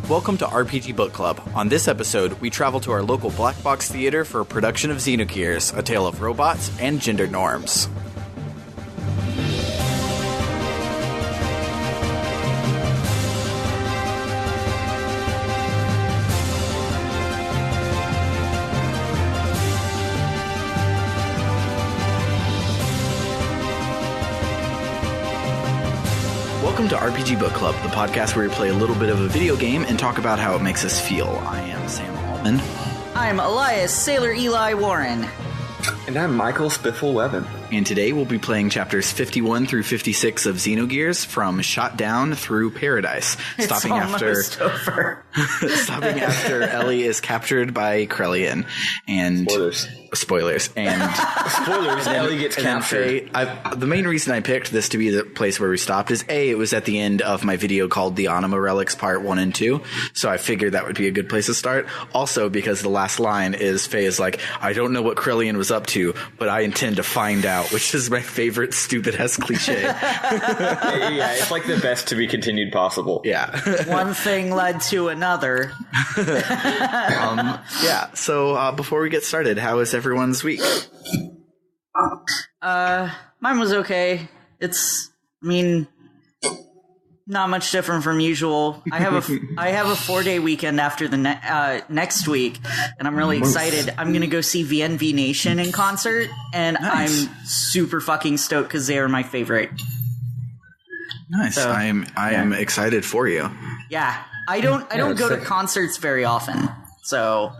Welcome to RPG Book Club. On this episode, we travel to our local black box theater for a production of Xenogears, a tale of robots and gender norms. Welcome to RPG Book Club, the podcast where we play a little bit of a video game and talk about how it makes us feel. I am Sam Allman. I'm Elias Sailor Eli Warren. And I'm Michael Spiffle-Webbin. And today we'll be playing chapters 51 through 56 of Xenogears from Shot Down through Paradise. Stopping after Elly is captured by Krelian. And Spoilers. And Elly gets captured. The main reason I picked this to be the place where we stopped is A, it was at the end of my video called the Anima Relics Part 1 and 2. So I figured that would be a good place to start. Also because the last line is Fei is like, I don't know what Krelian was up to, but I intend to find out, which is my favorite stupid-ass cliche. Yeah, it's like the best to be continued possible. Yeah. One thing led to another. Yeah, so before we get started, how is everyone's week? Mine was okay. Not much different from usual. I have a 4-day weekend after the next week, and I'm really excited. I'm gonna go see VNV Nation in concert, and Nice. I'm super fucking stoked because they are my favorite. Nice. So, I am excited for you. Yeah, I don't go to concerts very often. So,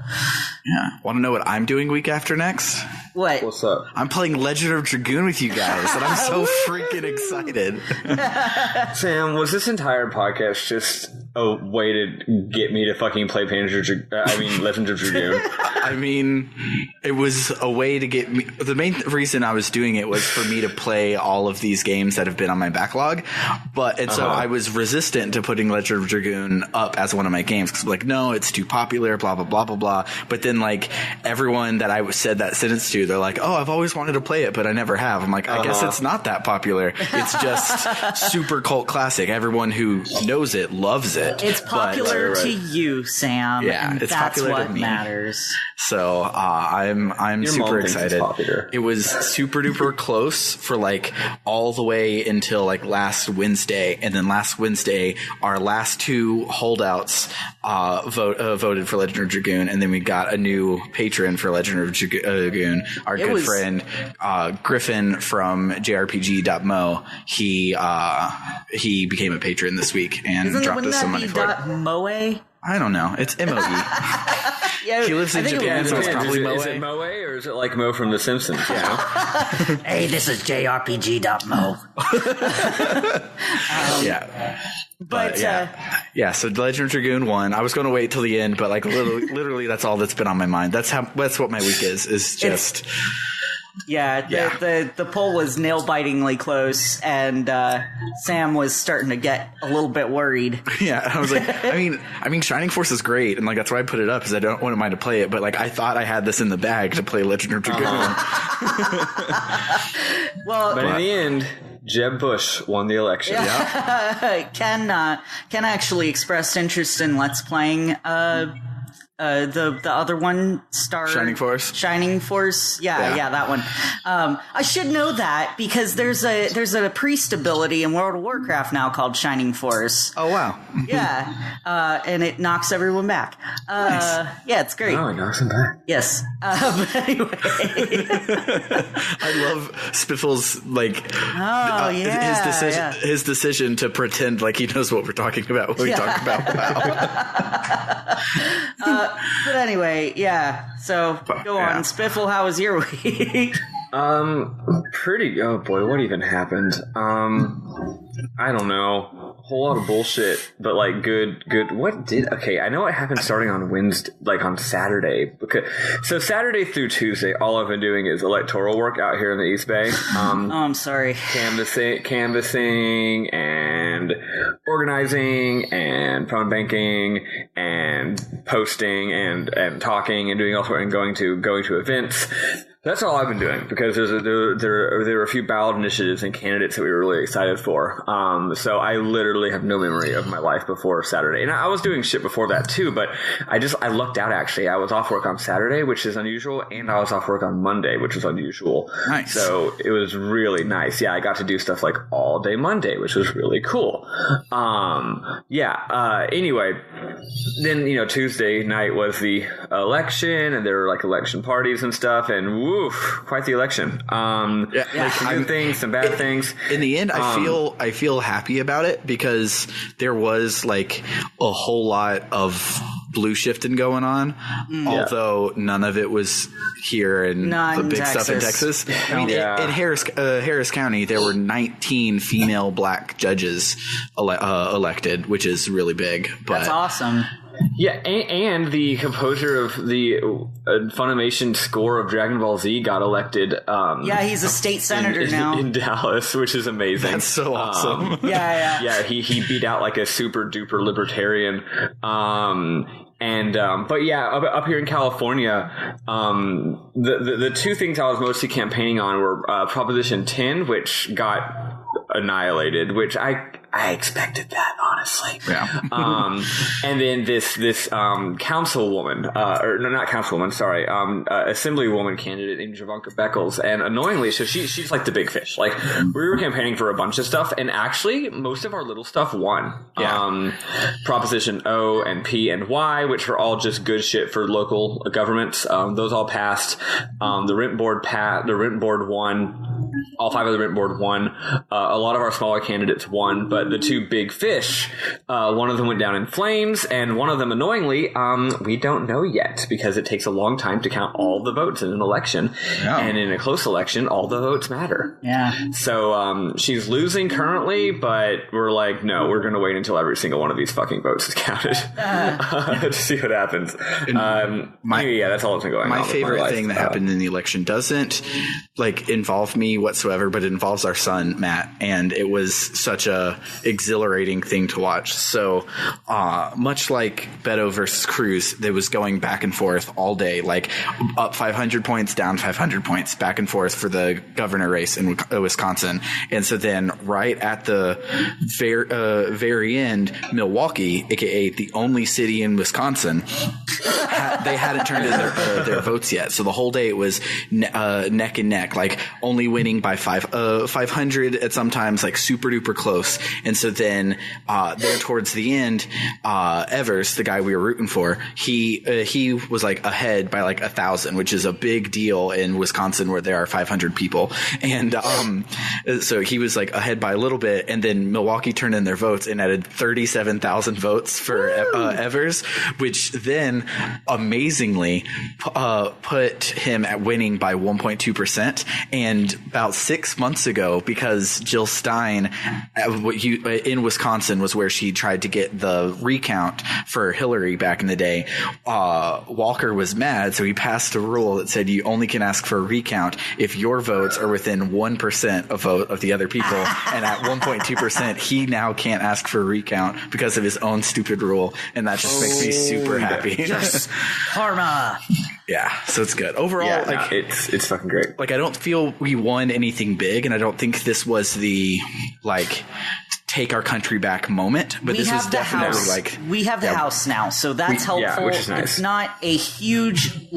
Yeah. Want to know what I'm doing week after next? what? What's up? I'm playing Legend of Dragoon with you guys, and I'm so freaking excited. Sam, was this entire podcast just a way to get me to fucking play Legend of Dragoon? I mean, it was a way to get me. The main reason I was doing it was for me to play all of these games that have been on my backlog. So I was resistant to putting Legend of Dragoon up as one of my games because I'm like, no, it's too popular, blah, blah, blah, blah, blah. But then, like, everyone that I said that sentence to, they're like, oh, I've always wanted to play it, but I never have. I'm like, I guess it's not that popular. It's just super cult classic. Everyone who knows it loves it. It's popular to you, Sam. Yeah, and it's that's popular what to me. matters. So I'm Your super mom thinks it's excited. popular. It was super duper close for like all the way until like last Wednesday, and then last Wednesday our last two holdouts voted for Legend of Dragoon, and then we got a new patron for Legend of Dragoon. Our good friend Griffin from JRPG.mo. He became a patron this week and dropped us some money for it. Moe? I don't know. It's MOE. Yeah, He lives in Japan, so it's probably Moe. Is it Moe or is it like Mo from The Simpsons? You know? Hey, this is JRPG.mo. Yeah. But Yeah, so Legend of Dragoon won. I was going to wait till the end, but like literally that's all that's been on my mind. That's what my week is just the poll was nail-bitingly close, and Sam was starting to get a little bit worried. Yeah, I was like, I mean, Shining Force is great, and like that's why I put it up because I don't want to mind to play it. But like, I thought I had this in the bag to play Legend of Dragoon. But in the end, Jeb Bush won the election. Ken actually expressed interest in Let's Playing the other one, Shining Force. Yeah, that one. I should know that because there's a priest ability in World of Warcraft now called Shining Force. Oh wow. Yeah, and it knocks everyone back. Nice. Yeah, it's great. Oh, it knocks him back. Yes. But anyway. I love Spiffle's his decision to pretend like he knows what we're talking about when we talk about WoW. But anyway, yeah. So go on, Spiffle. How was your week? Pretty. Oh boy, what even happened? I don't know. Whole lot of bullshit, but like good. Okay, I know what happened starting on Wednesday, like on Saturday. So Saturday through Tuesday, all I've been doing is electoral work out here in the East Bay. Oh, I'm sorry. Canvassing and organizing and phone banking and posting and talking and doing all sorts and going to events. That's all I've been doing because there were a few ballot initiatives and candidates that we were really excited for. So I literally have no memory of my life before Saturday. And I was doing shit before that too, but I lucked out actually. I was off work on Saturday, which is unusual, and I was off work on Monday, which was unusual. Nice. So it was really nice. Yeah, I got to do stuff like all day Monday, which was really cool. Anyway, then, Tuesday night was the election, and there were like election parties and stuff, and woof, quite the election. Some good things, some bad things. In the end, I feel happy about it because there was like a whole lot of blue shifting going on, although none of it was here in the big stuff in Texas. I mean, in Harris County, there were 19 female black judges elected, which is really big. But that's awesome. Yeah, and the composer of the Funimation score of Dragon Ball Z got elected. He's a state senator now in Dallas, which is amazing. That's so awesome. Yeah, he beat out like a super duper libertarian. But up here in California, the two things I was mostly campaigning on were Proposition 10, which got annihilated, which I expected that, honestly. Yeah. And then this councilwoman, not councilwoman, sorry, assemblywoman candidate named Javanka Beckles, and annoyingly, so she's like the big fish. Like, we were campaigning for a bunch of stuff, and actually, most of our little stuff won. Yeah. Proposition O and P and Y, which are all just good shit for local governments. Those all passed. The rent board won. All 5 of the rent board won. A lot of our smaller candidates won, but the two big fish, one of them went down in flames, and one of them, annoyingly, we don't know yet because it takes a long time to count all the votes in an election. Yeah. And in a close election, all the votes matter. Yeah. So she's losing currently, but we're like, no, we're going to wait until every single one of these fucking votes is counted to see what happens. That's all that's been going on. My favorite thing that happened in the election doesn't involve me whatsoever, but it involves our son Matt, and it was such a exhilarating thing to watch. So much like Beto versus Cruz, that was going back and forth all day, like up 500 points, down 500 points, back and forth for the governor race in Wisconsin. And so then right at the very end, Milwaukee, aka the only city in Wisconsin, they hadn't turned in their votes yet. So the whole day it was neck and neck, like only winning by 500 at sometimes, like super duper close. And so then there towards the end, Evers, the guy we were rooting for, he was like ahead by like 1,000, which is a big deal in Wisconsin where there are 500 people. And so he was like ahead by a little bit, and then Milwaukee turned in their votes and added 37,000 votes for Evers, which then amazingly put him at winning by 1.2%. And about 6 months ago, because Jill Stein in Wisconsin was where she tried to get the recount for Hillary back in the day, Walker was mad, so he passed a rule that said you only can ask for a recount if your votes are within 1% of vote of the other people. And at 1.2%, he now can't ask for a recount because of his own stupid rule, and that just makes me super happy. Yes, karma. Yeah, so it's good overall. It's fucking great. Like, I don't feel we won anything big, and I don't think this was the take our country back moment, but this was definitely we have the house now, so that's helpful. Yeah, which is nice. It's not a huge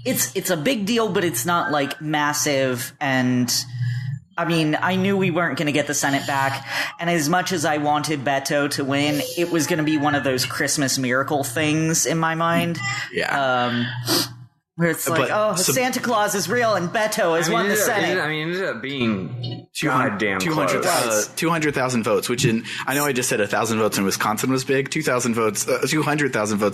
it's a big deal, but it's not like massive. And I mean, I knew we weren't going to get the Senate back, and as much as I wanted Beto to win, it was going to be one of those Christmas miracle things in my mind. Yeah. Where it's Santa Claus is real and Beto has won the Senate. It ended up being goddamn 200,000 votes, which I know I just said 1,000 votes in Wisconsin was big. 200,000 votes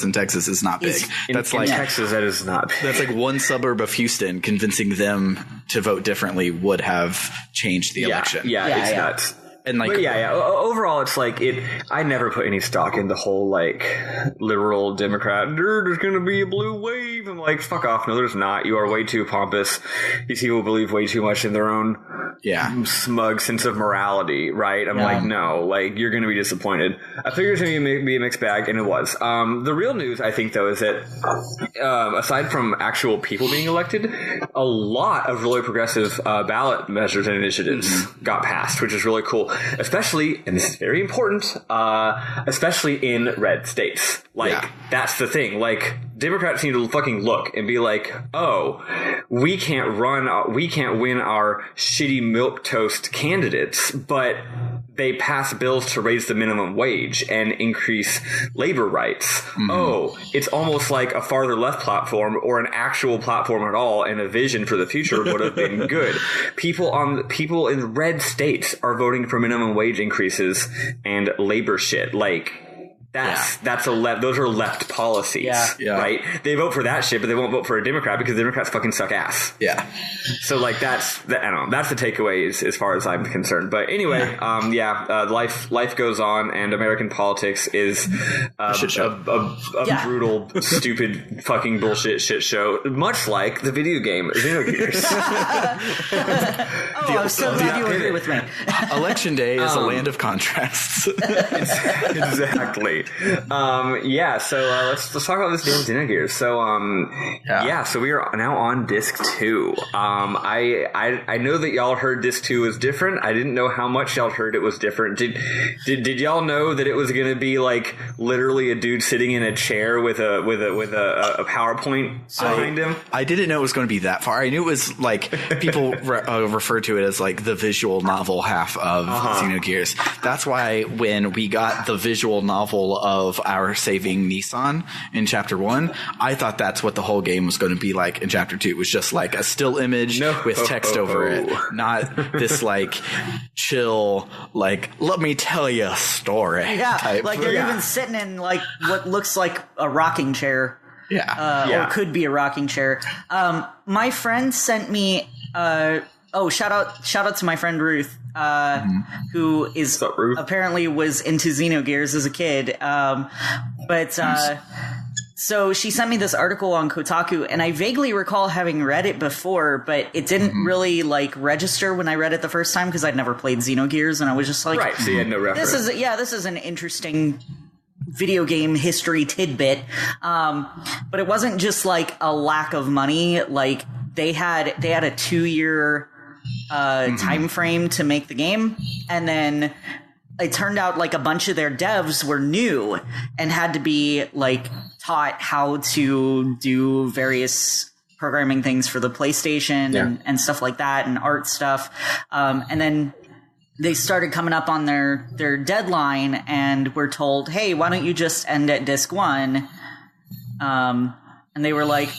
in Texas is not big. In Texas, that is not big. That's like one suburb of Houston. Convincing them to vote differently would have changed the election. Yeah, it's nuts. And overall, it's I never put any stock in the whole liberal Democrat. There's going to be a blue wave. I'm like, fuck off. No, there's not. You are way too pompous. These people believe way too much in their own smug sense of morality, right? I'm like, no, like, you're going to be disappointed. I figured it was going to be a mixed bag, and it was. The real news, I think, though, is that aside from actual people being elected, a lot of really progressive ballot measures and initiatives got passed, which is really cool, especially, and this is very important, especially in red states. Like, that's the thing. Like, Democrats need to fucking look and be like, oh, we can't win our shitty milquetoast candidates, but they pass bills to raise the minimum wage and increase labor rights. Oh, it's almost like a farther left platform or an actual platform at all, and a vision for the future would have been good. People in red states are voting for minimum wage increases and labor shit. Like, those are left policies, right? They vote for that shit, but they won't vote for a Democrat because the Democrats fucking suck ass. Yeah. So like that's the takeaway as far as I'm concerned. But anyway, life goes on, and American politics is a brutal, stupid, fucking bullshit shit show, much like the video game Xenogears. I'm so glad you agree with me. Election day is a land of contrasts. Exactly. So let's talk about this damn Xenogears. So we are now on disc 2. I know that y'all heard disc 2 was different. I didn't know how much y'all heard it was different. Did y'all know that it was going to be like literally a dude sitting in a chair with a PowerPoint behind him? I didn't know it was going to be that far. I knew it was like people refer to it as like the visual novel half of Xenogears. That's why when we got the visual novel of our saving Nissan in chapter 1, I thought that's what the whole game was going to be like in chapter 2. It was just like a still image with text over it, not this like chill, like, let me tell you a story. Type. Like they're even sitting in like what looks like a rocking chair. Or could be a rocking chair. My friend sent me shout out to my friend Ruth, who is apparently was into Xenogears as a kid. So she sent me this article on Kotaku, and I vaguely recall having read it before, but it didn't really like register when I read it the first time because I'd never played Xenogears, and I was just like, right, so you had no reference. This is an interesting video game history tidbit. But it wasn't just like a lack of money. Like they had a 2-year time frame to make the game, and then it turned out like a bunch of their devs were new and had to be like taught how to do various programming things for the PlayStation and stuff like that, and art stuff. And then they started coming up on their deadline and were told, hey, why don't you just end at disc 1? And they were like,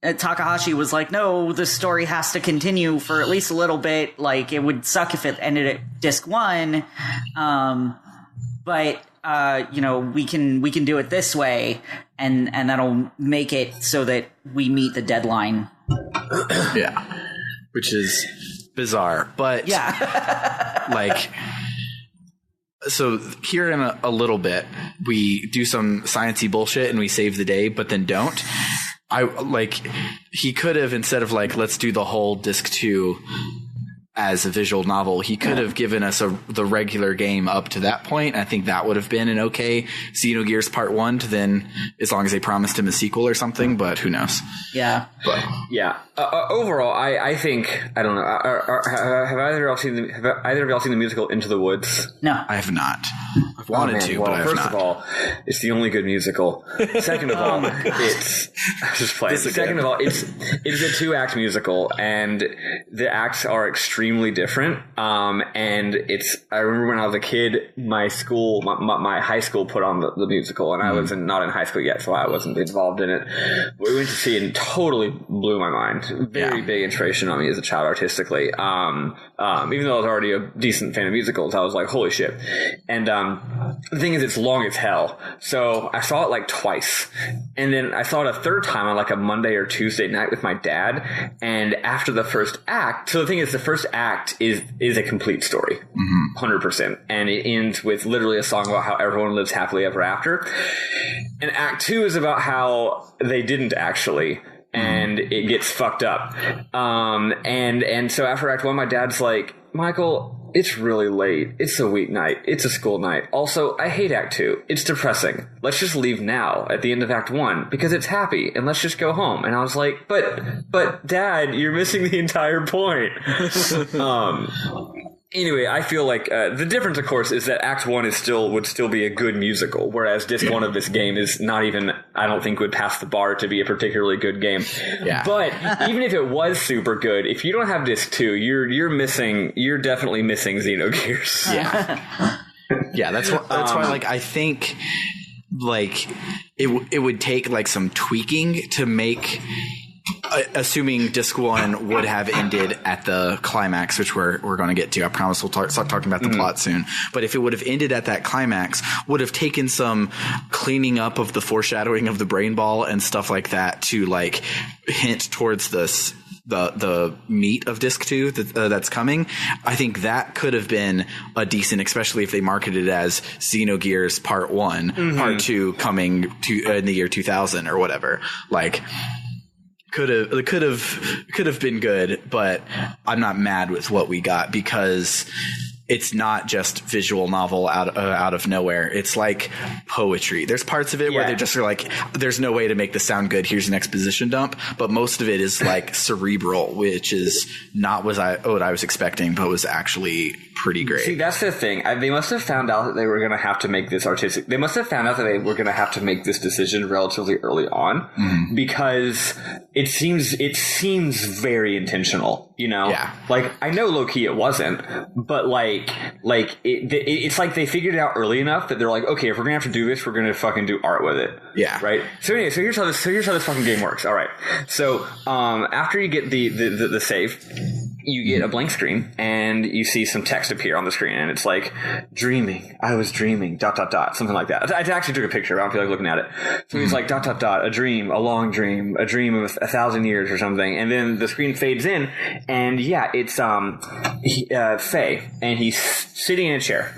Takahashi was like, no, the story has to continue for at least a little bit. Like, it would suck if it ended at disc 1. But we can do it this way, and that'll make it so that we meet the deadline. Which is bizarre, but so here in a little bit, we do some sciencey bullshit and we save the day, but then don't. He could have, instead of like, let's do the whole disc 2 as a visual novel, he could have given us the regular game up to that point. I think that would have been an okay Xenogears Part 1 to then, as long as they promised him a sequel or something, but who knows? Overall, I think, I don't know, have either of y'all seen the musical Into the Woods? No. I have not. I've wanted to, but I have not. First of all, it's the only good musical. Second of all, it's just playing. Second of all, it's a 2-act musical, and the acts are extremely different. And I remember when I was a kid, my high school put on the musical, and I was not in high school yet, so I wasn't involved in it. We went to see it and totally blew my mind. Very big inspiration on me as a child artistically. Even though I was already a decent fan of musicals, I was like, holy shit. And the thing is, it's long as hell. So I saw it like twice. And then I saw it a third time on like a Monday or Tuesday night with my dad. And after the first act, so the thing is, the first act is a complete story. 100%. And it ends with literally a song about how everyone lives happily ever after. And act 2 is about how they didn't actually. And it gets fucked up. And so after act 1, my dad's like, Michael, it's really late. It's a weeknight. It's a school night. Also, I hate Act 2. It's depressing. Let's just leave now at the end of Act 1 because it's happy, and let's just go home. And I was like, but Dad, you're missing the entire point. Anyway, I feel like the difference, of course, is that Act 1 would still be a good musical, whereas Disc 1 of this game is not even, I don't think, would pass the bar to be a particularly good game. Yeah. But even if it was super good, if you don't have Disc 2, you're definitely missing Xenogears. Yeah. Yeah, that's why, like, I think, like, it would take, like, some tweaking to make... assuming Disc 1 would have ended at the climax, which we're going to get to. I promise we'll start talking about the plot soon. But if it would have ended at that climax, would have taken some cleaning up of the foreshadowing of the brain ball and stuff like that to like hint towards the meat of Disc 2 that's coming. I think that could have been a decent, especially if they marketed it as Xenogears Part 1, Part 2 coming to in the year 2000 or whatever. Like, could have been good, but I'm not mad with what we got because it's not just visual novel out of nowhere. It's like poetry. There's parts of it where they just are like, there's no way to make this sound good. Here's an exposition dump. But most of it is like cerebral, which is not what I was expecting, but was actually pretty great. See, that's the thing. They must have found out that they were going to have to make this artistic. They must have found out that they were going to have to make this decision relatively early on because it seems very intentional, you know? Yeah. Like, I know low-key it wasn't, but it's like they figured it out early enough that they're like, okay, if we're going to have to do this, we're going to fucking do art with it. Yeah. Right? So anyway, here's how this fucking game works. All right. So, after you get the save, you get a blank screen and you see some text appear on the screen and it's like, dreaming, I was dreaming, ... something like that. I actually took a picture. I don't feel like looking at it. So he's like, ... a dream, a long dream, a dream of 1,000 years or something. And then the screen fades in and it's Fei, and he's sitting in a chair,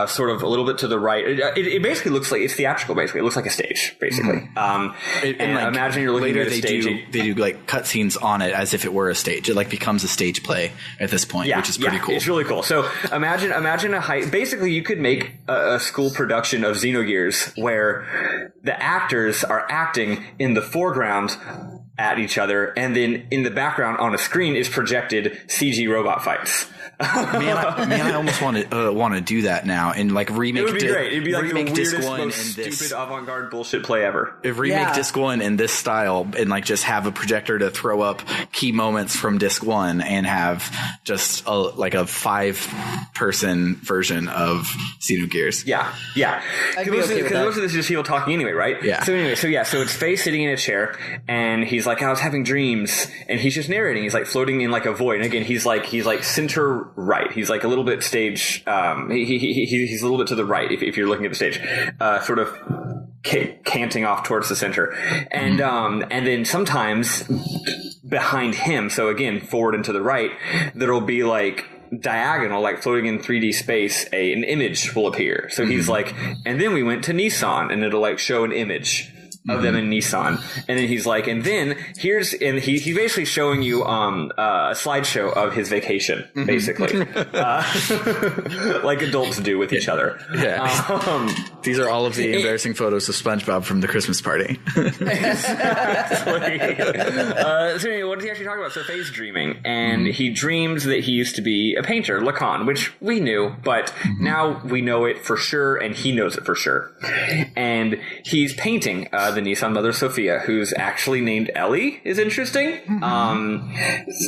sort of a little bit to the right. It basically looks like, it's theatrical basically. It looks like a stage basically. And like, imagine you're looking at a stage. They do like cutscenes on it as if it were a stage. It like becomes a stage play at this point, which is pretty cool. It's really cool. So imagine basically you could make a school production of Xenogears where the actors are acting in the foreground at each other, and then in the background on a screen is projected CG robot fights. I almost want to do that now and like remake. It would be great. It'd be like the weirdest, most stupid avant-garde bullshit play ever. Remake Disc 1 in this style and like just have a projector to throw up key moments from Disc 1 and have just like a 5-person version of Xenogears. Yeah. Because most of this is just people talking anyway, right? Yeah. So it's Faye sitting in a chair and he's like, I was having dreams, and he's just narrating. He's like floating in like a void. And again, he's like center right. He's like a little bit stage. He's a little bit to the right if you're looking at the stage, sort of canting off towards the center, and then sometimes behind him. So again, forward and to the right, there'll be like diagonal, like floating in 3D space, an image will appear. So he's like, and then we went to Nissan, and it'll like show an image of them in Nissan, and then he's like, and then he's basically showing you a slideshow of his vacation, basically, like adults do with each other. Yeah, these are all of the embarrassing photos of SpongeBob from the Christmas party. Exactly. So anyway, what does he actually talk about? So Faye's dreaming, and he dreams that he used to be a painter, Lacan, which we knew, but now we know it for sure, and he knows it for sure, and he's painting the Nissan mother Sophia, who's actually named Elly, is interesting.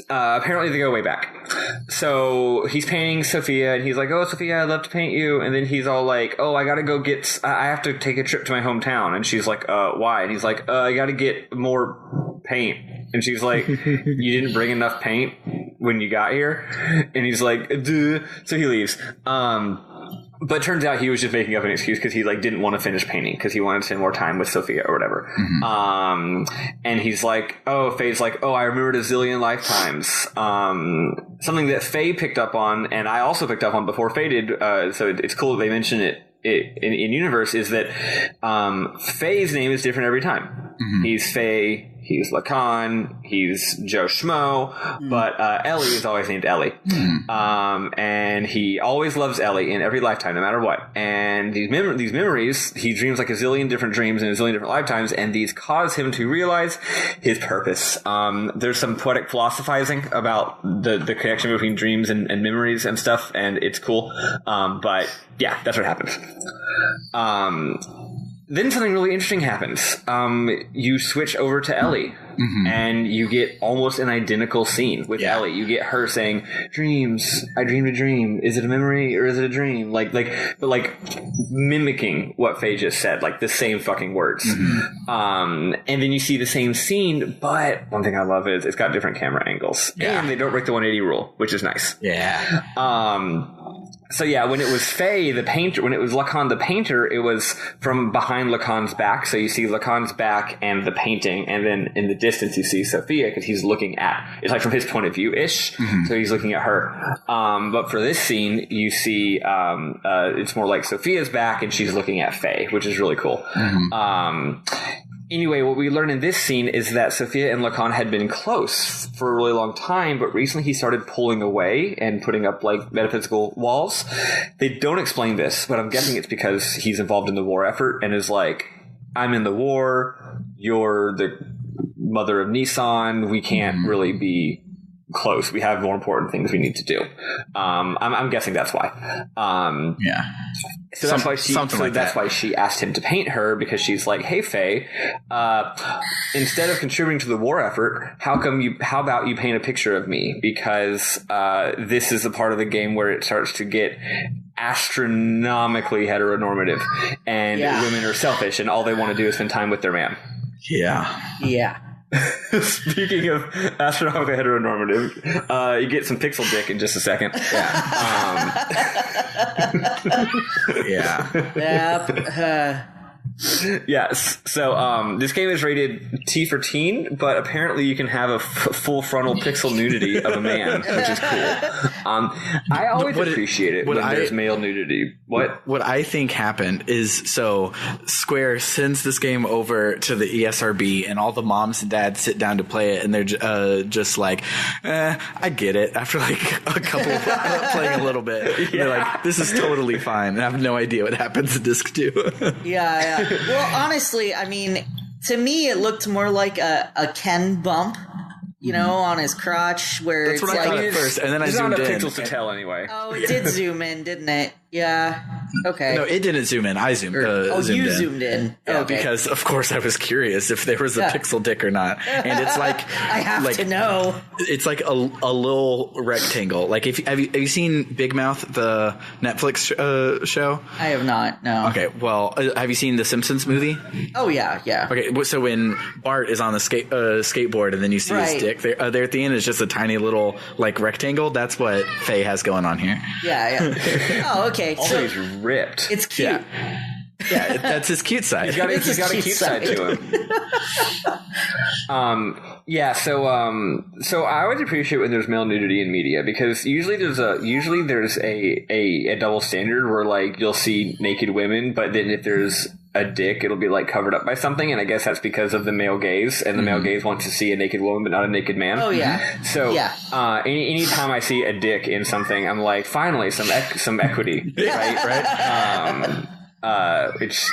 Apparently they go way back. So he's painting Sophia, and he's like, oh, Sophia, I'd love to paint you. And then he's all like, oh, I gotta go I have to take a trip to my hometown. And she's like, why? And he's like, I gotta get more paint. And she's like, you didn't bring enough paint when you got here? And he's like, duh. So he leaves. But it turns out he was just making up an excuse because he like didn't want to finish painting because he wanted to spend more time with Sophia or whatever. And he's like, Faye's like, I remembered a zillion lifetimes. Something that Faye picked up on, and I also picked up on before Faye did. So it's cool that they mention it in universe, is that Faye's name is different every time. He's Faye. he's Lacan, he's Joe Schmo, but Ellie is always named Ellie. And he always loves Ellie in every lifetime, no matter what. And these memories, he dreams like a zillion different dreams in a zillion different lifetimes, and these cause him to realize his purpose. There's some poetic philosophizing about the connection between dreams and memories and stuff, and it's cool. But yeah, that's what happens. Then something really interesting happens. You switch over to Ellie, and you get almost an identical scene with Ellie. You get her saying, "Dreams. I dreamed a dream. Is it a memory or is it a dream?" But mimicking what Fei just said, like the same fucking words. And then you see the same scene, but one thing I love is it's got different camera angles, and they don't break the 180 rule, which is nice. Yeah. So yeah, when it was Fei, the painter, when it was Lacan the painter, it was from behind Lacan's back. So you see Lacan's back and the painting, and then in the distance you see Sophia because he's looking at, it's like from his point of view-ish. So he's looking at her. But for this scene, you see it's more like Sophia's back and she's looking at Fei, which is really cool. Anyway, what we learn in this scene is that Sophia and Lacan had been close for a really long time, but recently he started pulling away and putting up like metaphysical walls. They don't explain this, but I'm guessing it's because he's involved in the war effort and is like, I'm in the war, you're the mother of Nissan, we can't really be close. We have more important things we need to do. I'm guessing that's why. So that's why why she asked him to paint her, because she's like, "Hey, Fei, instead of contributing to the war effort, how about you paint a picture of me? Because this is the part of the game where it starts to get astronomically heteronormative, and women are selfish, and all they want to do is spend time with their man." Yeah. Speaking of astronomically heteronormative, you get some pixel dick in just a second. Yes. So this game is rated T for teen, but apparently you can have a full frontal pixel nudity of a man, which is cool. I always appreciate it when there's male nudity. What I think happened is, so Square sends this game over to the ESRB, and all the moms and dads sit down to play it, and they're just like, I get it. After like a couple playing a little bit, they're like, this is totally fine. And I have no idea what happens in disc 2. Yeah. Well, honestly, I mean, to me, it looked more like a Ken bump, on his crotch, where that's it's what I like thought at first, and then I zoomed in. There's not enough pixels to tell anyway. Oh, it did zoom in, didn't it? Yeah. Okay. No, it didn't zoom in. I zoomed. Zoomed in. Yeah, okay. Because of course I was curious if there was a pixel dick or not, and it's like I have to know. It's like a little rectangle. Like have you seen Big Mouth, the Netflix show? I have not. No. Okay. Well, have you seen the Simpsons movie? Oh yeah. Okay. So when Bart is on the skateboard and then you see his dick there at the end, it's just a tiny little like rectangle. That's what Fei has going on here. Yeah. Oh, okay. So he's ripped. It's cute. Yeah, that's his cute side. He's got a cute side to him. So I always appreciate when there's male nudity in media, because usually there's a double standard where like you'll see naked women, but then if there's a dick, it'll be like covered up by something, and I guess that's because of the male gaze, and the male gaze wants to see a naked woman but not a naked man. Oh yeah. So anytime I see a dick in something, I'm like, finally some equity, right? Let's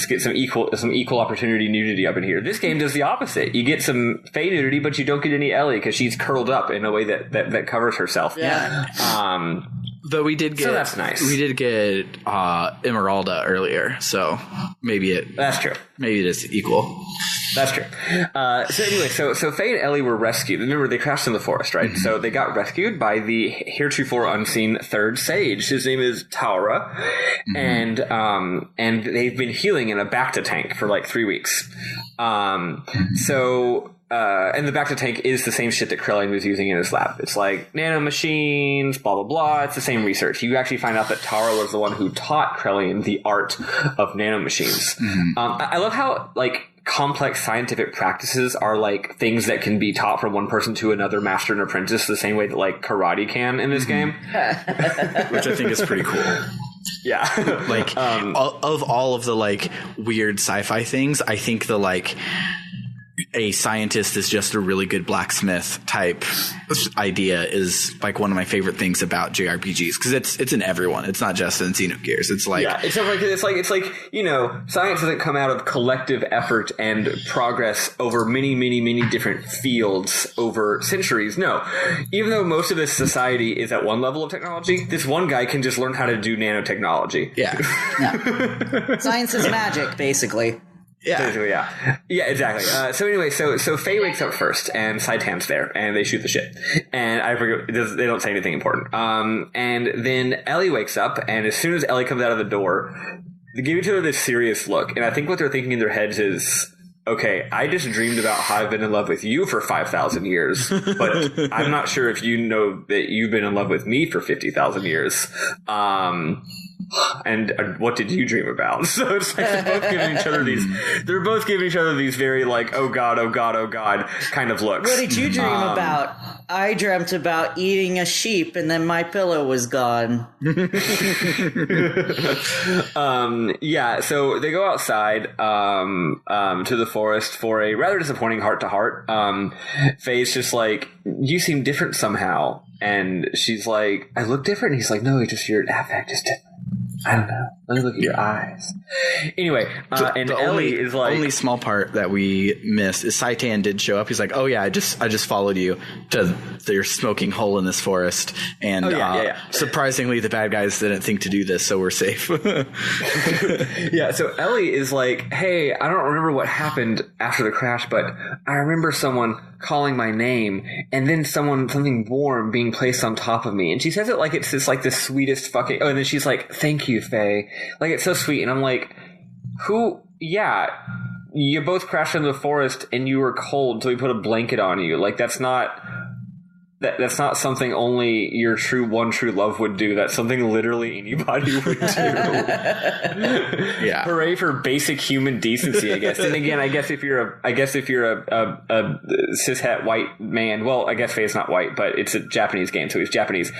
get some equal opportunity nudity up in here. This game does the opposite. You get some Fei nudity, but you don't get any Ellie because she's curled up in a way that covers herself. Yeah. Though we did get, so that's nice. We did get Emeralda earlier, so that's true. Maybe it is equal. That's true. So Fei and Ellie were rescued. Remember, they crashed in the forest, right? So they got rescued by the heretofore unseen third sage. His name is Taura, and they've been healing in a Bacta tank for like 3 weeks. And the Bacta tank is the same shit that Krellian was using in his lab. It's like nanomachines, blah, blah, blah. It's the same research. You actually find out that Tara was the one who taught Krellian the art of nanomachines. I love how, like, complex scientific practices are like things that can be taught from one person to another master and apprentice, the same way that like karate can in this game. Which I think is pretty cool. Yeah. Like, of all of the like weird sci-fi things, I think the like a scientist is just a really good blacksmith type idea is like one of my favorite things about JRPGs, because it's in everyone. It's not just in Xenogears. It's like it's like science doesn't come out of collective effort and progress over many different fields over centuries. No, even though most of this society is at one level of technology, this one guy can just learn how to do nanotechnology. Yeah. Science is magic, basically. Yeah, exactly. So anyway, so Fei wakes up first, and Saitan's there, and they shoot the shit. And I forget, they don't say anything important. And then Elly wakes up, and as soon as Elly comes out of the door, they give each other this serious look. And I think what they're thinking in their heads is, okay, I just dreamed about how I've been in love with you for 5,000 years, but I'm not sure if you know that you've been in love with me for 50,000 years. And what did you dream about? So it's like they're both giving each other these very like, oh god kind of looks. What did you dream about? I dreamt about eating a sheep and then my pillow was gone. So they go outside to the forest for a rather disappointing heart-to-heart. Fei's just like, you seem different somehow. And she's like, I look different? And he's like, no, your affect is different. I don't know. Let me look at your eyes. Anyway, and Elly is like... only small part that we missed is Saitan did show up. He's like, oh yeah, I just followed you to your smoking hole in this forest. And surprisingly, the bad guys didn't think to do this, so we're safe. Yeah, so Elly is like, hey, I don't remember what happened after the crash, but I remember someone calling my name, and then something warm being placed on top of me. And she says it like it's this, like the sweetest fucking... Oh, and then she's like, thank you, Fei. Like, it's so sweet. And I'm like, yeah, you both crashed into the forest and you were cold, so we put a blanket on you. Like, that's not something only your true love would do. That's something literally anybody would do. Yeah. Hooray for basic human decency, I guess. And again, I guess if you're a cishet white man, well, I guess Fei's not white, but it's a Japanese game, so he's Japanese.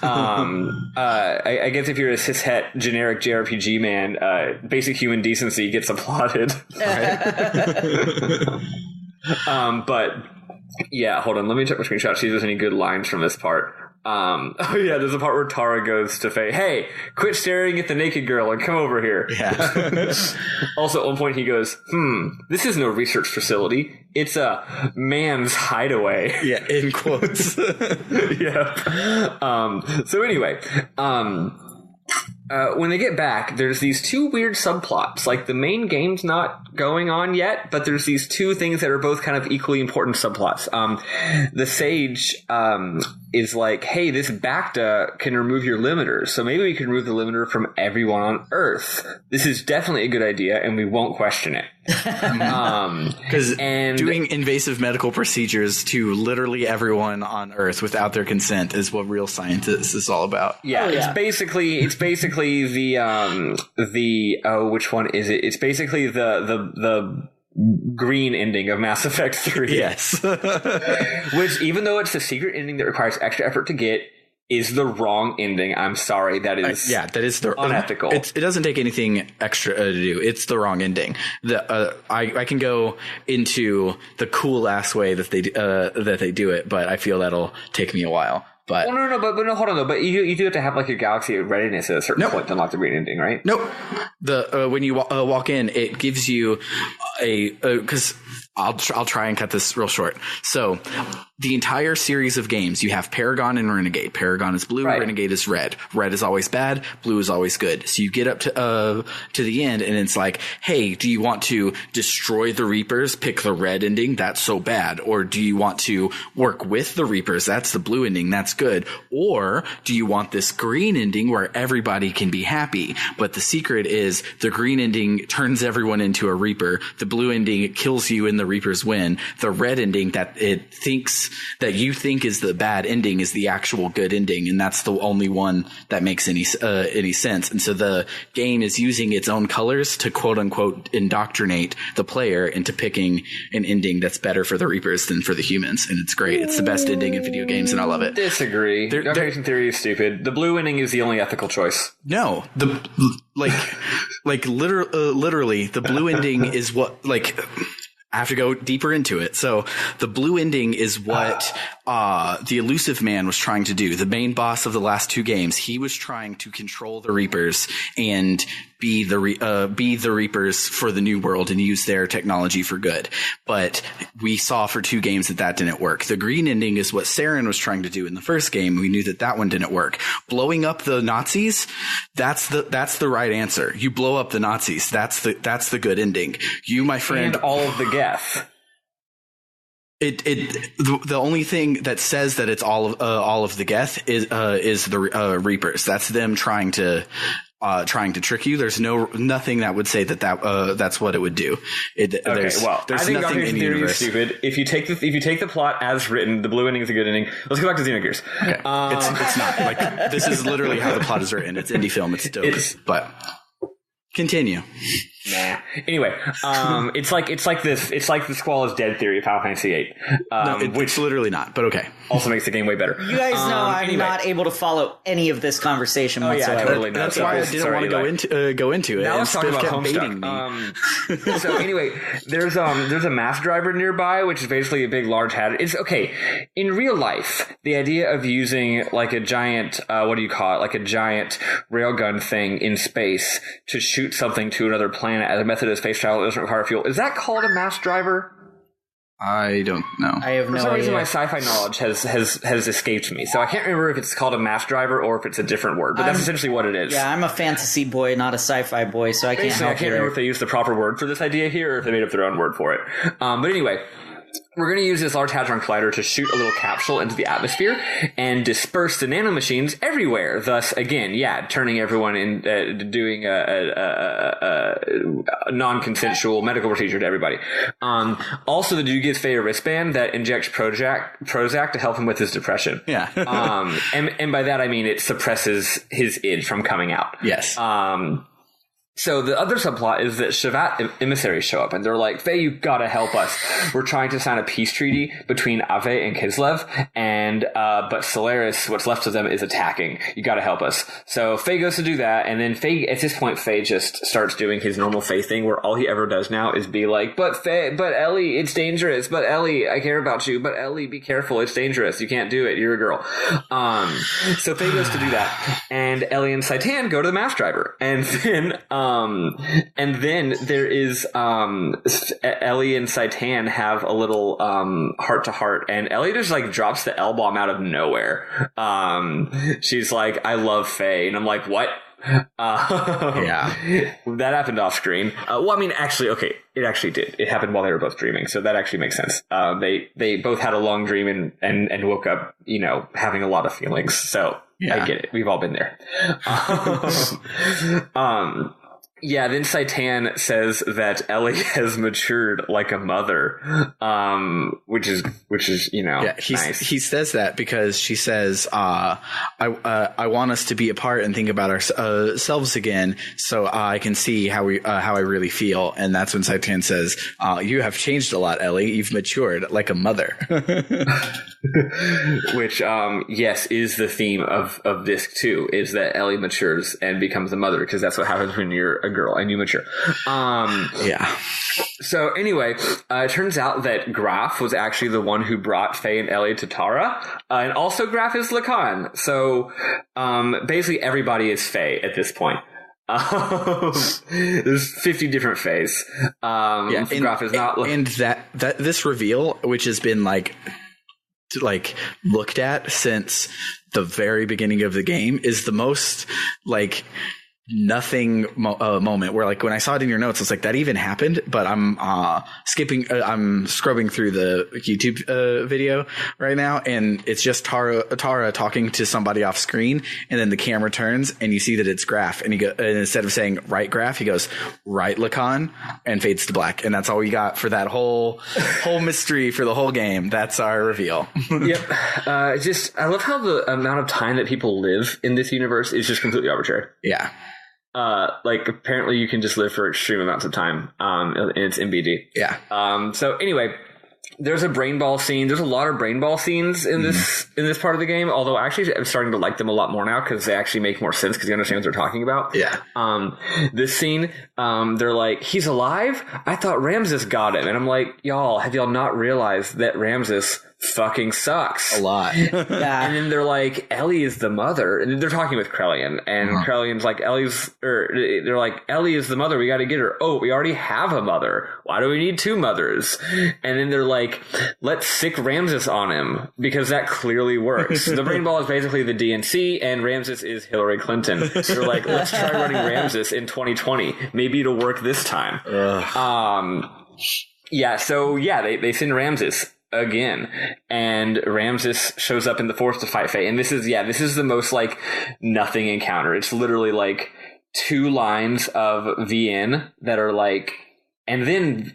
I guess if you're a cishet generic JRPG man, basic human decency gets applauded. Right? But yeah, hold on. Let me check my screenshot. See if there's any good lines from this part. There's a part where Tara goes to Fei, hey, quit staring at the naked girl and come over here. Yeah. Also, at one point he goes, this is no research facility. It's a man's hideaway. Yeah, in quotes. Yeah. So anyway, when they get back, there's these two weird subplots. Like, the main game's not going on yet, but there's these two things that are both kind of equally important subplots. The sage is like, hey, this Bacta can remove your limiters, so maybe we can remove the limiter from everyone on Earth. This is definitely a good idea, and we won't question it. Because doing invasive medical procedures to literally everyone on Earth without their consent is what real science is all about. Yeah, it's basically the which one is it? It's basically the green ending of Mass Effect 3. Yes. Which, even though it's a secret ending that requires extra effort to get, is the wrong ending. I'm sorry. That is that is the unethical. It doesn't take anything extra to do. It's the wrong ending. I can go into the cool ass way that they do it, but I feel that'll take me a while. But no, but hold on though. But you do have to have like your galaxy readiness at a certain point to unlock the green ending, right? Nope. When you walk in, it gives you because I'll try and cut this real short. So the entire series of games, you have Paragon and Renegade. Paragon is blue, right. Renegade is red. Red is always bad, blue is always good. So you get up to the end and it's like, hey, do you want to destroy the Reapers? Pick the red ending. That's so bad. Or do you want to work with the Reapers? That's the blue ending. That's good. Or do you want this green ending where everybody can be happy? But the secret is the green ending turns everyone into a Reaper. The blue ending kills you and the Reapers win. The red ending that you think is the bad ending is the actual good ending, and that's the only one that makes any sense. And so the game is using its own colors to quote unquote indoctrinate the player into picking an ending that's better for the Reapers than for the humans, and it's great. It's the best ending in video games, and I love it. Disagree. Indoctrination theory is stupid. The blue ending is the only ethical choice. No, literally the blue ending is what I have to go deeper into it. So the blue ending is what the elusive man was trying to do. The main boss of the last 2 games, he was trying to control the Reapers and be the Reapers for the new world and use their technology for good. But we saw for 2 games that didn't work. The green ending is what Saren was trying to do in the first game. We knew that one didn't work. Blowing up the Nazis, that's the right answer. You blow up the Nazis. That's the good ending. You, my friend, and all of the Geth. The only thing that says that it's all of the Geth is the Reapers. That's them trying to trick you. There's nothing that would say that's what it would do. There's I think nothing in the universe. Is stupid. If you take the plot as written, the blue ending is a good ending. Let's go back to Xenogears. Okay. It's not like this is literally how the plot is written. It's indie film. It's dope. But continue. Nah. Anyway, it's like the Squall is dead theory of Final Fantasy VIII. Which literally not, but okay. Also makes the game way better. You guys know I'm not able to follow any of this conversation whatsoever. Yeah, totally. That's why I didn't want to go into it. Now let's talk about Homestuck. So anyway, there's a mass driver nearby, which is basically a big, large hat. It's okay. In real life, the idea of using like a giant, like a giant railgun thing in space to shoot something to another planet as a method of space travel that doesn't require fuel, is that called a mass driver? I don't know. I have no idea. For some reason, my sci-fi knowledge has escaped me, so I can't remember if it's called a mass driver or if it's a different word. But that's essentially what it is. Yeah, I'm a fantasy boy, not a sci-fi boy, so I can't help you. I can't remember if they used the proper word for this idea here or if they made up their own word for it. But anyway, we're going to use this Large Hadron Collider to shoot a little capsule into the atmosphere and disperse the nanomachines everywhere. Thus, again, turning everyone in, doing a non-consensual medical procedure to everybody. Also, the dude gets Fei a wristband that injects Prozac to help him with his depression. Yeah. And by that I mean it suppresses his id from coming out. Yes. So the other subplot is that Shavat emissaries show up and they're like, Fei, you gotta help us. We're trying to sign a peace treaty between Ave and Kislev, and but Solaris, what's left of them, is attacking. You gotta help us. So Fei goes to do that, and then at this point, Fei just starts doing his normal Fei thing where all he ever does now is be like, but Elly, it's dangerous. But Elly, I care about you. But Elly, be careful. It's dangerous. You can't do it. You're a girl. So Fei goes to do that, and Elly and Saitan go to the mass driver, and then there is Elly and Saitan have a little heart to heart, and Elly just like drops the L bomb out of nowhere. She's like, "I love Fei," and I'm like, "What?" Yeah, that happened off screen. Well, I mean, actually, okay, it actually did. It happened while they were both dreaming, so that actually makes sense. They both had a long dream and woke up, having a lot of feelings. So yeah. I get it. We've all been there. Yeah, then Saitan says that Elly has matured like a mother, which is nice. He says that because she says, I want us to be apart and think about ourselves again, so I can see how I really feel. And that's when Saitan says, you have changed a lot, Elly. You've matured like a mother. Which, yes, is the theme of Disc 2, is that Elly matures and becomes a mother, because that's what happens when you're a girl and you mature. Yeah. So anyway, it turns out that Graf was actually the one who brought Fei and Elly to Tara, and also Graf is Lacan. So basically everybody is Fei at this point. There's 50 different Feis. Graf is not. And that this reveal, which has been looked at since the very beginning of the game, is the most nothing moment where when I saw it in your notes, it's like, that even happened. But I'm I'm scrubbing through the YouTube video right now, and it's just Tara talking to somebody off screen, and then the camera turns and you see that it's Graf, and and instead of saying right Graf, he goes right Lacan, and fades to black, and that's all we got for that whole mystery for the whole game. That's our reveal. Yep. I love how the amount of time that people live in this universe is just completely arbitrary. Yeah. Apparently you can just live for extreme amounts of time, and it's MBD. Yeah. So anyway, There's a brain ball scene. There's a lot of brain ball scenes in this part of the game. Although actually, I'm starting to like them a lot more now because they actually make more sense because you understand what they're talking about. Yeah. This scene, they're like, he's alive? I thought Ramses got him, and I'm like, y'all, have y'all not realized that Ramses fucking sucks A lot. Yeah. And then they're like, Ellie is the mother. And they're talking with Krellian. And Krellian's like, they're like, Ellie is the mother. We got to get her. Oh, we already have a mother. Why do we need two mothers? And then they're like, let's sick Ramses on him because that clearly works. The brain ball is basically the DNC and Ramses is Hillary Clinton. They're like, let's try running Ramses in 2020. Maybe it'll work this time. They send Ramses again, and Ramses shows up in the forest to fight Fei, and this is the most like nothing encounter. It's literally like 2 lines of VN that are like, and then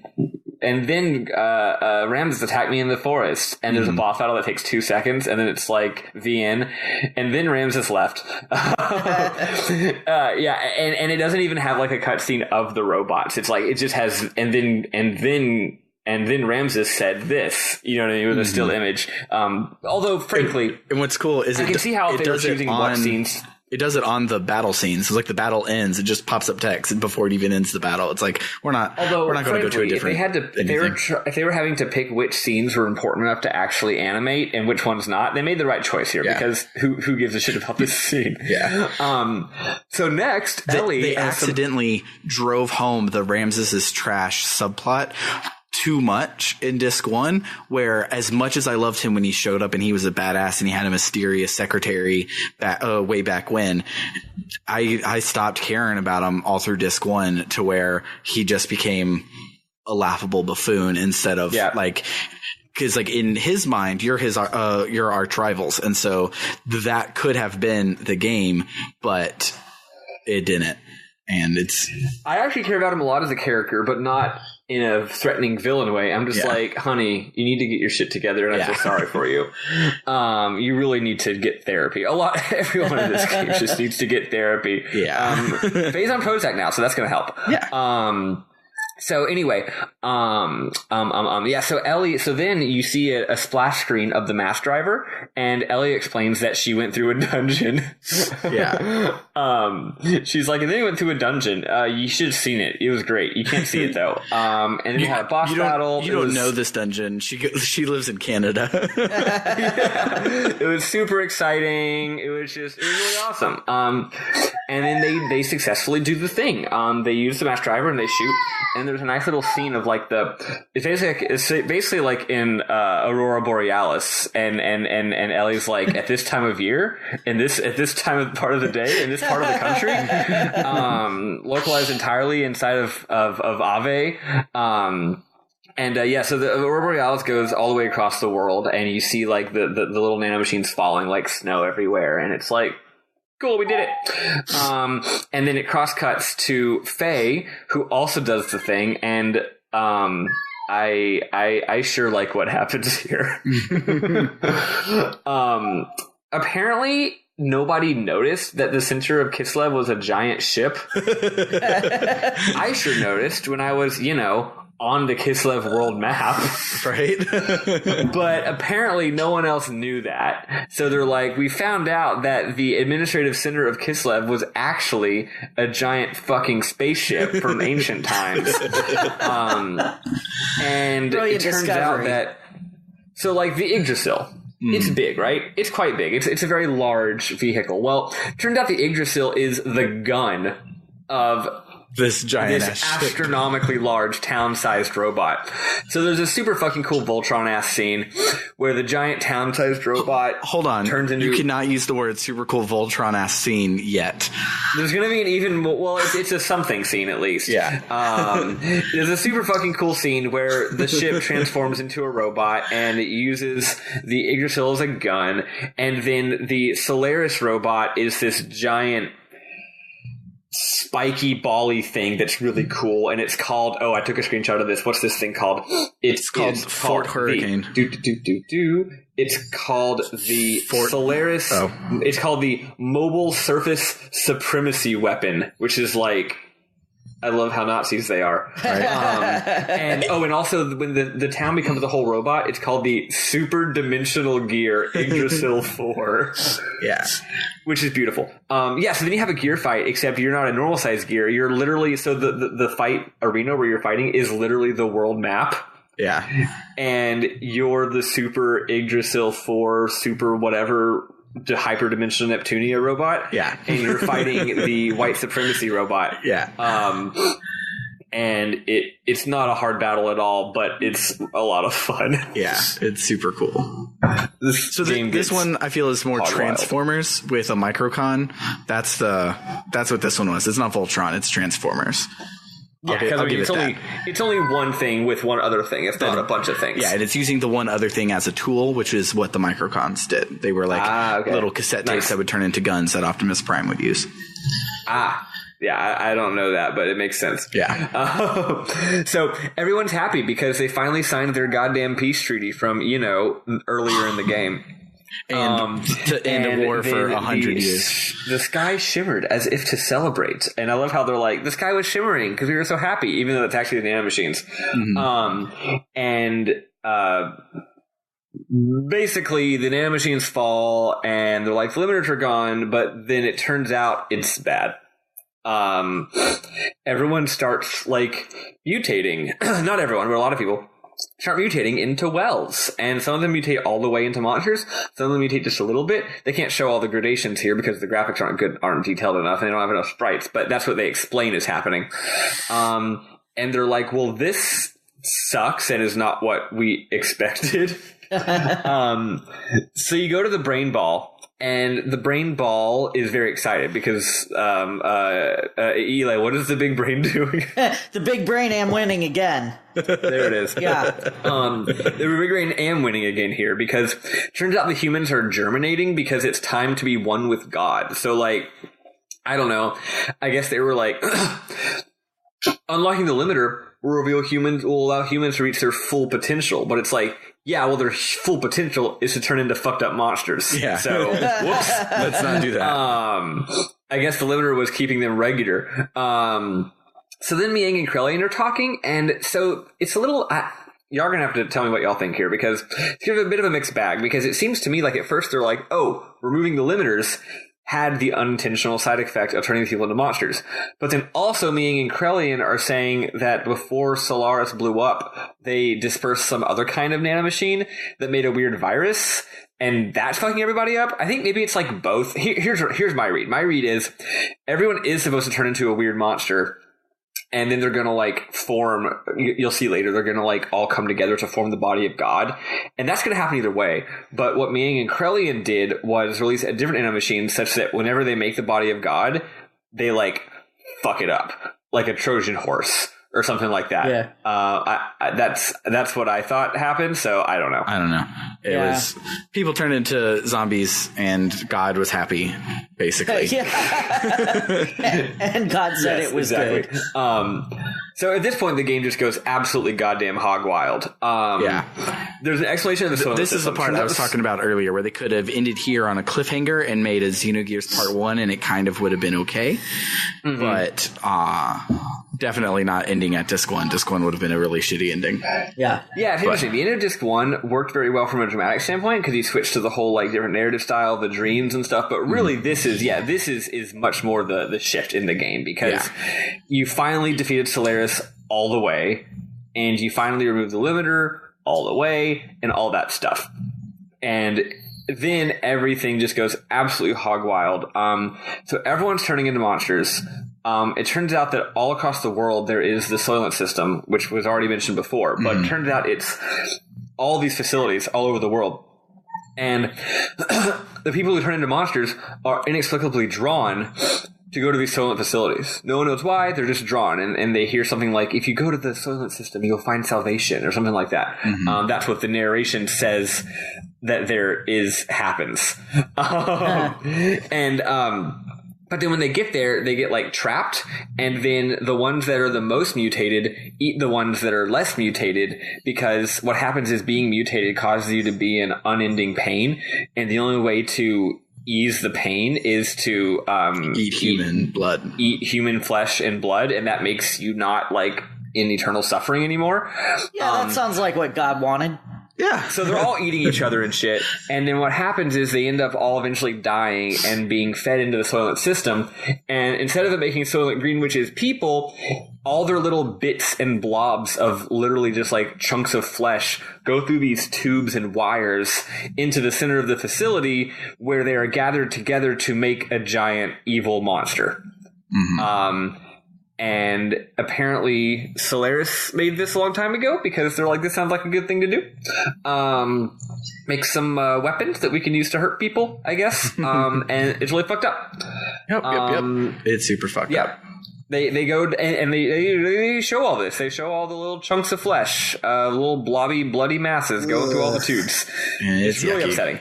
Ramses attacked me in the forest, and there's a boss battle that takes 2 seconds, and then it's like VN, and then Ramses left. And it doesn't even have like a cutscene of the robots. It's like it just has, and then Ramses said this, you know what I mean, with a still image. Although, frankly, and what's cool is I can see how they were choosing what scenes. It does it on the battle scenes. So like the battle ends, it just pops up text before it even ends the battle. It's like we're not going to go to a different. If they were having to pick which scenes were important enough to actually animate and which ones not, they made the right choice here because who gives a shit about this scene? Yeah. So next, Ellie they accidentally drove home the Ramses is trash subplot too much in disc 1, where as much as I loved him when he showed up and he was a badass and he had a mysterious secretary way back when, I stopped caring about him all through disc 1 to where he just became a laughable buffoon instead of like, because like in his mind, you're arch rivals, and so that could have been the game, but it didn't. And I actually care about him a lot as a character, but not in a threatening villain way. I'm just like, honey, you need to get your shit together, and I feel sorry for you. You really need to get therapy. Everyone in this game just needs to get therapy. Yeah. Fei's on Prozac now, so that's going to help. Yeah. So anyway, so Ellie, so then you see a splash screen of the mass driver, and Ellie explains that she went through a dungeon. Yeah. She's like, and then you went through a dungeon. You should have seen it. It was great. You can't see it though. And then you had a boss battle. You don't know this dungeon. She lives in Canada. It was super exciting. It was really awesome. And then they successfully do the thing. They use the mass driver and they shoot. And there's a nice little scene of like it's basically like in Aurora Borealis, and Ellie's like, at this time of year, at this time of part of the day, in this part of the country, localized entirely inside of Ave. So the Aurora Borealis goes all the way across the world, and you see like the little nanomachines falling like snow everywhere, and it's like, cool, we did it. And then it cross cuts to Fei, who also does the thing, and I sure like what happens here. Apparently nobody noticed that the center of Kislev was a giant ship. I sure noticed when I was, on the Kislev world map. Right? But apparently no one else knew that. So they're like, we found out that the administrative center of Kislev was actually a giant fucking spaceship from ancient times. And Brilliant it turns discovery. out that, so like the Yggdrasil, it's big, right? It's quite big. It's a very large vehicle. Well, turned out the Yggdrasil is the gun of this giant this astronomically large town-sized robot. So there's a super fucking cool Voltron-ass scene where the giant town-sized robot turns into... You cannot use the word super cool Voltron-ass scene yet. There's going to be an even... Well, it's a something scene, at least. Yeah. There's a super fucking cool scene where the ship transforms into a robot and it uses the Yggdrasil as a gun, and then the Solaris robot is this giant spiky bally thing that's really cool, and it's called, I took a screenshot of this. What's this thing called? It's called Fort Hurricane. It's called the Solaris. It's called the Mobile Surface Supremacy Weapon, which is like I love how Nazis they are. Right. And also when the town becomes a whole robot, it's called the Super Dimensional Gear Yggdrasil 4. Yeah. Which is beautiful. So then you have a gear fight, except you're not a normal size gear. You're literally, so the fight arena where you're fighting is literally the world map. Yeah. And you're the Super Yggdrasil 4 Super whatever hyperdimensional Neptunia robot. Yeah. And you're fighting the white supremacy robot. Yeah. And it's not a hard battle at all, but it's a lot of fun. Yeah, it's super cool. This one I feel is more Transformers with a Microcon. That's what this one was. It's not Voltron, it's Transformers. Yeah, because it's only one thing with one other thing. It's not a bunch of things. Yeah, and it's using the one other thing as a tool, which is what the Microcons did. They were like little cassette tapes that would turn into guns that Optimus Prime would use. Yeah, I don't know that, but it makes sense. Yeah. So everyone's happy because they finally signed their goddamn peace treaty from, earlier in the game. And to end a war for 100 years. The sky shimmered as if to celebrate. And I love how they're like, the sky was shimmering because we were so happy, even though it's actually the nanomachines. Mm-hmm. Basically, the nanomachines fall and they're like, the limiters are gone, but then it turns out it's bad. Everyone starts mutating. Not everyone, but a lot of people start mutating into wells, and some of them mutate all the way into monsters. Some of them mutate just a little bit. They can't show all the gradations here because the graphics aren't detailed enough, and they don't have enough sprites. But that's what they explain is happening. And they're like, "Well, this sucks and is not what we expected." So you go to the brain ball. And the brain ball is very excited because, Eli, what is the big brain doing? The big brain am winning again. There it is. Yeah. The big brain am winning again here because it turns out the humans are germinating because it's time to be one with God. So, I don't know. I guess they were like, unlocking the limiter will allow humans to reach their full potential. But it's like, yeah, well, their full potential is to turn into fucked up monsters. Yeah. So, whoops. Let's not do that. I guess the limiter was keeping them regular. So then Miang and Krellian are talking, and so it's a little... y'all are going to have to tell me what y'all think here, because it's a bit of a mixed bag, because it seems to me like at first they're like, oh, removing the limiters had the unintentional side effect of turning people into monsters. But then also Miang and Krellian are saying that before Solaris blew up, they dispersed some other kind of nanomachine that made a weird virus, and that's fucking everybody up. I think maybe it's like both. Here's my read. My read is everyone is supposed to turn into a weird monster, and then they're going to form, you'll see later, they're going to all come together to form the body of God. And that's going to happen either way. But what Miang and Krellian did was release a different nanomachine such that whenever they make the body of God, they fuck it up. Like a Trojan horse or something like that. Yeah. That's what I thought happened. So I don't know. It was people turned into zombies and God was happy, basically. And God said it was good. So at this point, the game just goes absolutely goddamn hog wild. There's an explanation of the solar This is the part I was talking about earlier, where they could have ended here on a cliffhanger and made a Xenogears Part 1, and it kind of would have been okay. Mm-hmm. But definitely not ending at Disc 1. Disc 1 would have been a really shitty ending. Yeah, it's interesting. The end of Disc 1 worked very well from a dramatic standpoint because he switched to the whole different narrative style, the dreams and stuff. But really, this is much more the shift in the game because you finally defeated Solaris all the way, and you finally removed the limiter all the way, and all that stuff. And then everything just goes absolutely hog wild. So everyone's turning into monsters. It turns out that all across the world there is the Soylent system, which was already mentioned before, but it turns out it's all these facilities all over the world. And the people who turn into monsters are inexplicably drawn to go to these Soylent facilities. No one knows why, they're just drawn, and they hear something like, if you go to the Soylent system, you'll find salvation, or something like that. Mm-hmm. That's what the narration says that happens. But then when they get there, they get trapped, and then the ones that are the most mutated eat the ones that are less mutated, because what happens is being mutated causes you to be in unending pain, and the only way to ease the pain is to eat human blood, eat human flesh and blood, and that makes you not like in eternal suffering anymore. Yeah, that sounds like what God wanted. Yeah. So they're all eating each other and shit. And then what happens is they end up all eventually dying and being fed into the Soylent system. And instead of it making Soylent Green, which is people, all their little bits and blobs of literally just like chunks of flesh go through these tubes and wires into the center of the facility where they are gathered together to make a giant evil monster. Mm-hmm. And apparently Solaris made this a long time ago because they're like, this sounds like a good thing to do. Make some weapons that we can use to hurt people, I guess. And it's really fucked up. Yep. It's super fucked up. They go and they show all this. They show all the little chunks of flesh, little blobby, bloody masses going through all the tubes. It's really upsetting.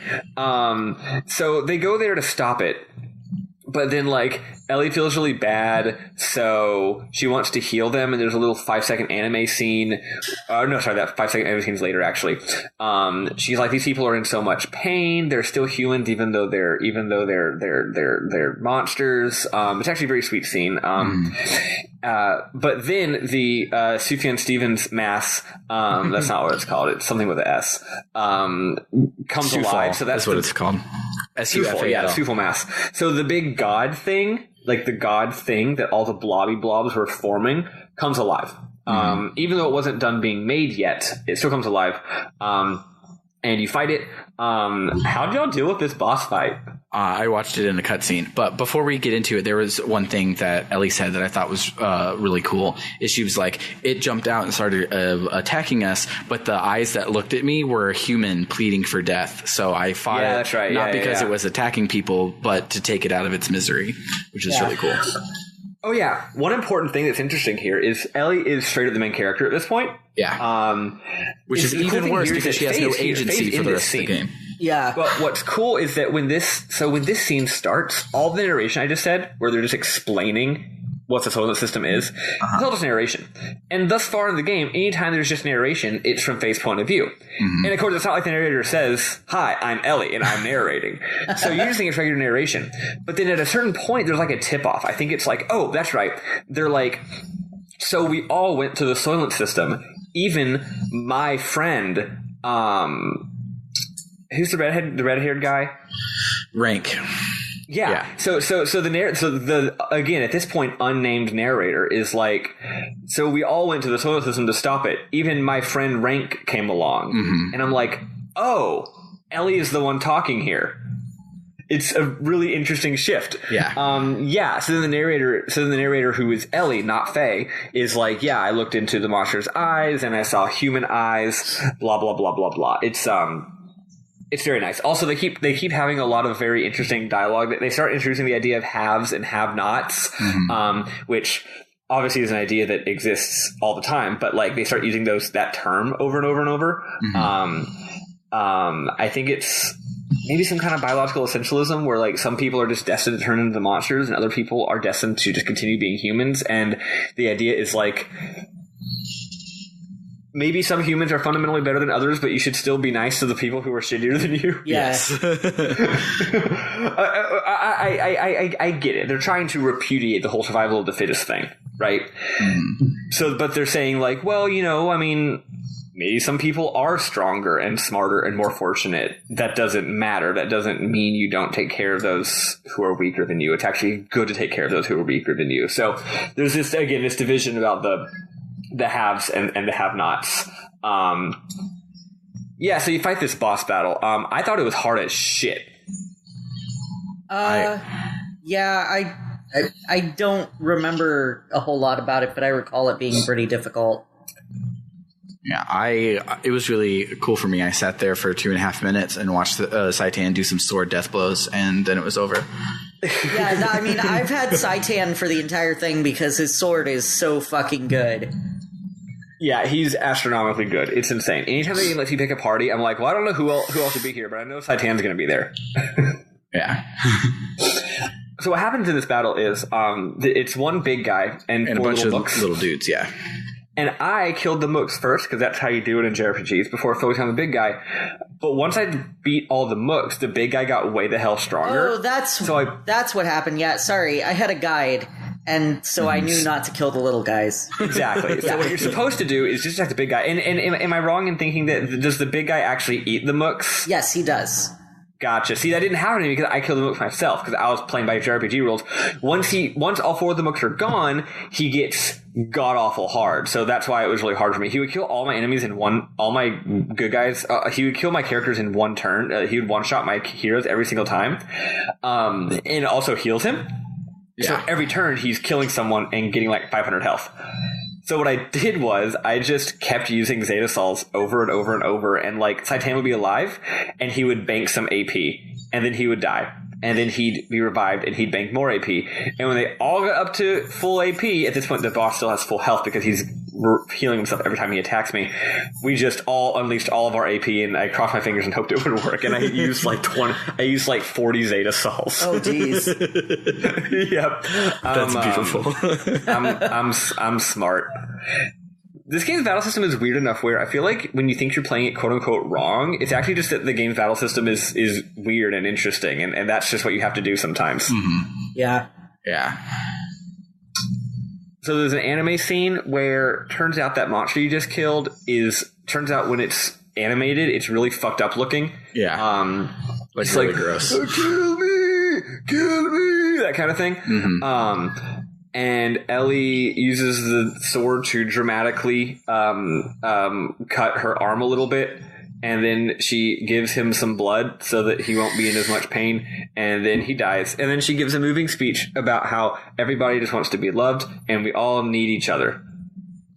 So they go there to stop it. But then, like, Ellie feels really bad, so she wants to heal them, and there's a little 5-second anime scene. That 5-second anime scene is later, actually. She's like, these people are in so much pain. They're still humans, even though they're monsters. It's actually a very sweet scene. But then the Sufjan Stevens mass, that's not what it's called. It's something with an S. Comes alive. So that's what it's called. SUFA. Yeah, Sufal mass. So the big god thing, like the god thing that all the blobby blobs were forming, comes alive. Even though it wasn't done being made yet, it still comes alive. And you fight it. How did y'all deal with this boss fight? I watched it in a cutscene. But before we get into it, there was one thing that Ellie said that I thought was really cool. Is she was like, it jumped out and started attacking us, but the eyes that looked at me were human pleading for death. So I fought it, that's right. not because it was attacking people, but to take it out of its misery, which is really cool. Oh, yeah. One important thing that's interesting here is Ellie is straight up the main character at this point. Yeah. Which is even worse because she has no agency for the rest of the game. Yeah. But what's cool is that when this scene starts, all the narration I just said, where they're just explaining what the Soylent system is, it's all just narration. And thus far in the game, anytime there's just narration, it's from Faith's point of view. And of course, it's not like the narrator says, "Hi, I'm Ellie, and I'm narrating." So you just think it's regular narration. But then at a certain point, there's like a tip-off. I think it's like, oh, that's right. They're like, so we all went to the Soylent system. Even my friend, who's the red-haired guy? Rank. Yeah. So again, at this point, unnamed narrator is like, so we all went to the Soylent system to stop it. Even my friend Rank came along, and I'm like, oh, Ellie is the one talking here. It's a really interesting shift. Yeah. So then the narrator who is Ellie, not Fei, is like, yeah, I looked into the monster's eyes and I saw human eyes, blah blah blah blah blah. It's very nice. Also, they keep having a lot of very interesting dialogue. They start introducing the idea of haves and have-nots, which obviously is an idea that exists all the time. But like they start using that term over and over and over. I think it's maybe some kind of biological essentialism where like some people are just destined to turn into monsters and other people are destined to just continue being humans. And the idea is like, maybe some humans are fundamentally better than others, but you should still be nice to the people who are shittier than you. Yes. I get it. They're trying to repudiate the whole survival of the fittest thing, right? So, but they're saying like, well, I mean, maybe some people are stronger and smarter and more fortunate. That doesn't matter. That doesn't mean you don't take care of those who are weaker than you. It's actually good to take care of those who are weaker than you. So there's this division about the haves and the have-nots. So you fight this boss battle. I thought it was hard as shit. I don't remember a whole lot about it, but I recall it being pretty difficult. Yeah, it was really cool for me. I sat there for 2.5 minutes and watched Saitan do some sword death blows, and then it was over. Yeah, I mean, I've had Saitan for the entire thing because his sword is so fucking good. Yeah, he's astronomically good. It's insane. Anytime they let you pick a party, I'm like, well, I don't know who else should be here, but I know Saitan's going to be there. Yeah. So what happens in this battle is it's one big guy and a bunch of little dudes, yeah. And I killed the mooks first because that's how you do it in JRPGs before focusing on the big guy. But once I beat all the mooks, the big guy got way the hell stronger. Oh, that's what happened. Yeah, sorry. I had a guide, and so I knew not to kill the little guys. Exactly. So what you're supposed to do is just attack the big guy. And am I wrong in thinking that does the big guy actually eat the mooks? Yes, he does. Gotcha. See, that didn't happen to me because I killed the mooks myself because I was playing by JRPG rules. Once all 4 of the mooks are gone, he gets god awful hard. So that's why it was really hard for me. He would kill all my enemies in all my good guys. He would kill my characters in one turn. He would one shot my heroes every single time, and also heals him. Yeah. So every turn he's killing someone and getting like 500 health. So what I did was I just kept using Zeta Sols over and over and over, and like Saitan would be alive and he would bank some AP and then he would die and then he'd be revived and he'd bank more AP. And when they all got up to full AP, at this point the boss still has full health because he's healing himself every time he attacks me. We just all unleashed all of our AP and I crossed my fingers and hoped it would work. And I used like 40 Zeta Sols. Oh geez. Yep. That's beautiful. I'm smart. This game's battle system is weird enough where I feel like when you think you're playing it quote unquote wrong, it's actually just that the game's battle system is weird and interesting, and that's just what you have to do sometimes. Mm-hmm. Yeah. Yeah. So there's an anime scene where turns out that monster you just killed turns out when it's animated, it's really fucked up looking. Yeah. It's really like gross. Kill me, that kind of thing. Mm-hmm. And Elly uses the sword to dramatically cut her arm a little bit, and then she gives him some blood so that he won't be in as much pain, and then he dies. And then she gives a moving speech about how everybody just wants to be loved, and we all need each other.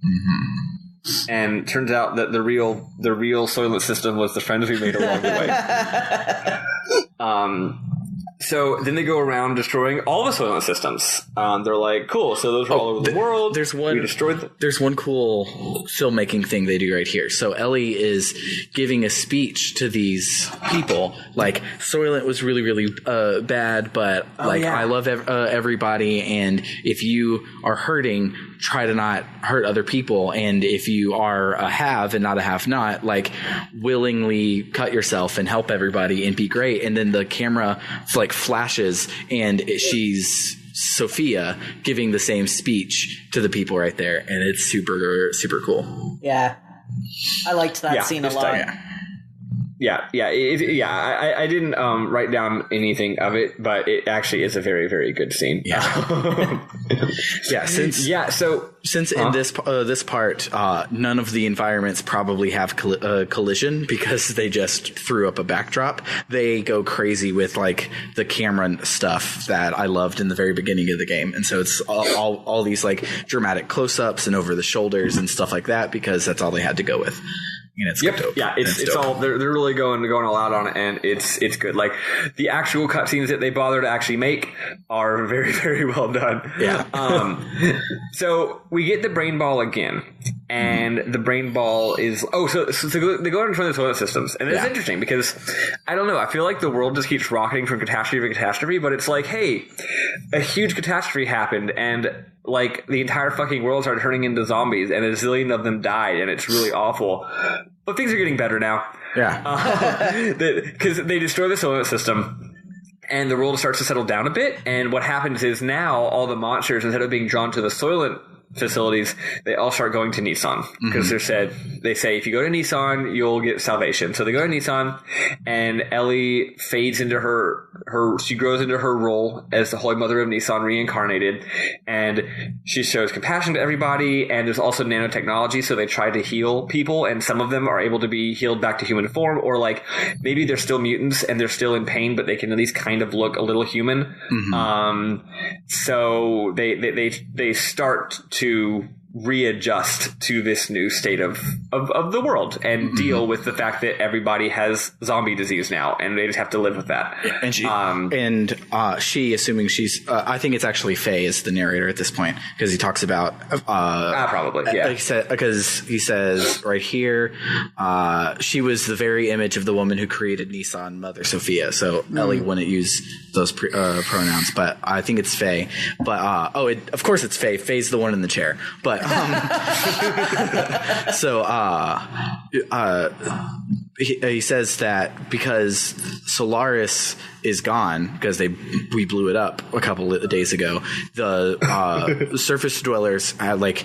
Mm-hmm. And turns out that the real Soylent system was the friends we made along the way. So then they go around destroying all the Soylent systems. They're like, cool, so those are all over the world. We destroyed them. There's one cool filmmaking thing they do right here. So Elly is giving a speech to these people. Like, Soylent was really, really bad, but I love everybody, and if you are hurting, try to not hurt other people, and if you are a have and not a have not, like, willingly cut yourself and help everybody and be great. And then the camera flashes and she's Sophia giving the same speech to the people right there, and it's super, super cool. Yeah, I liked that scene a lot. I didn't write down anything of it, but it actually is a very, very good scene. Yeah. Since in this part, none of the environments probably have collision because they just threw up a backdrop. They go crazy with like the camera stuff that I loved in the very beginning of the game, and so it's all these like dramatic close-ups and over the shoulders and stuff like that because that's all they had to go with. And it's dope. Yeah, it's all they're really going all out on it, and it's good. Like the actual cutscenes that they bother to actually make are very, very well done. Yeah. So we get the brain ball again, and the brain ball is so they go and destroy the Soylent systems, and it's interesting because I don't know. I feel like the world just keeps rocketing from catastrophe to catastrophe, but it's like, hey, a huge catastrophe happened, and like the entire fucking world started turning into zombies, and a zillion of them died, and it's really awful. But things are getting better now. Yeah. Because they destroy the Soylent system, and the world starts to settle down a bit. And what happens is now all the monsters, instead of being drawn to the Soylent facilities, they all start going to Nissan because they say if you go to Nissan you'll get salvation. So they go to Nissan, and Elly fades into she grows into her role as the Holy Mother of Nissan reincarnated, and she shows compassion to everybody. And there's also nanotechnology, so they try to heal people, and some of them are able to be healed back to human form, or like maybe they're still mutants and they're still in pain, but they can at least kind of look a little human. So they start to readjust to this new state of the world and deal with the fact that everybody has zombie disease now, and they just have to live with that. And she assuming she's I think it's actually Fei is the narrator at this point, because he talks about probably because he says right here she was the very image of the woman who created Nissan, Mother Sophia. So Elly wouldn't use those pronouns, but I think it's Fei. But of course it's Fei. Fei's the one in the chair, but he says that because Solaris is gone, because we blew it up a couple of days ago, the surface dwellers had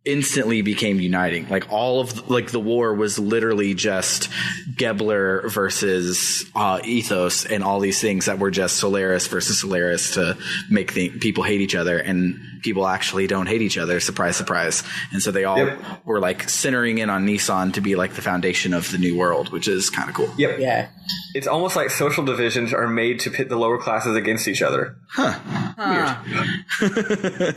instantly became uniting. All of the war was literally just Gebler versus Ethos and all these things that were just Solaris versus Solaris to make people hate each other, and people actually don't hate each other. Surprise, surprise. And so they all were centering in on Nissan to be the foundation of the new world, which is kind of cool. Yep. Yeah. It's almost like social divisions are made to pit the lower classes against each other. Weird.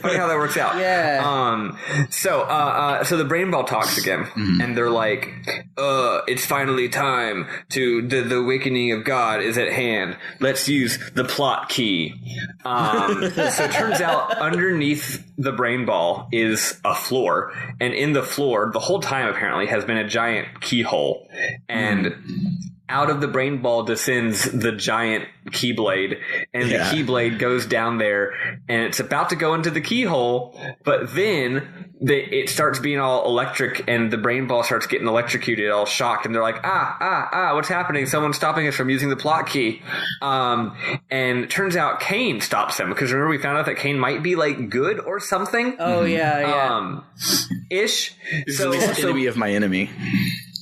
Funny how that works out. Yeah. So the brain ball talks again, and they're like, it's finally time to the awakening of God is at hand. Let's use the plot key. So it turns out underneath the brain ball is a floor, and in the floor the whole time apparently has been a giant keyhole, and out of the brain ball descends the giant keyblade, and the keyblade goes down there, and it's about to go into the keyhole, but then it starts being all electric, and the brain ball starts getting electrocuted, all shocked, and they're like, what's happening? Someone's stopping us from using the plot key. And it turns out Kane stops them, because remember we found out that Kane might be good or something? Oh, yeah. Ish. He's the least enemy of my enemy.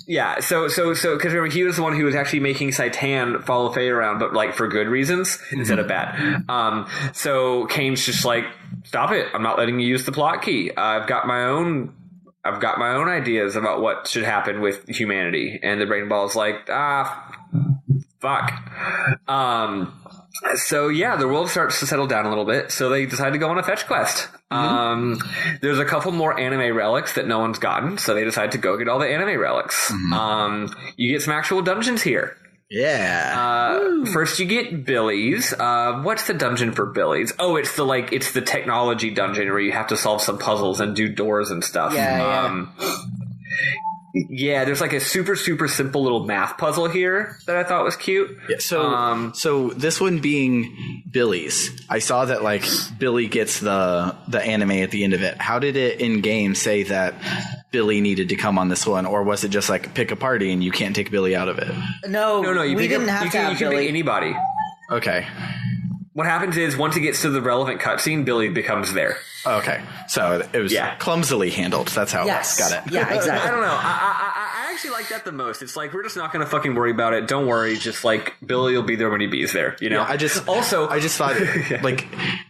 Yeah, so because remember he was the one who was actually making Saitan follow Faye around, but for good reasons instead of bad. So Kane's just stop it! I'm not letting you use the plot key. I've got my own ideas about what should happen with humanity, and the brain ball's fuck. So yeah, the world starts to settle down a little bit, so they decide to go on a fetch quest. There's a couple more anime relics that no one's gotten, so they decide to go get all the anime relics. You get some actual dungeons here. Yeah. First you get Billy's. What's the dungeon for Billy's? Oh, it's the technology dungeon where you have to solve some puzzles and do doors and stuff. Yeah, there's a super, super simple little math puzzle here that I thought was cute. Yeah, so this one being Billy's, I saw that Billy gets the anime at the end of it. How did it in game say that Billy needed to come on this one, or was it just pick a party and you can't take Billy out of it? No. We didn't have to have Billy. You can pick anybody. Okay. What happens is once it gets to the relevant cutscene, Billy becomes there. Okay, so it was clumsily handled. That's how it was. Got it. Yeah, exactly. I don't know. I actually like that the most. It's we're just not going to fucking worry about it. Don't worry. Just Billy will be there when he bees there. You know. Yeah, I just thought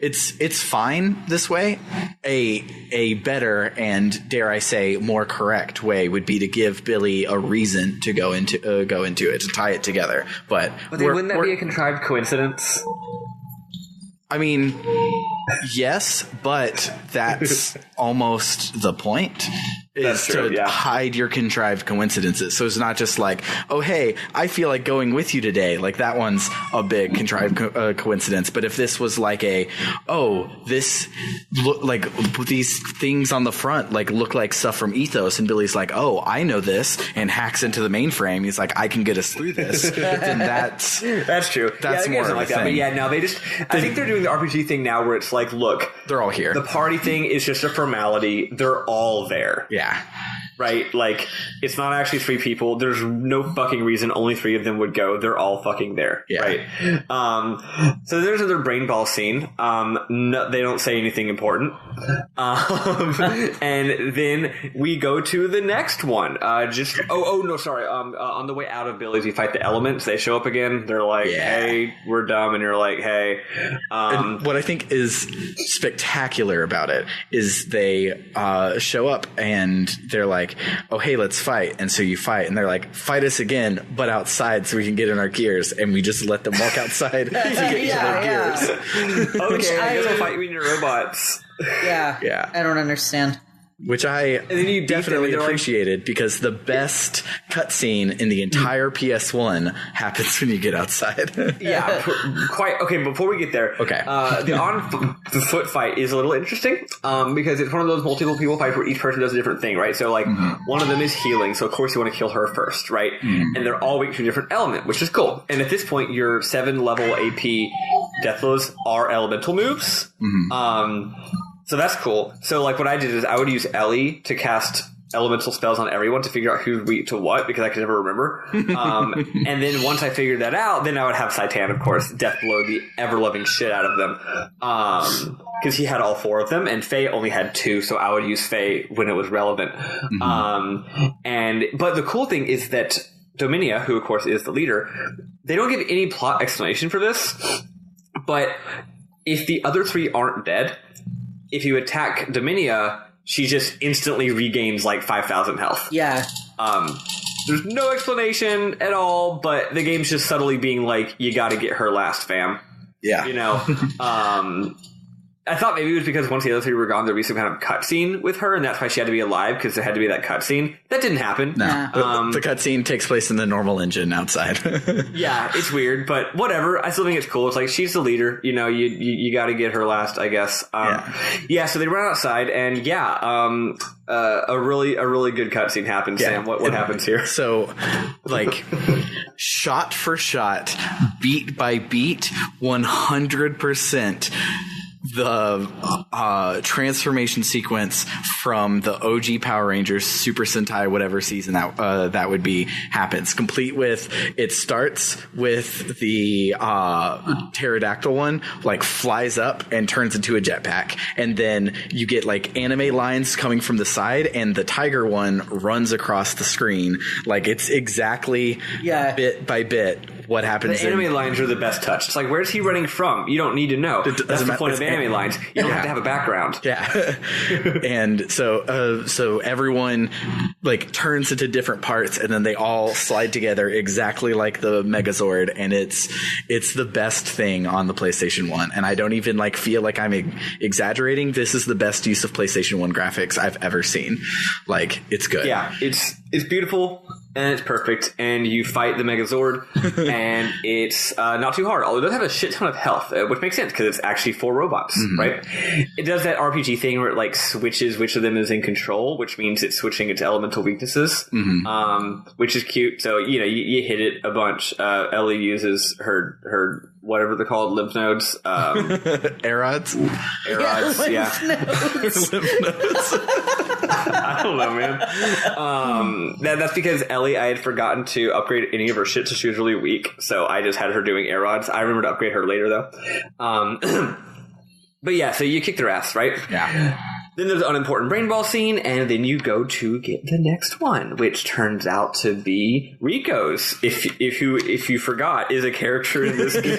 it's fine this way. A better and dare I say more correct way would be to give Billy a reason to go into it, to tie it together. But wouldn't that be a contrived coincidence? I mean, yes, but that's almost the point. Is to hide your contrived coincidences. So it's not just oh, hey, I feel like going with you today. That one's a big contrived coincidence. But if this was this look these things on the front look like stuff from Ethos, and Billy's oh, I know this, and hacks into the mainframe. He's I can get us through this. Then that's true. That's more of a thing. But yeah, no, I think they're doing the RPG thing now where it's look, they're all here. The party thing is just a formality. They're all there. Yeah. Right? It's not actually 3 people. There's no fucking reason only 3 of them would go. They're all fucking there. Yeah. Right? So there's another brain ball scene. No, they don't say anything important. And then we go to the next one. On the way out of Billy's, we fight the elements. They show up again. They're hey, we're dumb. And you're hey. And what I think is spectacular about it is they show up and they're oh, hey, let's fight. And so you fight, and they're fight us again, but outside so we can get in our gears. And we just let them walk outside to get into their gears. Okay, I guess I'll fight you in your robots. Yeah. I don't understand. Which I definitely appreciated, because the best cutscene in the entire PS1 happens when you get outside. Quite. Okay, before we get there, the on-foot fight is a little interesting because it's one of those multiple people fights where each person does a different thing, right? So, one of them is healing, so of course you want to kill her first, right? And they're all weak to a different element, which is cool. And at this point, your 7-level AP death blows are elemental moves. So that's cool. So what I did is I would use Elly to cast elemental spells on everyone to figure out who's weak to what because I could never remember. And then once I figured that out, then I would have Saitan, of course, death blow the ever-loving shit out of them. Because he had all 4 of them, and Fei only had 2, so I would use Fei when it was relevant. But the cool thing is that Dominia, who of course is the leader, they don't give any plot explanation for this, but if the other 3 aren't dead, if you attack Dominia, she just instantly regains like 5,000 health. Yeah. There's no explanation at all, but the game's just subtly being like, you gotta get her last, fam. Yeah. You know? I thought maybe it was because once the other 3 were gone, there'd be some kind of cutscene with her, and that's why she had to be alive, because there had to be that cutscene. That didn't happen. No. The cutscene takes place in the normal engine outside. Yeah, it's weird, but whatever. I still think it's cool. It's like, she's the leader. You know, you got to get her last, I guess. So they run outside, and a really good cutscene happens, Sam. What happens here? So, like, shot for shot, beat by beat, 100%. The transformation sequence from the OG Power Rangers Super Sentai whatever season that would be happens, complete with, it starts with the pterodactyl one like flies up and turns into a jetpack, and then you get like anime lines coming from the side, and the tiger one runs across the screen. Like, it's exactly bit by bit what happens. The anime lines are the best touch. It's like, where's he running from? You don't need to know. That's the point of anime lines. You don't have to have a background. Yeah. And so everyone like turns into different parts, and then they all slide together exactly like the Megazord, and it's the best thing on the PlayStation 1. And I don't even like feel like I'm exaggerating. This is the best use of PlayStation 1 graphics I've ever seen. Like, it's good. Yeah, it's beautiful. And it's perfect, and you fight the Megazord, and it's not too hard. Although it does have a shit ton of health, which makes sense because it's actually 4 robots, right? It does that RPG thing where it like switches which of them is in control, which means it's switching its elemental weaknesses, which is cute. So you hit it a bunch. Elly uses her whatever they're called, lymph nodes, Aerods, yeah. Lymph nodes. I don't know, man. That's because Elly, I had forgotten to upgrade any of her shit, so she was really weak. So I just had her doing air rods. I remember to upgrade her later, though. But yeah, so you kick their ass, right? Yeah. Then there's an unimportant brain ball scene, and then you go to get the next one, which turns out to be Rico's. If you forgot, is a character in this game.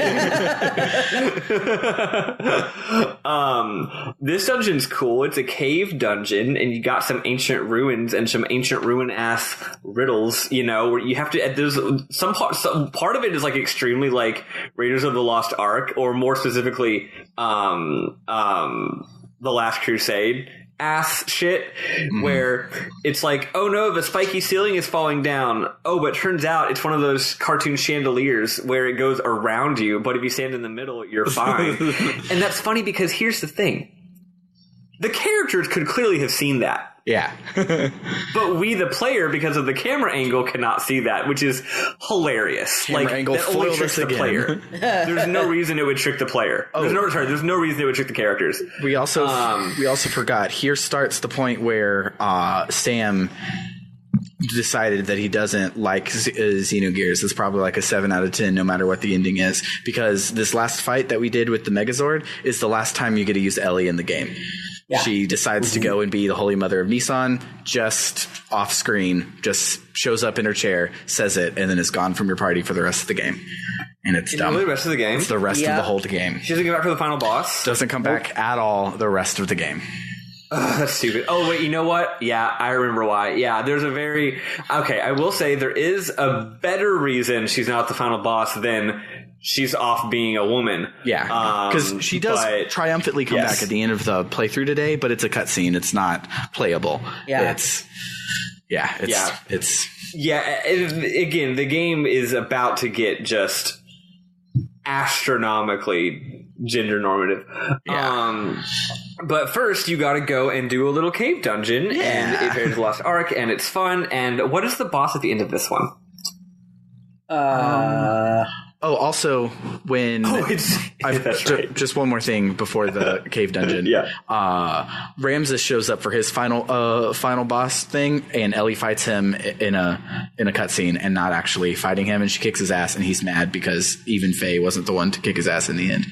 This dungeon's cool. It's a cave dungeon, and you got some ancient ruins and some ancient ruin-ass riddles. Where you have to. There's some part of it is like extremely like Raiders of the Lost Ark, or more specifically, The Last Crusade ass shit, where it's like, oh no, the spiky ceiling is falling down. Oh, but turns out it's one of those cartoon chandeliers where it goes around you, but if you stand in the middle, you're fine. And that's funny because here's the thing. The characters could clearly have seen that. Yeah. But we, the player, because of the camera angle, cannot see that, which is hilarious. Camera angle that only tricks the player. There's no reason it would trick the player. There's no reason it would trick the characters. We also forgot. Here starts the point where Sam decided that he doesn't like Xenogears. It's probably like a 7 out of 10 no matter what the ending is, because this last fight that we did with the Megazord is the last time you get to use Elly in the game. Yeah. She decides to go and be the Holy Mother of Nissan, just off screen, just shows up in her chair, says it, and then is gone from your party for the rest of the game. And it's dumb. The rest of the game? It's the rest of the whole game. She doesn't come back for the final boss? Doesn't come back at all the rest of the game. That's stupid. Oh, wait, you know what? Yeah, I remember why. Yeah, there's a very... Okay, I will say there is a better reason she's not the final boss than she's off being a woman. Yeah, because she does triumphantly come back at the end of the playthrough today, but it's a cutscene. It's not playable. Yeah. Again, the game is about to get just astronomically gender normative. Yeah. But first, you got to go and do a little cave dungeon, and it Raiders of the Lost Ark, and it's fun. And what is the boss at the end of this one? Oh, also when that's right. Just one more thing before the cave dungeon. Yeah. Ramses shows up for his final boss thing, and Ellie fights him in a cutscene and not actually fighting him, and she kicks his ass, and he's mad because even Fei wasn't the one to kick his ass in the end.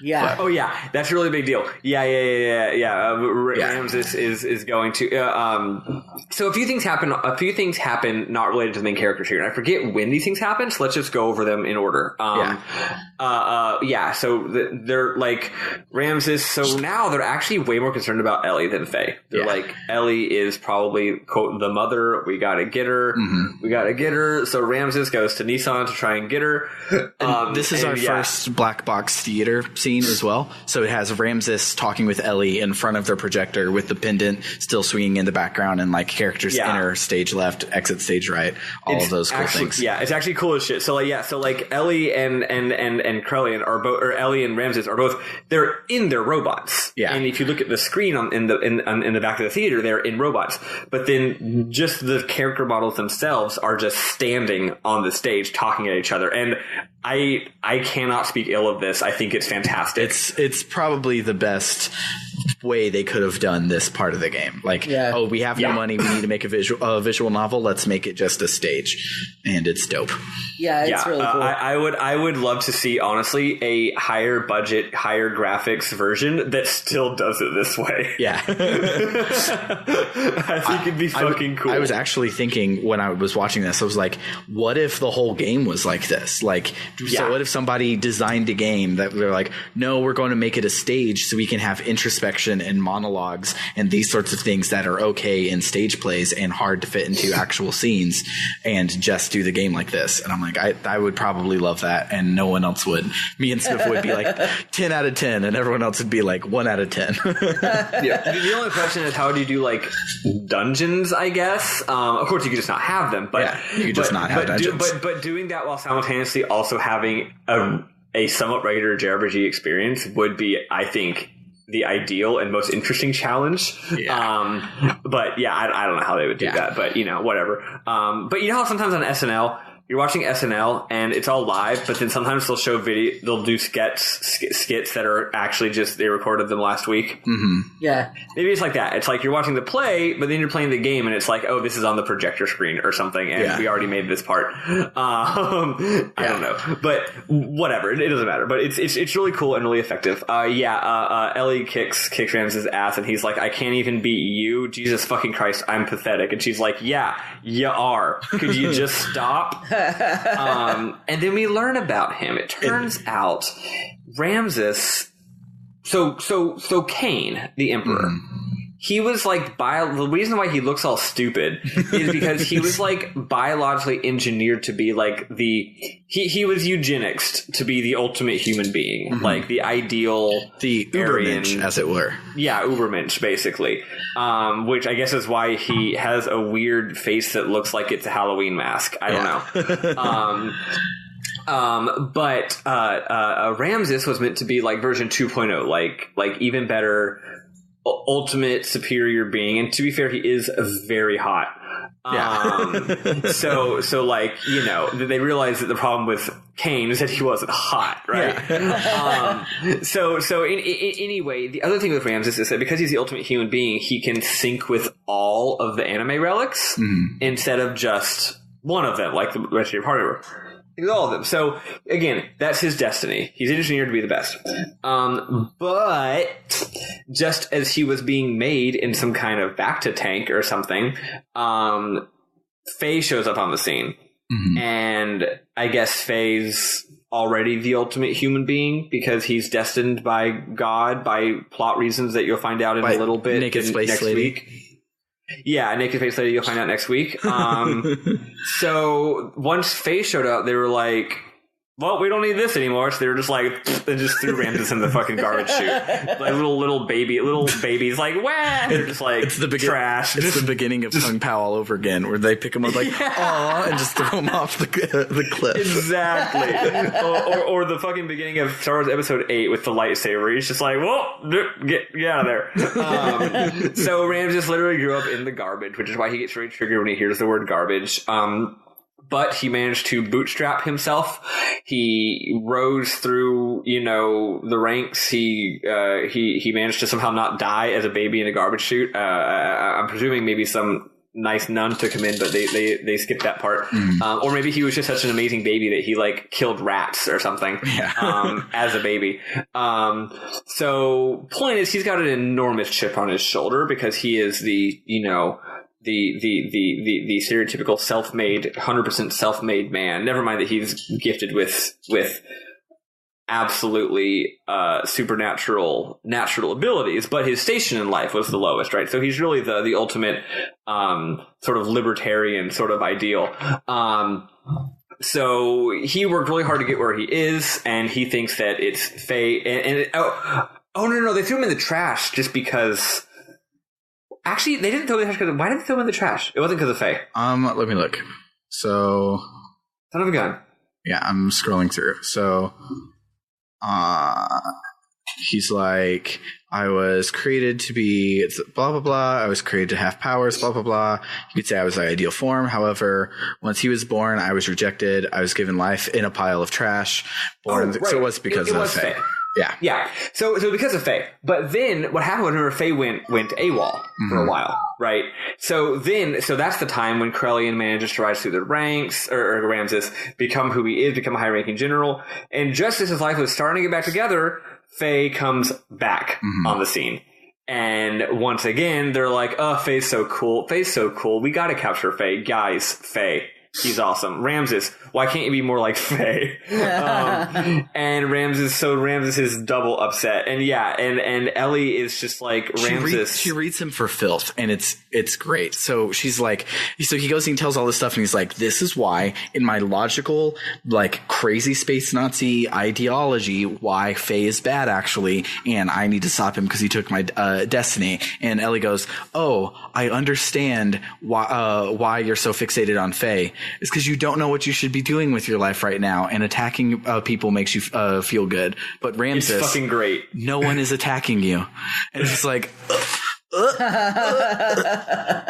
Yeah. Oh yeah, that's a really big deal. Yeah. Ramses is going to. So a few things happen. Not related to the main characters here, and I forget when these things happen. So let's just go over them in order. So they're like Ramses. So now they're actually way more concerned about Ellie than Fei. They're like, Ellie is probably quote the mother. We gotta get her. Mm-hmm. We gotta get her. So Ramses goes to Nissan to try and get her. This is our first black box theater scene as well. So it has Ramses talking with Ellie in front of their projector with the pendant still swinging in the background, and like characters enter stage left, exit stage right, all of those cool things. Yeah, it's actually cool as shit. So like Ellie and Krellian are both, or Ellie and Ramses are both, they're in their robots. Yeah. And if you look at the screen in the back of the theater, they're in robots. But then just the character models themselves are just standing on the stage talking at each other. And I cannot speak ill of this. I think it's fantastic. It's probably the best way they could have done this part of the game. Like, we have no money. We need to make a visual novel. Let's make it just a stage, and it's dope. Yeah, it's really cool. I would love to see, honestly, a higher budget, higher graphics version that still does it this way. Yeah, I think it'd be fucking cool. I was actually thinking when I was watching this, I was like, what if the whole game was like this? Like, so what if somebody designed a game that they're like, no, we're going to make it a stage so we can have introspection and monologues and these sorts of things that are okay in stage plays and hard to fit into actual scenes, and just do the game like this. And I'm like, I would probably love that, and no one else would. Me and Sniff would be like 10 out of 10, and everyone else would be like 1 out of 10. The only question is, how do you do like dungeons, I guess? Of course, you could just not have them, but you could just not have dungeons. But doing that while simultaneously also having a somewhat regular JRPG experience would be, I think, the ideal and most interesting challenge. But I don't know how they would do that, but whatever. But you know how sometimes on SNL, you're watching SNL and it's all live, but then sometimes they'll show they'll do skits that are actually just, they recorded them last week. Mm-hmm. Yeah. Maybe it's like that. It's like you're watching the play, but then you're playing the game and it's like, oh, this is on the projector screen or something, and we already made this part. I don't know, but whatever. It doesn't matter. But it's really cool and really effective. Ellie kicks Ramses' ass, and he's like, I can't even beat you. Jesus fucking Christ, I'm pathetic. And she's like, yeah, you are. Could you just stop? And then we learn about him. It turns out Ramses, so Cain, the emperor, he was like, the reason why he looks all stupid is because he was like biologically engineered to be like he was eugenics to be the ultimate human being, like the ideal, the Ubermensch, as it were. Yeah, Ubermensch, basically. Which I guess is why he has a weird face that looks like it's a Halloween mask. I don't know. But Ramses was meant to be like version 2.0, like even better, ultimate superior being. And to be fair, he is very hot. So like, they realized that the problem with Cain is that he wasn't hot, right? Anyway, the other thing with Ramses is that because he's the ultimate human being, he can sync with all of the anime relics instead of just one of them, like the rest of your party. All of them. So again, that's his destiny. He's engineered to be the best. But just as he was being made in some kind of Bacta tank or something, Fei shows up on the scene. And I guess Fei's already the ultimate human being because he's destined by God, by plot reasons that you'll find out in a little bit next week. Yeah, Naked Face Lady, you'll find out next week. So once Fei showed up, they were like, well, we don't need this anymore. So they were just like, and just threw Ramses in the fucking garbage chute. Like little babies, like, wah! They're just like, it's trash. It's the beginning of Kung Pao all over again, where they pick him up like, aw, and just throw him off the cliff. Exactly. or the fucking beginning of Star Wars Episode 8 with the lightsaber. He's just like, well, get out of there. So Ramses literally grew up in the garbage, which is why he gets really triggered when he hears the word garbage. but he managed to bootstrap himself. He rose through, the ranks. He managed to somehow not die as a baby in a garbage chute. I'm presuming maybe some nice nun took him in, but they skipped that part. Or maybe he was just such an amazing baby that he killed rats or something as a baby. So point is, he's got an enormous chip on his shoulder because he is the stereotypical self-made, 100% self-made man. Never mind that he's gifted with absolutely supernatural natural abilities, but his station in life was the lowest, right? So he's really the ultimate sort of libertarian sort of ideal. So he worked really hard to get where he is, and he thinks that it's Fei. No, they threw him in the trash just because. Actually, they didn't throw him in the trash. Why did they throw him in the trash? It wasn't because of Fei. Let me look. So, son of a gun. Yeah, I'm scrolling through. So, he's like, I was created to be blah, blah, blah. I was created to have powers, blah, blah, blah. You could say I was the ideal form. However, once he was born, I was rejected. I was given life in a pile of trash. Right. So it was because of Fei. Yeah. Yeah. So because of Fei. But then what happened when Fei went AWOL for a while, right? So that's the time when Krelian manages to rise through the ranks, or Ramses, become who he is, become a high-ranking general. And just as his life was starting to get back together, Fei comes back on the scene. And once again, they're like, oh, Fei's so cool. Fei's so cool. We got to capture Fei. Guys, Fei. He's awesome. Ramses, why can't you be more like Fei? And Ramses is double upset. And and Elly is just like, Ramses. She reads him for filth, and it's great. So she's like, so he goes and he tells all this stuff, and he's like, this is why, in my logical, crazy space Nazi ideology, why Fei is bad, actually, and I need to stop him because he took my destiny. And Elly goes, oh, I understand why you're so fixated on Fei. It's because you don't know what you should be doing with your life right now, and attacking people makes you feel good. But Ramses, it's fucking great. No one is attacking you, and it's just like,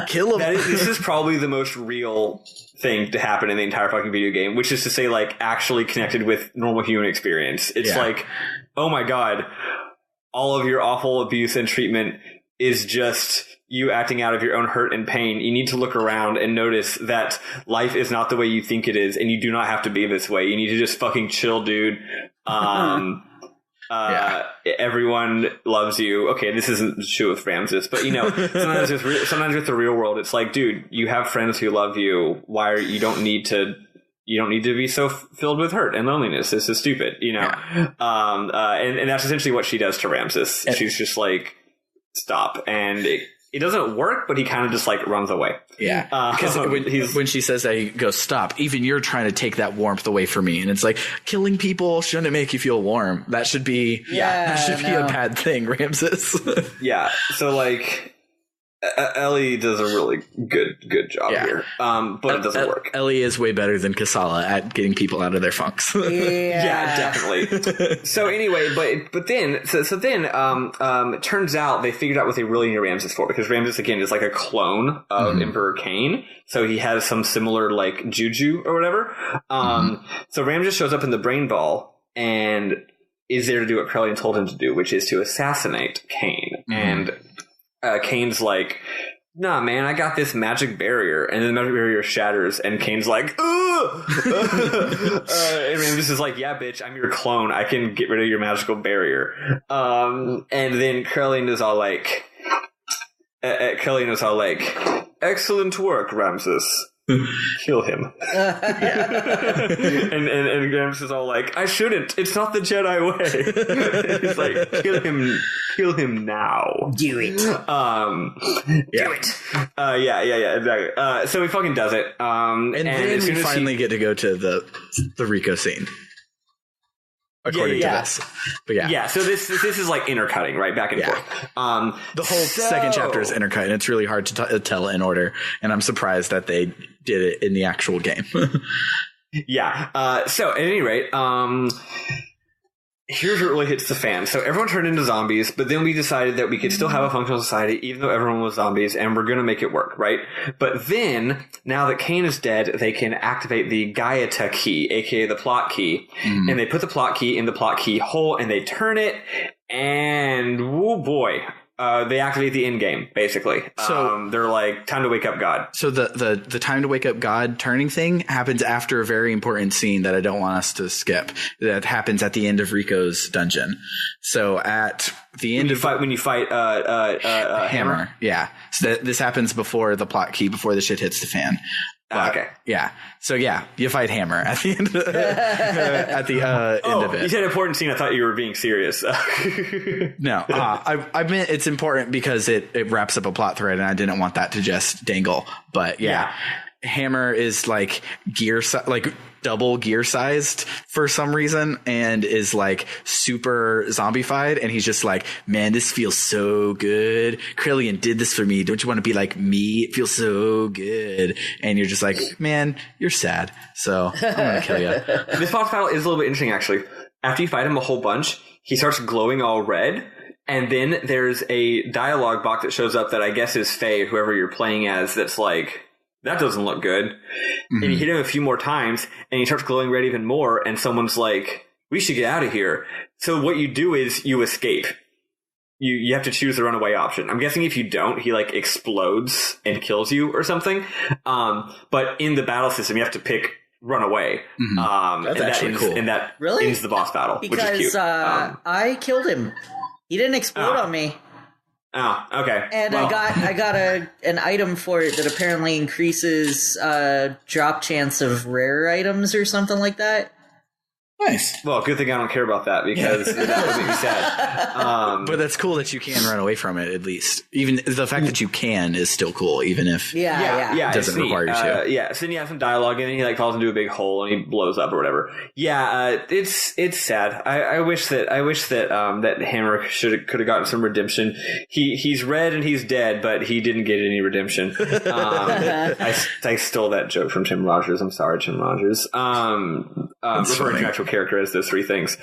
kill him. This is probably the most real thing to happen in the entire fucking video game, which is to say, actually connected with normal human experience. It's like, oh my god, all of your awful abuse and treatment is just you acting out of your own hurt and pain. You need to look around and notice that life is not the way you think it is, and you do not have to be this way. You need to just fucking chill, dude. Everyone loves you. Okay, this isn't true with Ramses, but sometimes with the real world, it's like, dude, you have friends who love you. You don't need to be so filled with hurt and loneliness. This is stupid, and that's essentially what she does to Ramses. She's just like, stop. And it doesn't work, but he kind of just runs away. Yeah. Because when she says that, he goes, stop. Even you're trying to take that warmth away from me. And it's like, killing people shouldn't make you feel warm. That should be be a bad thing, Ramses. Yeah. So Elly does a really good job here. But it doesn't work. Elly is way better than Kasala at getting people out of their funks. Yeah, definitely. So anyway, but then it turns out they figured out what they really need Ramses for, because Ramses again is like a clone of Emperor Cain. So he has some similar juju or whatever. So Ramses shows up in the brain ball and is there to do what Krelian told him to do, which is to assassinate Cain. And Cain's like, nah, man, I got this magic barrier. And then the magic barrier shatters, and Cain's like, ugh! And Ramses is like, yeah, bitch, I'm your clone. I can get rid of your magical barrier. And then Krelian is all like, excellent work, Ramses. Kill him. and Ramses is all like, I shouldn't. It's not the Jedi way. He's like, kill him now. Do it. Do it. Exactly. So he fucking does it. And then we finally get to go to the Rico scene. According to this. But so this is intercutting, right? Back and forth. The whole second chapter is intercut, and it's really hard to tell in order. And I'm surprised that they did it in the actual game. So at any rate, here's what really hits the fan. So everyone turned into zombies, but then we decided that we could still have a functional society even though everyone was zombies, and we're going to make it work, right? But then, now that Cain is dead, they can activate the Gaeta key, aka the plot key, and they put the plot key in the plot key hole, and they turn it, and oh boy, they activate the end game, basically. So they're like, time to wake up God. So the time to wake up God turning thing happens after a very important scene that I don't want us to skip. That happens at the end of Rico's dungeon. So at the end when you fight Hammer. Yeah. So this happens before the plot key, before the shit hits the fan. Okay. Yeah. So yeah, you fight Hammer at the end. End of it. You said important scene. I thought you were being serious. No, I meant it's important because it wraps up a plot thread, and I didn't want that to just dangle. But yeah. Hammer is like double gear sized for some reason, and is like super zombified, and he's just like, man, this feels so good. Krillian did this for me. Don't you want to be like me? It feels so good. And you're just like, man, you're sad. So I'm gonna kill you. This boss battle is a little bit interesting, actually. After you fight him a whole bunch, he starts glowing all red. And then there's a dialogue box that shows up that I guess is Fei, whoever you're playing as, that's like, that doesn't look good. And you hit him a few more times, and he starts glowing red even more, and someone's like, we should get out of here. So what you do is you escape. You have to choose the runaway option. I'm guessing if you don't, he like explodes and kills you or something. But in the battle system, you have to pick run away. That's actually cool. And that Really? ends the boss battle, Because which is cute. I killed him. He didn't explode on me. Oh, okay. And well, I got an item for it that apparently increases drop chance of rare items or something like that. Nice. Well, good thing I don't care about that, because that would make me sad. But that's cool that you can run away from it, at least. Even the fact that you can is still cool, even if Yeah. it doesn't require you to. Yeah, so then you have some dialogue, and then he like falls into a big hole, and he blows up or whatever. Yeah, it's sad. I wish that that Hammer could have gotten some redemption. He's red and he's dead, but he didn't get any redemption. I stole that joke from Tim Rogers. I'm sorry, Tim Rogers. Referring to actual character as those three things.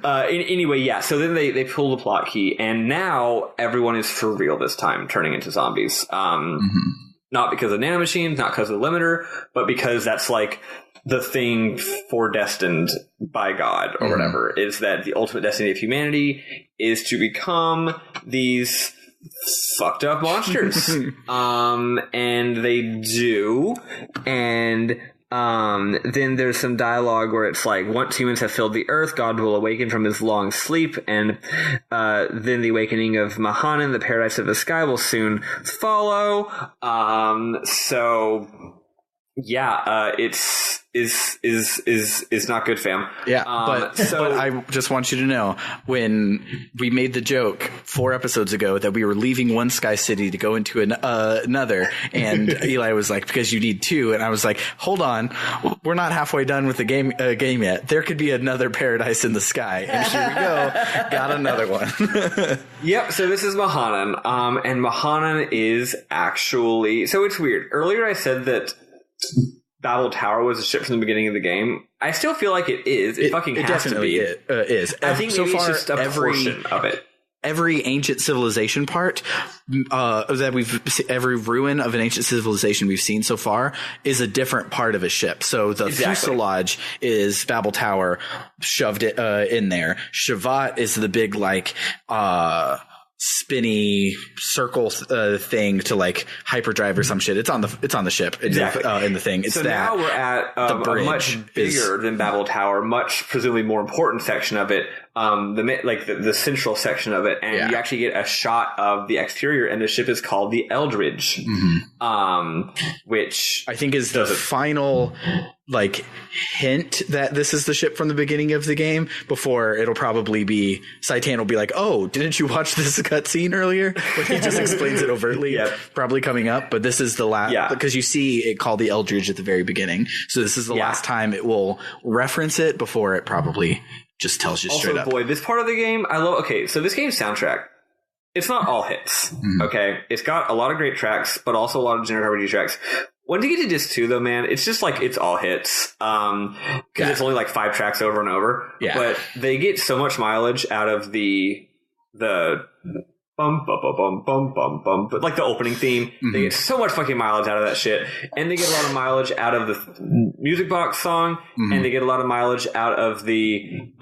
Anyway, yeah. So then they pull the plot key, and now everyone is for real this time, turning into zombies. Not because of nanomachines, not because of the limiter, but because that's like the thing foredestined by God or whatever. Is that the ultimate destiny of humanity is to become these fucked up monsters. And they do, and then there's some dialogue where it's like, once humans have filled the earth, God will awaken from his long sleep, and then the awakening of Mahanan, the paradise of the sky, will soon follow. So yeah, it's not good, fam. Yeah, but I just want you to know, when we made the joke 4 episodes ago that we were leaving one Sky City to go into another, and Eli was like, because you need 2, and I was like, hold on, we're not halfway done with the game yet. There could be another paradise in the sky, and here we go, got another one. Yep. So this is Mahanan, and Mahanan is actually, so it's weird. Earlier I said that Babel Tower was a ship from the beginning of the game. I still feel like it is. It fucking has to be. It is. I think so far it's just a portion of it. Every ancient civilization part every ruin of an ancient civilization we've seen so far is a different part of a ship. So the fuselage is Babel Tower, shoved it in there. Shavat is the big like spinny circle thing to like hyperdrive or some shit. It's on the ship in the thing. It's so that. Now we're at a much bigger than Babel Tower, much presumably more important section of it. The central section of it, and you actually get a shot of the exterior, and the ship is called the Eldridge, which I think is the final like hint that this is the ship from the beginning of the game. Before it'll probably be Saitan will be like, "Oh, didn't you watch this cutscene earlier?" But he just explains it overtly. Probably coming up, but this is the last because you see it called the Eldridge at the very beginning. So this is the last time it will reference it before it probably just tells you straight up. Also, boy, this part of the game, I love. Okay, so this game's soundtrack, it's not all hits. Okay, it's got a lot of great tracks, but also a lot of generic RPG tracks. Once you get to disc 2, though, man, it's just like it's all hits. Because it's only like 5 tracks over and over. Yeah. But they get so much mileage out of the bum bum bum bum bum bum bum, but like the opening theme. Mm-hmm. They get so much fucking mileage out of that shit, and they get a lot of mileage out of the music box song, and they get a lot of mileage out of the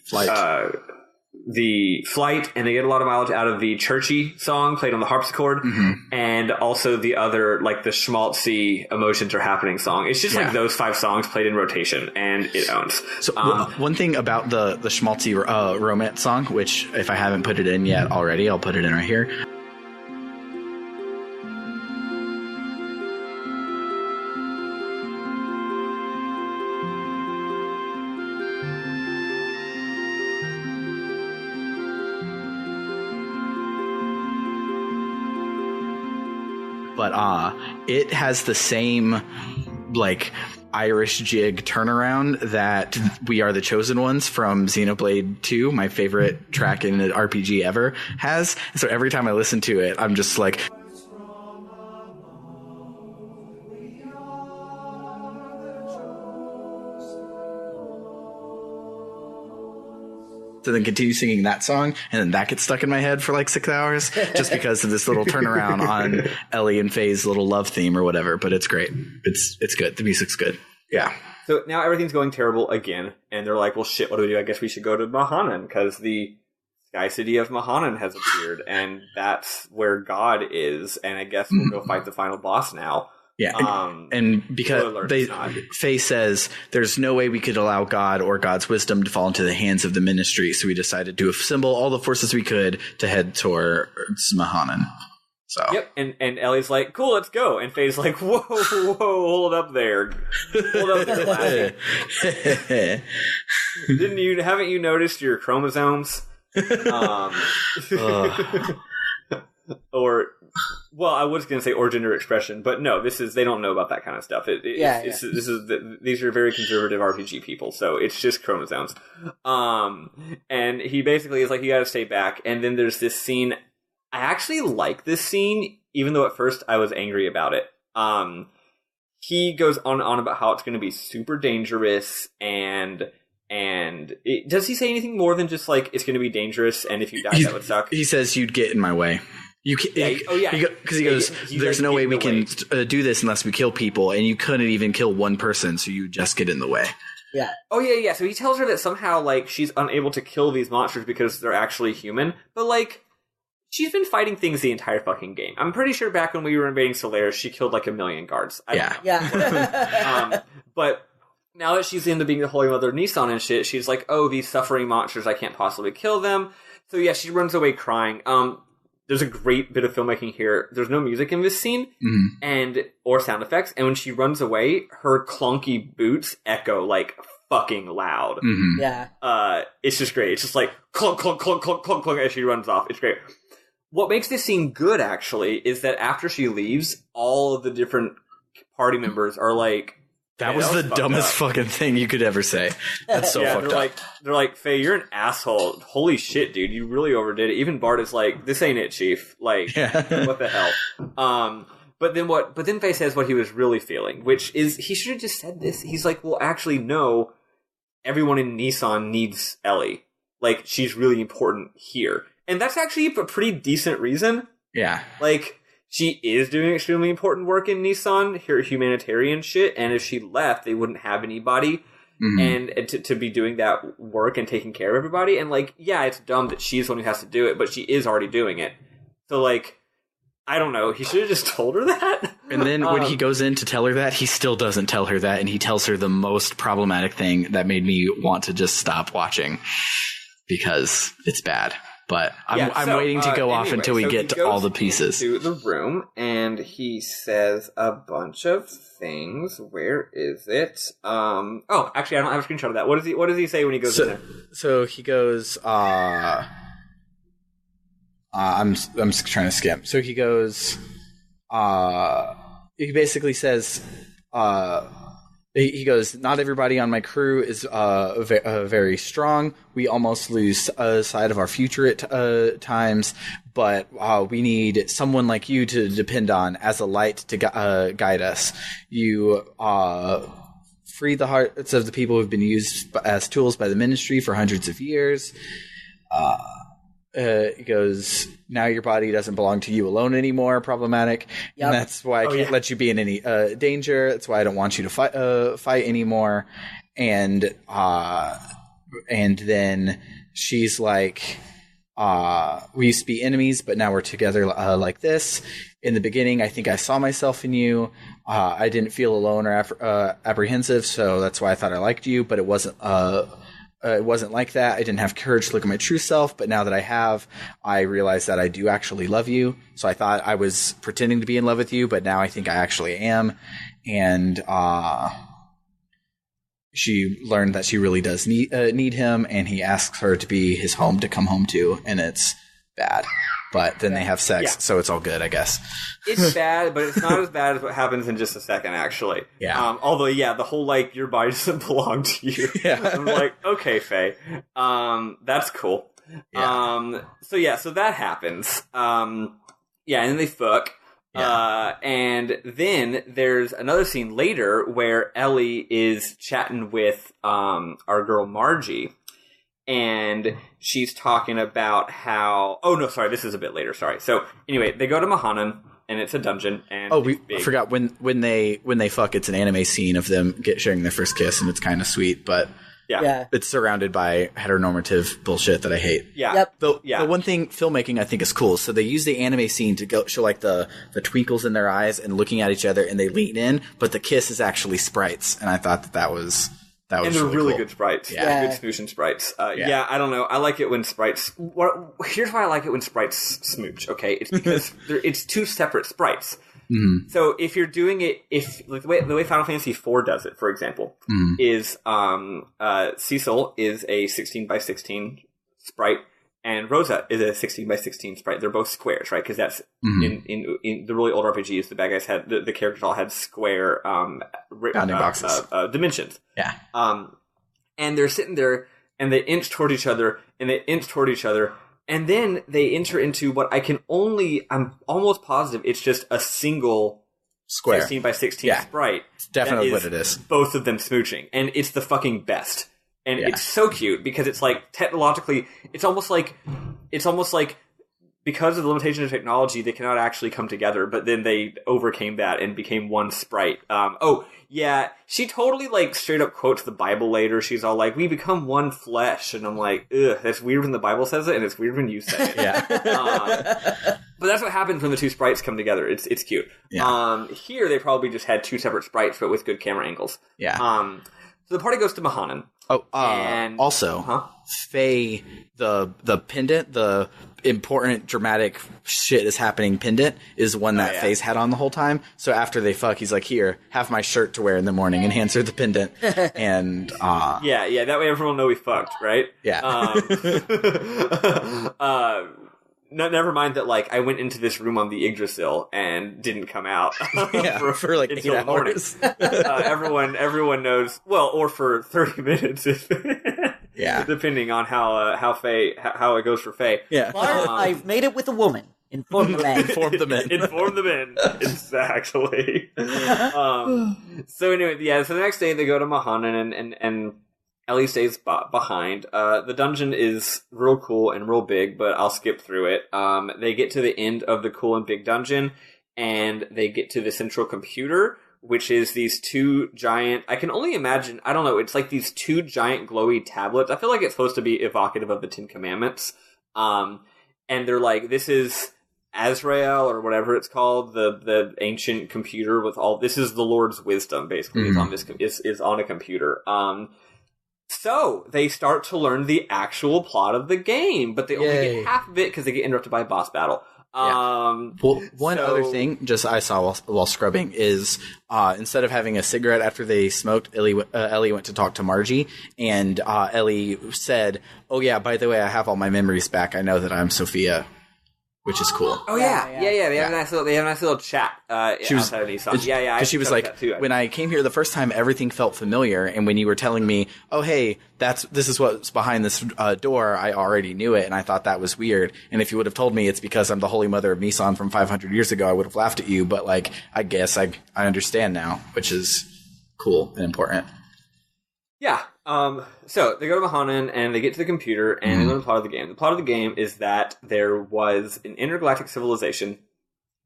flight. The flight, and they get a lot of mileage out of the churchy song played on the harpsichord, and also the other, like the schmaltzy emotions are happening song. It's just like those 5 songs played in rotation, and it owns. So one thing about the schmaltzy romance song, which if I haven't put it in yet already, I'll put it in right here. But it has the same like Irish jig turnaround that We Are the Chosen Ones from Xenoblade 2, my favorite track in an RPG ever, has. So every time I listen to it, I'm just like... to then continue singing that song, and then that gets stuck in my head for like 6 hours just because of this little turnaround on Elly and Fei's little love theme or whatever. But it's great. It's good. The music's good. Yeah. So now everything's going terrible again, and they're like, well, shit, what do we do? I guess we should go to Mahanan, because the Sky City of Mahanan has appeared, and that's where God is, and I guess we'll go fight the final boss now. Yeah, and because Fei says there's no way we could allow God or God's wisdom to fall into the hands of the ministry, so we decided to assemble all the forces we could to head towards Mahanan. So yep, and Ellie's like, cool, let's go, and Fei's like, whoa, hold up there, laddie. Haven't you noticed your chromosomes? Or, well, I was going to say or gender expression, but no, they don't know about that kind of stuff. These are very conservative RPG people, so it's just chromosomes. And he basically is like, you got to stay back. And then there's this scene. I actually like this scene, even though at first I was angry about it. He goes on and on about how it's going to be super dangerous, and does he say anything more than just like it's going to be dangerous, and if you die, that would suck? He says you'd get in my way. You can, because he goes, there's no way we can do this unless we kill people, and you couldn't even kill one person, so you just get in the way. Yeah. Oh yeah. So he tells her that somehow like she's unable to kill these monsters because they're actually human, but like she's been fighting things the entire fucking game. I'm pretty sure back when we were invading Solaris, she killed like 1 million guards. Yeah. But now that she's into being the Holy Mother of Nissan and shit, she's like, oh, these suffering monsters, I can't possibly kill them. So yeah, she runs away crying. There's a great bit of filmmaking here. There's no music in this scene, or sound effects, and when she runs away, her clunky boots echo like fucking loud. Mm-hmm. Yeah. It's just great. It's just like clunk, clunk, clunk, clunk, clunk, clunk as she runs off. It's great. What makes this scene good, actually, is that after she leaves, all of the different party members are like, that was the dumbest fucking thing you could ever say. That's so fucked up. They're like, Fei, you're an asshole. Holy shit, dude. You really overdid it. Even Bart is like, this ain't it, Chief. Like, what the hell? But then Fei says what he was really feeling, which is, he should have just said this. He's like, well, actually, no. Everyone in Nissan needs Ellie. Like, she's really important here. And that's actually a pretty decent reason. Yeah. Like, she is doing extremely important work in Nissan, her humanitarian shit, and if she left, they wouldn't have anybody and to be doing that work and taking care of everybody. And, like, yeah, it's dumb that she's the one who has to do it, but she is already doing it. So, like, I don't know. He should have just told her that. And then when he goes in to tell her that, he still doesn't tell her that, and he tells her the most problematic thing that made me want to just stop watching because it's bad. But I'm waiting to go off until we get to all the pieces. To the room, and he says a bunch of things. Where is it? Oh, actually, I don't have a screenshot of that. What does he say when he goes in there? So he goes. I'm just trying to skim. So he goes. He basically says. He goes, not everybody on my crew is very strong. We almost lose sight of our future at times, but we need someone like you to depend on as a light to guide us. You free the hearts of the people who've been used as tools by the ministry for hundreds of years. It goes, now your body doesn't belong to you alone anymore, problematic. Yep. And that's why I can't let you be in any danger. That's why I don't want you to fight anymore. And then she's like, we used to be enemies, but now we're together like this. In the beginning, I think I saw myself in you. I didn't feel alone or apprehensive, so that's why I thought I liked you, but it wasn't like that. I didn't have courage to look at my true self, but now that I have, I realize that I do actually love you. So I thought I was pretending to be in love with you, but now I think I actually am. And she learned that she really does need him, and he asks her to be his home to come home to, and it's bad. But then they have sex, so it's all good, I guess. It's bad, but it's not as bad as what happens in just a second, actually. Yeah. Although, the whole, like, your body doesn't belong to you. Yeah. I'm like, okay, Faye. That's cool. Yeah. So that happens. And then they fuck. Yeah. And then there's another scene later where Elly is chatting with our girl Margie. And she's talking about how... Oh, no, sorry, this is a bit later, sorry. So, anyway, they go to Mahanan, and it's a dungeon, and... Oh, I forgot, when they fuck, it's an anime scene of them sharing their first kiss, and it's kind of sweet, but... Yeah. It's surrounded by heteronormative bullshit that I hate. Yeah. Yep. The one thing filmmaking I think is cool. So they use the anime scene to show like the twinkles in their eyes and looking at each other, and they lean in, but the kiss is actually sprites, and I thought that was and they're really cool. good sprites. Yeah. Good smooching sprites. I don't know. I like it when sprites... Here's why I like it when sprites smooch, okay? It's because it's two separate sprites. Mm-hmm. So if you're doing it, the way Final Fantasy IV does it, for example, is Cecil is a 16x16 sprite, and Rosa is a 16x16 sprite. They're both squares, right? Because that's in the really old RPGs, the bad guys had the characters all had square bounding boxes, dimensions. Yeah. And they're sitting there, and they inch toward each other, and they inch toward each other. And then they enter into what I'm almost positive it's just a single square 16x16 sprite. It's definitely what it is. Both of them smooching. And it's the fucking best. And it's so cute because it's like technologically, it's almost like because of the limitation of technology, they cannot actually come together, but then they overcame that and became one sprite. She totally like straight up quotes the Bible later. She's all like, "We become one flesh," and I'm like, "Ugh, that's weird when the Bible says it, and it's weird when you say it." Yeah. But that's what happens when the two sprites come together. It's cute. Yeah. Here they probably just had two separate sprites, but with good camera angles. Yeah. So the party goes to Mahanan. Oh, and also, Fei, the pendant, the important dramatic shit is happening pendant is one that Fei's had on the whole time. So after they fuck, he's like, "Here, have my shirt to wear in the morning," and hands her the pendant. And that way everyone will know we fucked, right? Yeah. Never mind that, like, I went into this room on the Yggdrasil and didn't come out for like 8 hours. Everyone knows, well, or for 30 minutes, depending on how it goes for Faye. Yeah, I've made it with a woman. Inform the men. Inform the men. Inform the men. Exactly. So anyway, so the next day they go to Mahanan and Elly stays behind. The dungeon is real cool and real big, but I'll skip through it. They get to the end of the cool and big dungeon, and they get to the central computer, which is these two giant... I can only imagine... I don't know. It's like these two giant glowy tablets. I feel like it's supposed to be evocative of the Ten Commandments. And they're like, this is Azrael, or whatever it's called, the ancient computer with all... This is the Lord's wisdom, basically, is on a computer. So they start to learn the actual plot of the game, but they only get half of it because they get interrupted by a boss battle. One other thing I saw while scrubbing is instead of having a cigarette after they smoked, Elly went to talk to Margie, and Elly said, "Oh yeah, by the way, I have all my memories back. I know that I'm Sophia." which is cool. Oh yeah. They have a nice little chat. She was, outside of Nissan. Yeah. Because she was like, when I came here the first time, everything felt familiar, and when you were telling me, oh hey, this is what's behind this door, I already knew it, and I thought that was weird. And if you would have told me it's because I'm the Holy Mother of Nissan from 500 years ago, I would have laughed at you. But like, I guess I understand now, which is cool and important. Yeah. So they go to Mahanan and they get to the computer and they learn the plot of the game. The plot of the game is that there was an intergalactic civilization,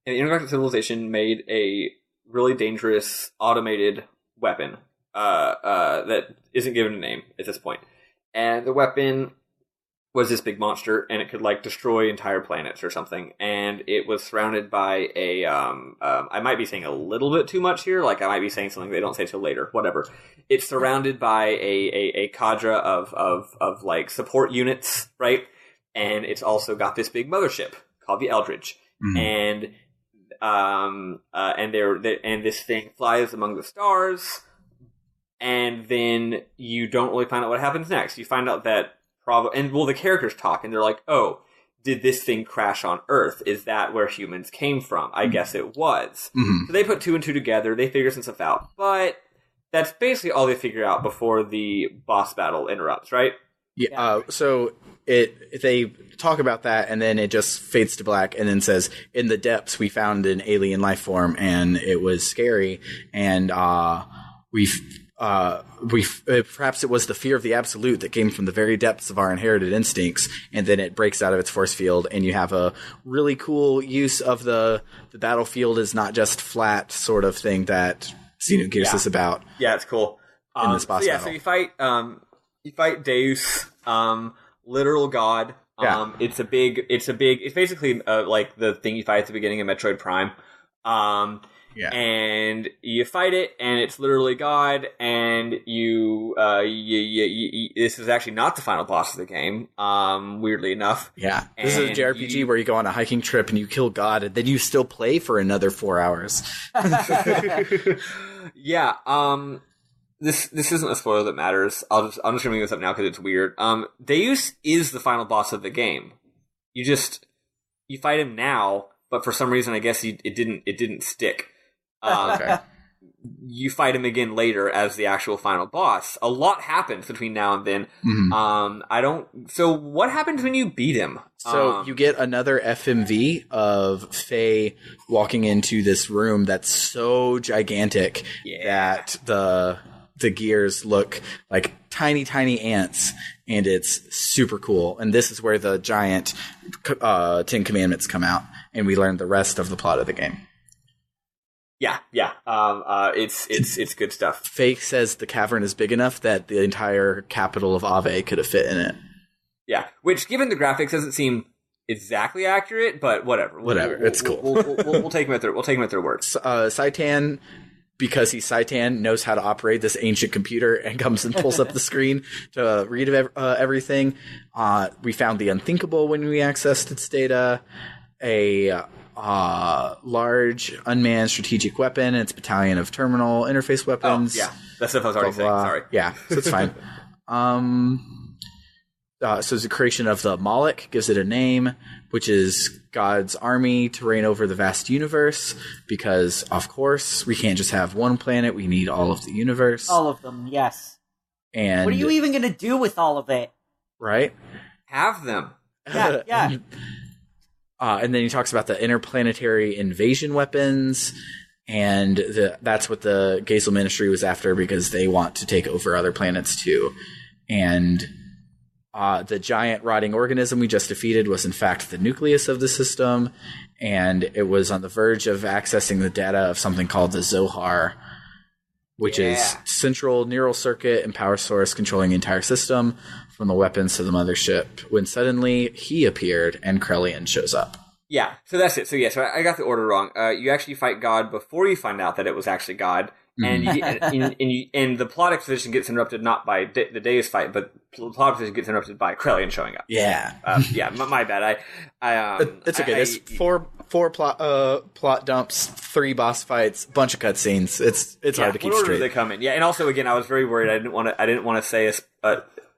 and the intergalactic civilization made a really dangerous automated weapon that isn't given a name at this point. And the weapon was this big monster, and it could like destroy entire planets or something. And it was surrounded by a I might be saying a little bit too much here, like I might be saying something they don't say till later, whatever. It's surrounded by a cadre of like support units, right? And it's also got this big mothership called the Eldridge. And this thing flies among the stars, and then you don't really find out what happens next. You find out that the characters talk, and they're like, oh, did this thing crash on Earth? Is that where humans came from? I guess it was. So they put two and two together, they figure some stuff out, but that's basically all they figure out before the boss battle interrupts, right? Yeah. So they talk about that, and then it just fades to black, and then says, "In the depths, we found an alien life form, and it was scary, and perhaps it was the fear of the absolute that came from the very depths of our inherited instincts." And then it breaks out of its force field, and you have a really cool use of the battlefield is not just flat sort of thing that Xenogears is about. Yeah, it's cool. In this boss battle. So you fight Deus, literal god. It's basically like the thing you fight at the beginning of Metroid Prime. And you fight it, and it's literally God, and you this is actually not the final boss of the game, weirdly enough. Yeah. This is a JRPG where you go on a hiking trip and you kill God, and then you still play for another 4 hours. Yeah, this isn't a spoiler that matters. I'm just gonna bring this up now because it's weird. Deus is the final boss of the game. You fight him now, but for some reason, I guess it didn't stick. Okay. You fight him again later as the actual final boss. A lot happens between now and then. So what happens when you beat him? So you get another FMV of Fei walking into this room that's so gigantic that the gears look like tiny, tiny ants, and it's super cool. And this is where the giant 10 Commandments come out, and we learn the rest of the plot of the game. Yeah. It's good stuff. Fei says the cavern is big enough that the entire capital of Ave could have fit in it. Yeah, which, given the graphics, doesn't seem exactly accurate, but whatever. It's cool. We'll take them at their word. Saitan, because he's Saitan, knows how to operate this ancient computer and comes and pulls up the screen to read everything. We found the unthinkable when we accessed its data. A large unmanned strategic weapon and its battalion of terminal interface weapons. Oh, yeah. That's stuff I was already saying. Sorry. Yeah, so it's fine. So it's a creation of the Moloch, gives it a name, which is God's army to reign over the vast universe, because, of course, we can't just have one planet. We need all of the universe. All of them, yes. And what are you even going to do with all of it? Right? Have them. Yeah. And then he talks about the interplanetary invasion weapons, and that's what the Geisel Ministry was after, because they want to take over other planets too. And the giant rotting organism we just defeated was in fact the nucleus of the system, and it was on the verge of accessing the data of something called the Zohar, which is central neural circuit and power source controlling the entire system, from the weapons to the mothership, when suddenly he appeared and Krelian shows up. Yeah, so that's it. So I got the order wrong. You actually fight God before you find out that it was actually God, and and the plot exposition gets interrupted not by the Deus fight, but the plot exposition gets interrupted by Krelian showing up. Yeah, my bad. It's okay. There's four plot dumps, 3 boss fights, bunch of cutscenes. It's hard to keep what order straight. Do they come in? Yeah, and also again, I was very worried. I didn't want to say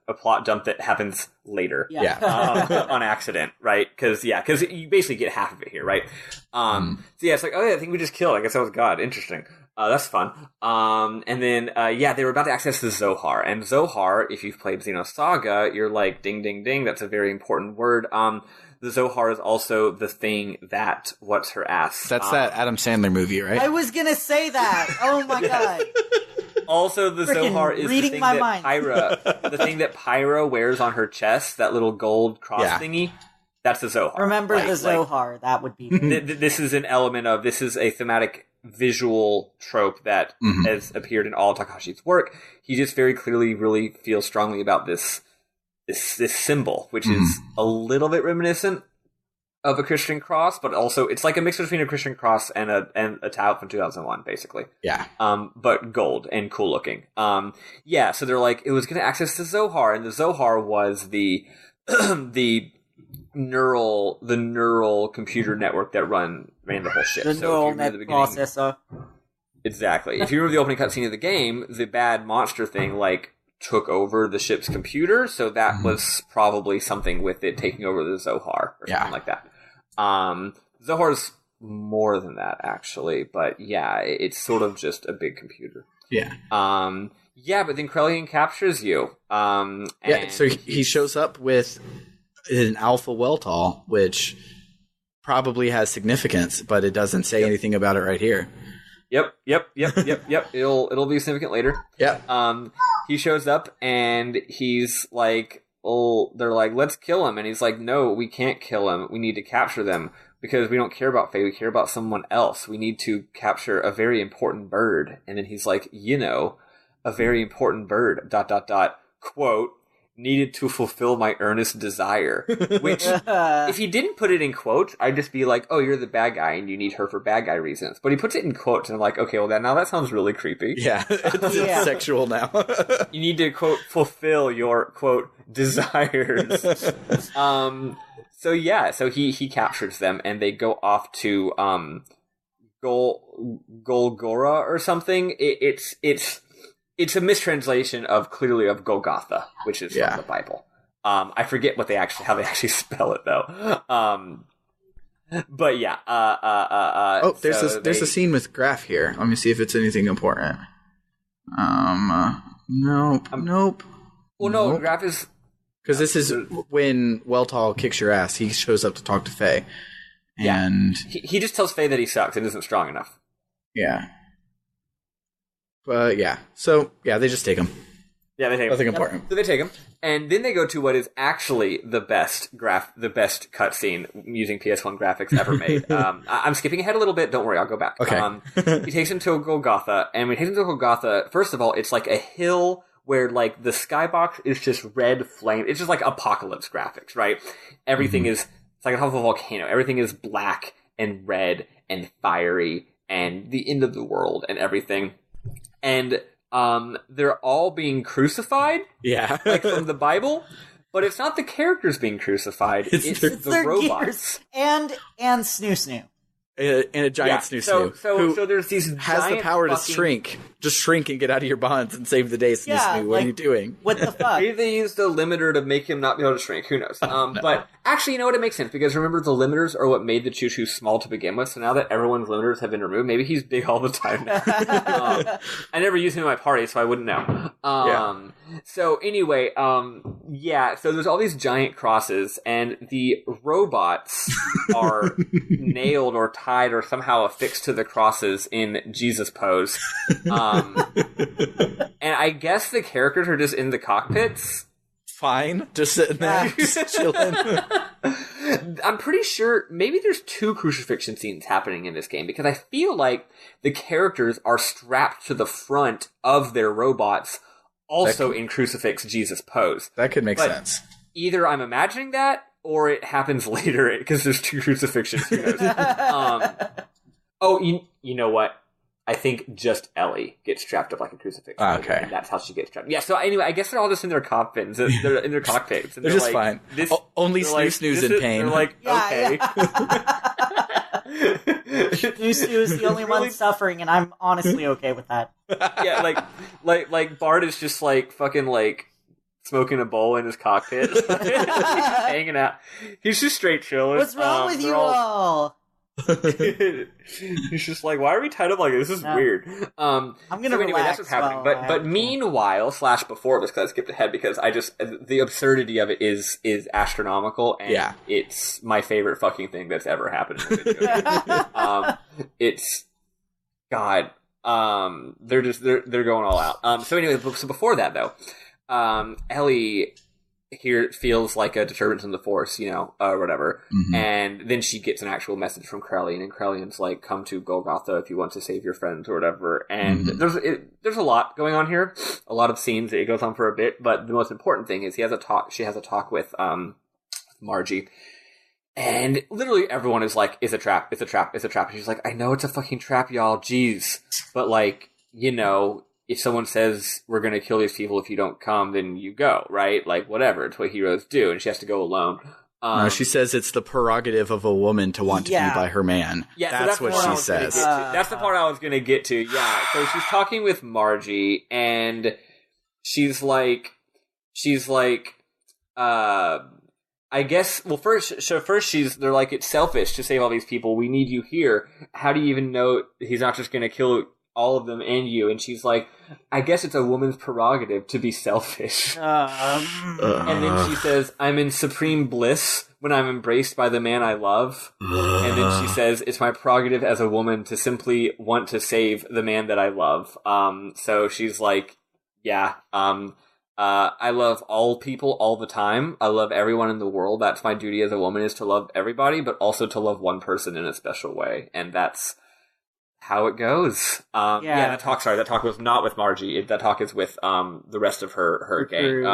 a plot dump that happens later. Yeah. On accident, right? Because you basically get half of it here, right? So yeah, it's like, oh yeah, I think we just killed. I guess that was God. Interesting. That's fun. And then, they were about to access the Zohar. And Zohar, if you've played Xenosaga, you're like, ding, ding, ding, that's a very important word. The Zohar is also the thing that what's her ass. That's that Adam Sandler movie, right? I was gonna say that. Oh my god. Also, the Zohar is the thing that Pyra, the thing that Pyra wears on her chest, that little gold cross thingy. That's the Zohar. Remember the Zohar. That would be. This is an element of, this is a thematic visual trope that has appeared in all Takashi's work. He just very clearly really feels strongly about this symbol, which is a little bit reminiscent of a Christian cross, but also it's like a mix between a Christian cross and a tau from 2001, basically. Yeah. But gold and cool looking. So they're like, it was going to access the Zohar, and the Zohar was the the neural computer network that ran the whole ship. The neural net processor. Exactly. If you remember the opening cutscene of the game, the bad monster thing like took over the ship's computer, so that was probably something with it taking over the Zohar or something like that. Zohar's more than that, actually, but yeah, it's sort of just a big computer. Yeah. But then Krelian captures you. So he shows up with an alpha Weltall, which probably has significance, but it doesn't say anything about it right here. Yep. It'll be significant later. Yep. He shows up and he's like, oh, they're like, let's kill him. And he's like, no, we can't kill him. We need to capture them because we don't care about Fei. We care about someone else. We need to capture a very important bird. And then he's like, a very important bird, ... quote, needed to fulfill my earnest desire. Which, if he didn't put it in quotes, I'd just be like, oh, you're the bad guy and you need her for bad guy reasons. But he puts it in quotes and I'm like, okay, well, now that sounds really creepy. Yeah, it's sexual now. You need to, quote, fulfill your, quote, desires. So he captures them and they go off to Golgora or something. It's a mistranslation of Golgotha, which is from the Bible. I forget how they actually spell it though. But yeah. There's a scene with Graf here. Let me see if it's anything important. Nope. Well, no, Graf is because this is when Weltall kicks your ass. He shows up to talk to Fei, and he just tells Fei that he sucks and isn't strong enough. Yeah. So they just take him. Yeah, they take him. Nothing important. So they take him, and then they go to what is actually the best cutscene using PS1 graphics ever made. I'm skipping ahead a little bit. Don't worry, I'll go back. Okay. He takes him to Golgotha, and when he takes him to Golgotha, first of all, it's like a hill where like the skybox is just red flame. It's just like apocalypse graphics, right? Everything is it's like on top of a volcano. Everything is black and red and fiery and the end of the world and everything. And they're all being crucified, like from the Bible, but it's not the characters being crucified; it's the robots and Snoo Snoo. And a giant Snoo Snoo. So there's these has the power to shrink. Just shrink and get out of your bonds and save the day, Snoo Snoo. What are you doing? What the fuck? Maybe they used a limiter to make him not be able to shrink. Who knows? But actually, you know what? It makes sense because remember the limiters are what made the Choo Choo small to begin with. So now that everyone's limiters have been removed, maybe he's big all the time now. I never used him in my party, so I wouldn't know. So anyway, so there's all these giant crosses, and the robots are nailed or tied or somehow affixed to the crosses in Jesus pose. And I guess the characters are just in the cockpits. Fine, just sitting there, just chilling. I'm pretty sure maybe there's 2 crucifixion scenes happening in this game because I feel like the characters are strapped to the front of their robots, also in crucifix Jesus pose. That could make sense. Either I'm imagining that, or it happens later because there's 2 crucifixions. Who knows? You know what? I think just Elly gets strapped up like a crucifix. Okay. And that's how she gets strapped. Yeah, so anyway, I guess they're all just in their cockpits. They're in their cockpits. And they're just like, fine. Only Snoo Snoo's in pain. They're like, okay. Snoo Snoo is the only one suffering, and I'm honestly okay with that. Yeah, like Bart is just like fucking like smoking a bowl in his cockpit, He's hanging out. He's just straight chilling. What's wrong with you all? He's just like, why are we tied up like this? This is weird. I'm gonna relax. Anyway, that's what's happening. But meanwhile, / before this, because I skipped ahead because the absurdity of it is astronomical, and it's my favorite fucking thing that's ever happened in a video. It's God. They're going all out. So anyway, so before that though, Elly here feels like a disturbance in the force, or whatever. Mm-hmm. And then she gets an actual message from Krellian, and Krellian's like, come to Golgotha if you want to save your friends or whatever. And there's a lot going on here, a lot of scenes. It goes on for a bit, but the most important thing is she has a talk with Margie. And literally everyone is like, it's a trap, it's a trap, it's a trap. And she's like, I know it's a fucking trap, y'all, jeez. But like, if someone says we're going to kill these people if you don't come, then you go, right? Like, whatever. It's what heroes do, and she has to go alone. She says it's the prerogative of a woman to want to be by her man. Yeah, that's what she says. That's the part I was going to get to. Yeah. So she's talking with Margie, and she's like, I guess. Well, first they're like, it's selfish to save all these people. We need you here. How do you even know he's not just going to kill all of them and you? And she's like, I guess it's a woman's prerogative to be selfish. And then she says, I'm in supreme bliss when I'm embraced by the man I love. And then she says, it's my prerogative as a woman to simply want to save the man that I love. So she's like, I love all people all the time. I love everyone in the world. That's my duty as a woman, is to love everybody, but also to love one person in a special way. And that's how it goes. That talk was not with Margie. That talk is with the rest of her gang.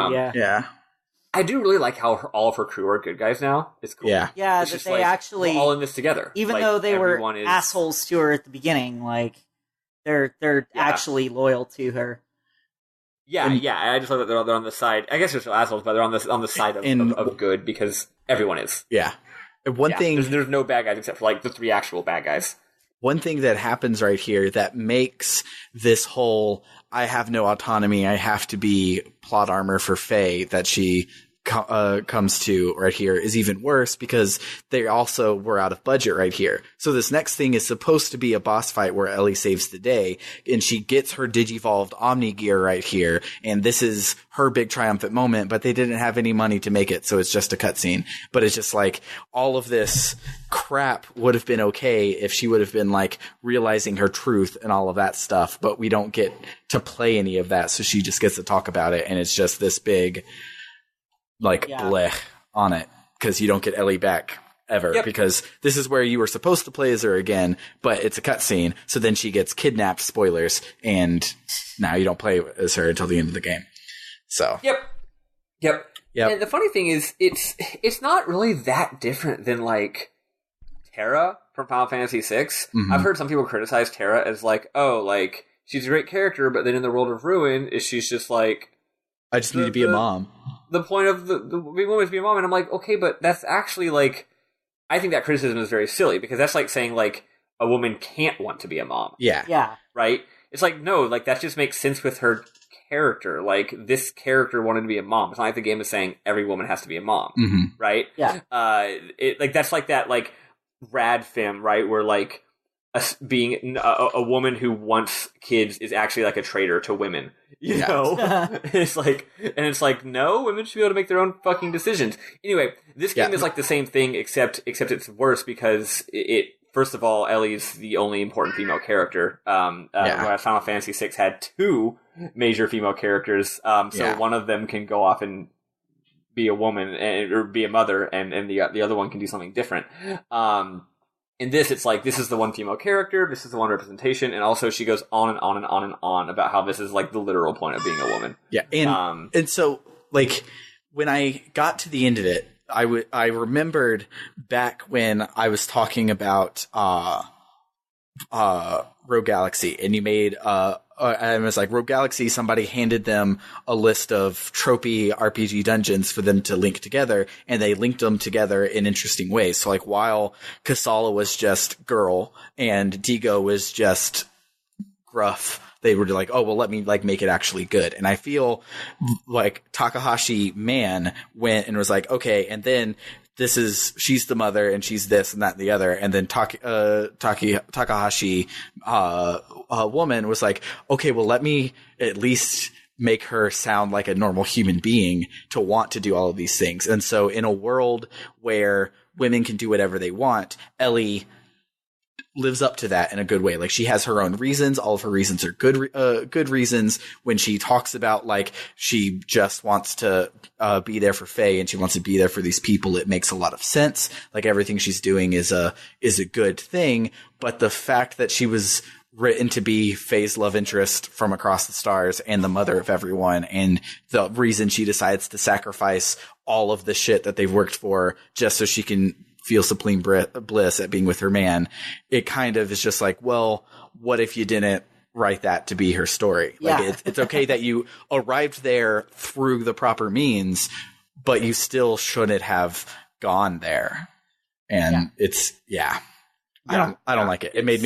I do really like how all of her crew are good guys now. It's cool. Yeah, it's that they actually we're all in this together. Even though they were assholes to her at the beginning, like they're actually loyal to her. I just love that they're on the side. I guess they're still assholes, but they're on the side of good, because everyone is. Yeah. One thing, there's no bad guys except for like the 3 actual bad guys. One thing that happens right here that makes this whole I have no autonomy, I have to be plot armor for Fei that she comes to right here is even worse, because they also were out of budget right here. So this next thing is supposed to be a boss fight where Elly saves the day, and she gets her digivolved Omni gear right here, and this is her big triumphant moment, but they didn't have any money to make it, so it's just a cutscene. But it's just like, all of this crap would have been okay if she would have been like realizing her truth and all of that stuff, but we don't get to play any of that, so she just gets to talk about it, and it's just this big blech on it, because you don't get Elly back ever, because this is where you were supposed to play as her again, but it's a cutscene, so then she gets kidnapped, spoilers, and now you don't play as her until the end of the game. So Yep. And the funny thing is, it's not really that different than like Terra from Final Fantasy VI. Mm-hmm. I've heard some people criticize Terra as like, oh, like she's a great character, but then in the World of Ruin, she's just like, I just need to be a mom. The point of the woman is to be a mom, and I'm like, okay, but that's actually like, I think that criticism is very silly, because that's like saying like a woman can't want to be a mom. Yeah. Right? It's like, no, like that just makes sense with her character. Like, this character wanted to be a mom. It's not like the game is saying every woman has to be a mom. Mm-hmm. Right? Yeah. That's like that like rad femme, right? Where like being a woman who wants kids is actually like a traitor to women. You know? It's like, no, women should be able to make their own fucking decisions. Anyway, this game is like the same thing, except it's worse, because it first of all, Ellie's the only important female character. Whereas Final Fantasy VI had 2 major female characters, so one of them can go off and be a woman or be a mother, and the other one can do something different. In this, it's like, this is the one female character, this is the one representation, and also she goes on and on and on and on about how this is like the literal point of being a woman. Yeah, and so like when I got to the end of it, I remembered back when I was talking about Rogue Galaxy, and you made and it was like Rogue Galaxy, somebody handed them a list of tropey RPG dungeons for them to link together, and they linked them together in interesting ways. So like, while Kasala was just girl and Digo was just gruff, they were like, oh, well, let me like make it actually good. And I feel like Takahashi man went and was like, okay, and then she's the mother and she's this and that and the other. And then Takahashi, woman was like, okay, well, let me at least make her sound like a normal human being to want to do all of these things. And so in a world where women can do whatever they want, Elly lives up to that in a good way. Like, she has her own reasons. All of her reasons are good reasons. When she talks about like she just wants to be there for Fei and she wants to be there for these people, it makes a lot of sense. Like, everything she's doing is a good thing. But the fact that she was written to be Fei's love interest from across the stars and the mother of everyone, and the reason she decides to sacrifice all of the shit that they've worked for just so she can feel supreme bliss at being with her man, it kind of is just like, well, what if you didn't write that to be her story? Yeah. Like, it's okay that you arrived there through the proper means, but you still shouldn't have gone there. And I don't like it. It made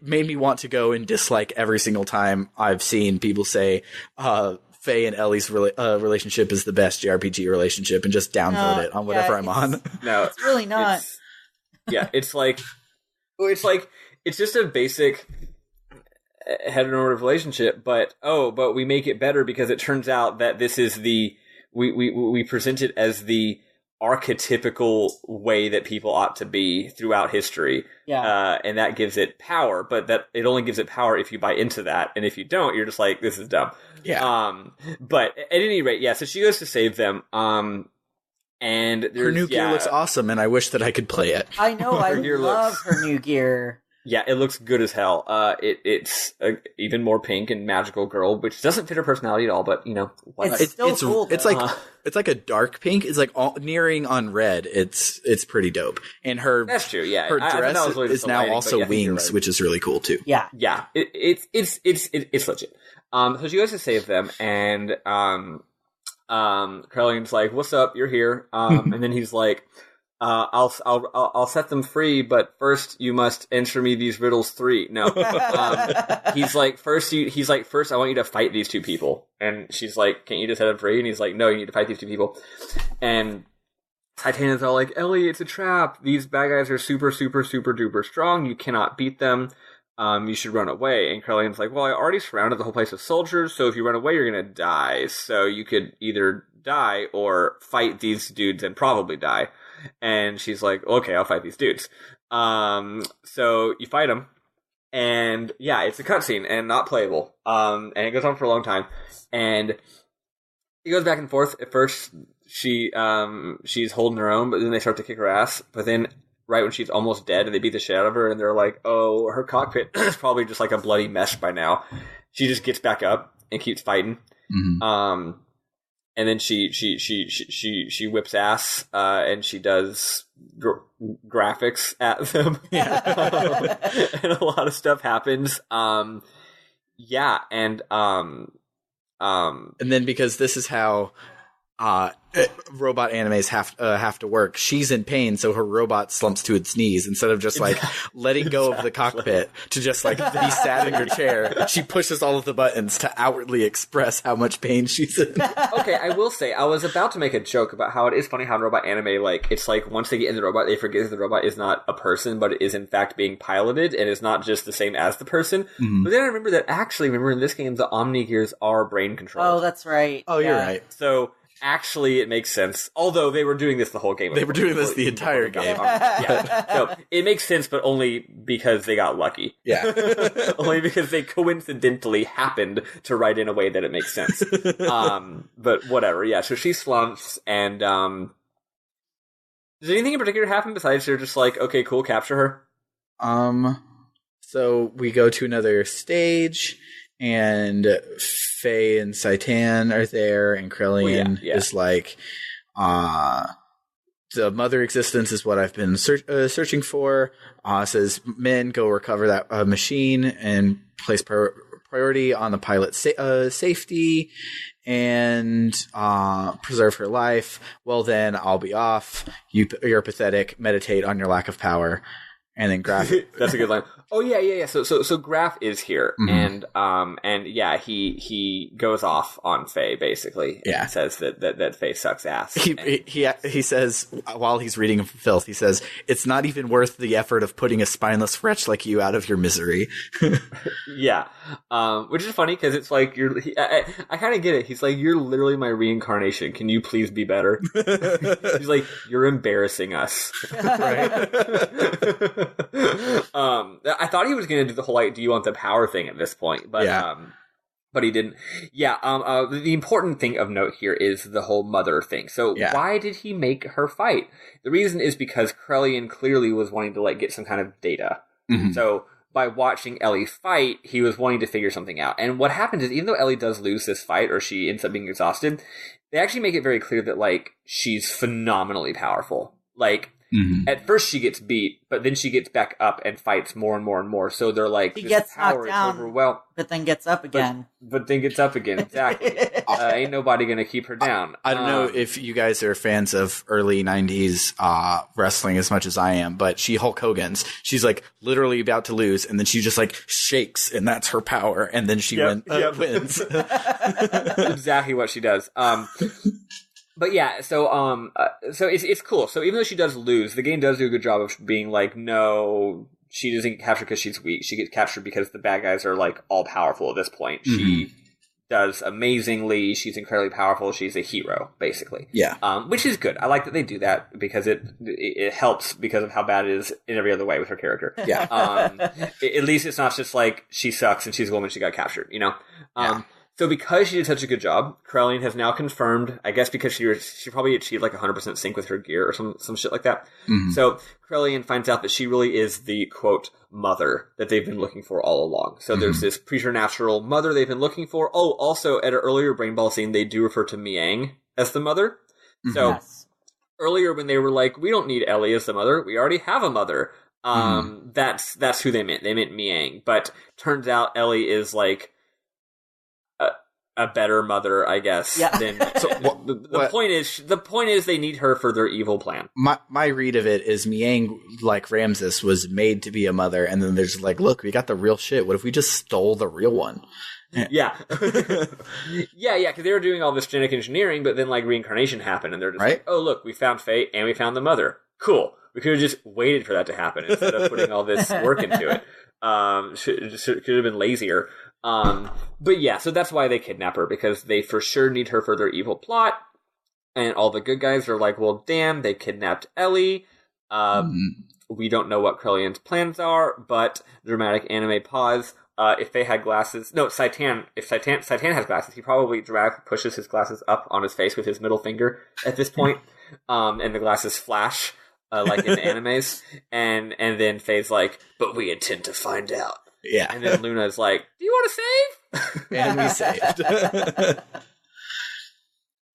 me want to go and dislike every single time I've seen people say, Fei and Ellie's relationship is the best JRPG relationship, and just downvote it on whatever I'm on. No, it's really not. It's just a basic heteronormative relationship, but we make it better because it turns out that this is we present it as the archetypical way that people ought to be throughout history. Yeah. And that gives it power, but that it only gives it power if you buy into that. And if you don't, you're just like, this is dumb. Yeah. But at any rate, yeah, so she goes to save them. And her new gear looks awesome, and I wish that I could play it. I know, I love her new gear. Yeah, it looks good as hell. It's a even more pink and magical girl, which doesn't fit her personality at all. But you know, it's still cool. It's like a dark pink. It's like nearing on red. It's pretty dope. And that's true. Yeah, her dress is now also wings, which is really cool too. Yeah, yeah. It's legit. So she goes to save them, and Caroline's like, "What's up? You're here." And then he's like, I'll set them free, but first you must answer me these riddles 3. No, he's like, first I want you to fight these 2 people, and she's like, can't you just set them free? And he's like, no, you need to fight these 2 people. And Titania's all like, Elly, it's a trap. These bad guys are super, super, super duper strong. You cannot beat them. You should run away. And Caroline's like, well, I already surrounded the whole place with soldiers, so if you run away, you're gonna die. So you could either die or fight these dudes and probably die. And she's like, okay, I'll fight these dudes. So you fight them, and yeah, it's a cutscene and not playable. And it goes on for a long time, and it goes back and forth. At first, she's holding her own, but then they start to kick her ass. But then, right when she's almost dead, and they beat the shit out of her, and they're like, oh, her cockpit is probably just like a bloody mess by now. She just gets back up and keeps fighting. Mm-hmm. And then she whips ass, and she does graphics at them. And a lot of stuff happens. And then because this is how robot animes have to work, she's in pain, so her robot slumps to its knees instead of just like letting go of the cockpit to just like be sat in her chair. She pushes all of the buttons to outwardly express how much pain she's in. Okay, I will say, I was about to make a joke about how it is funny how in robot anime, like, it's like once they get in the robot, they forget that the robot is not a person, but it is in fact being piloted and is not just the same as the person. Mm-hmm. But then I remember that in this game, the Omni Gears are brain controlled. Oh, that's right. Oh, you're right. So actually, it makes sense. Although they were doing this the whole game. They were doing this the entire game. Yeah. No, it makes sense, but only because they got lucky. Yeah. Only because they coincidentally happened to write in a way that it makes sense. But whatever. Yeah. So she slumps, and does anything in particular happen besides they're just like, okay, cool, capture her? So we go to another stage, and Fei and Saitan are there, and Krillin is like, the mother existence is what I've been searching for. Says, men, go recover that machine and place priority on the pilot's safety and preserve her life. Well, then I'll be off. You're pathetic. Meditate on your lack of power. And then Graf. That's a good line. Oh yeah. So Graf is here, and yeah, he goes off on Fei basically. And says that Fei sucks ass. He says while he's reading Filth, he says it's not even worth the effort of putting a spineless wretch like you out of your misery. Yeah, which is funny because it's like I kind of get it. He's like, you're literally my reincarnation. Can you please be better? He's like, you're embarrassing us. Right. I thought he was going to do the whole like, do you want the power thing at this point, but he didn't. Yeah. The important thing of note here is the whole mother thing. So why did he make her fight? The reason is because Krellian clearly was wanting to like get some kind of data. So by watching Elly fight, he was wanting to figure something out. And what happens is, even though Elly does lose this fight, or she ends up being exhausted, they actually make it very clear that like she's phenomenally powerful. Like. At first she gets beat, but then she gets back up and fights more and more and more. So they're like, she gets knocked down, but then gets up again. But then gets up again, exactly. Ain't nobody gonna keep her down. I don't know if you guys are fans of early 90s wrestling as much as I am, but she Hulk Hogan's. She's like literally about to lose, and then she just like shakes, and that's her power, and then she wins. Exactly what she does. But yeah, so it's cool. So even though she does lose, the game does do a good job of being like, no, she doesn't get captured because she's weak. She gets captured because the bad guys are like all powerful at this point. She does amazingly. She's incredibly powerful. She's a hero, basically. Yeah. Which is good. I like that they do that because it helps because of how bad it is in every other way with her character. Yeah. At least it's not just like she sucks and she's a woman, she got captured, you know? So because she did such a good job, Krellian has now confirmed, I guess because she probably achieved like 100% sync with her gear or some shit like that. So Krellian finds out that she really is the, quote, mother that they've been looking for all along. So there's this preternatural mother they've been looking for. Oh, also at an earlier Brain Ball scene, they do refer to Miang as the mother. So earlier when they were like, we don't need Elly as the mother, we already have a mother. That's who they meant. They meant Miang. But turns out Elly is like, a better mother, I guess. Yeah. So the point is they need her for their evil plan. My read of it is Miang, like Ramses, was made to be a mother, and then there's like, look, we got the real shit. What if we just stole the real one? Yeah. Yeah, because they were doing all this genetic engineering, but then like reincarnation happened, and they're just like, oh, look, we found Fei, and we found the mother. Cool. We could have just waited for that to happen instead of putting all this work into it. Could have been lazier. But yeah, so that's why they kidnap her, because they for sure need her for their evil plot. And all the good guys are like, well, damn, they kidnapped Elly. We don't know what Krellian's plans are, but dramatic anime pause. If they had glasses, no, Saitan, if Saitan has glasses, he probably dramatically pushes his glasses up on his face with his middle finger at this point. And the glasses flash, like in the animes. And then Fei's like, but we intend to find out. Yeah. And then Luna's like, do you want to save? And we saved.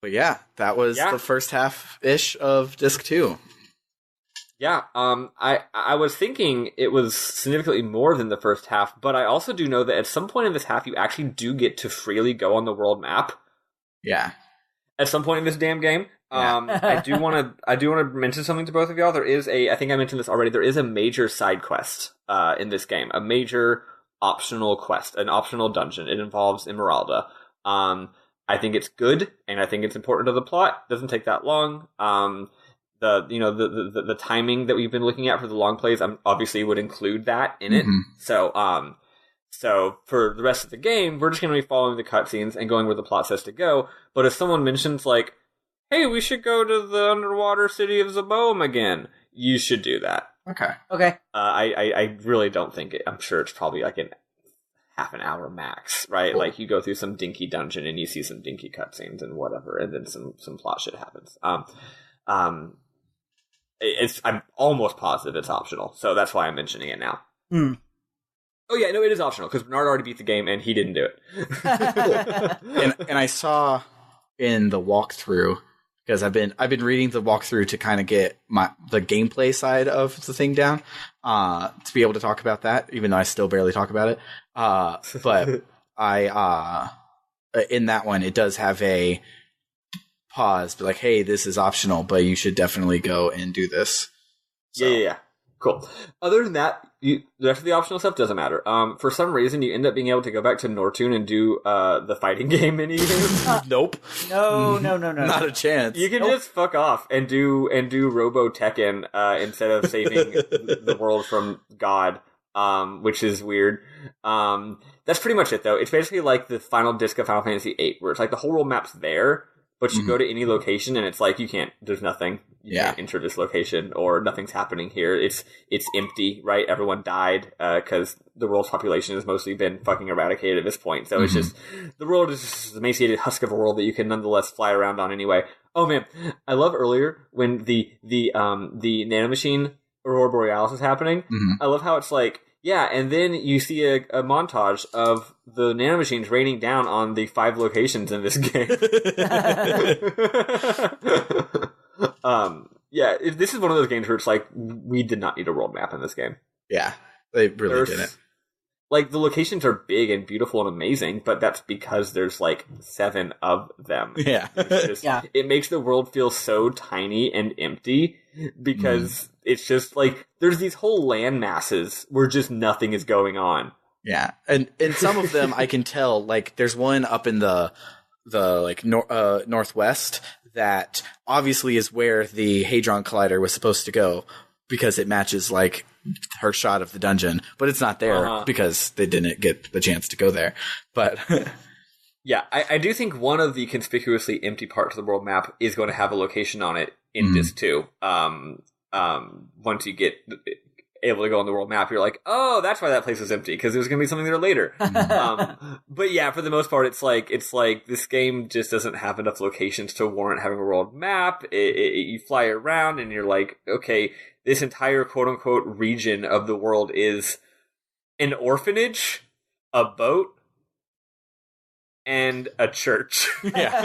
But yeah, that was the first half-ish of Disc 2. Yeah, I was thinking it was significantly more than the first half, but I also do know that at some point in this half, you actually do get to freely go on the world map. Yeah. At some point in this damn game. I do want to mention something to both of y'all. There is I think I mentioned this already, there is a major side quest in this game. A major optional quest, an optional dungeon. It involves Emeralda. I think it's good, and I think it's important to the plot. It doesn't take that long. The timing that we've been looking at for the long plays obviously would include that in it. So for the rest of the game, we're just going to be following the cutscenes and going where the plot says to go. But if someone mentions like, hey, we should go to the underwater city of Zaboam again, you should do that. Okay. I really don't think it. I'm sure it's probably like half an hour max, right? Cool. Like you go through some dinky dungeon and you see some dinky cutscenes and whatever, and then some plot shit happens. I'm almost positive it's optional, so that's why I'm mentioning it now. Oh yeah, no, it is optional because Bernard already beat the game and he didn't do it. and I saw in the walkthrough, because I've been reading the walkthrough to kind of get the gameplay side of the thing down, to be able to talk about that, even though I still barely talk about it. But I in that one it does have a pause, but like, hey, this is optional, but you should definitely go and do this. So, yeah. Cool. Other than that, the rest of the optional stuff doesn't matter. For some reason, you end up being able to go back to Nortune and do the fighting game mini games. Nope. No. Not a chance. You can just fuck off and do Robo Tekken instead of saving the world from God, which is weird. That's pretty much it, though. It's basically like the final disc of Final Fantasy VIII, where it's like the whole world map's there, but you go to any location and it's like, you can't, there's nothing. You can't enter this location, or nothing's happening here. It's empty, right? Everyone died, because the world's population has mostly been fucking eradicated at this point. So it's just, the world is just an emaciated husk of a world that you can nonetheless fly around on anyway. Oh man, I love earlier when the nanomachine Aurora Borealis is happening. I love how it's like, yeah, and then you see a montage of the nanomachines raining down on the 5 locations in this game. This is one of those games where it's like, we did not need a world map in this game. Yeah, they really didn't. Like, the locations are big and beautiful and amazing, but that's because there's like 7 of them. Yeah. It makes the world feel so tiny and empty because it's just like, there's these whole land masses where just nothing is going on. Yeah. And some of them I can tell, like, there's one up in the like northwest that obviously is where the Hadron Collider was supposed to go, because it matches like her shot of the dungeon, but it's not there because they didn't get the chance to go there. But yeah, I do think one of the conspicuously empty parts of the world map is going to have a location on it in Disc 2. Once you get able to go on the world map, you're like, oh, that's why that place was empty, because there's going to be something there later. But yeah, for the most part, it's like this game just doesn't have enough locations to warrant having a world map. You fly around and you're like, okay, this entire quote-unquote region of the world is an orphanage, a boat, and a church. yeah.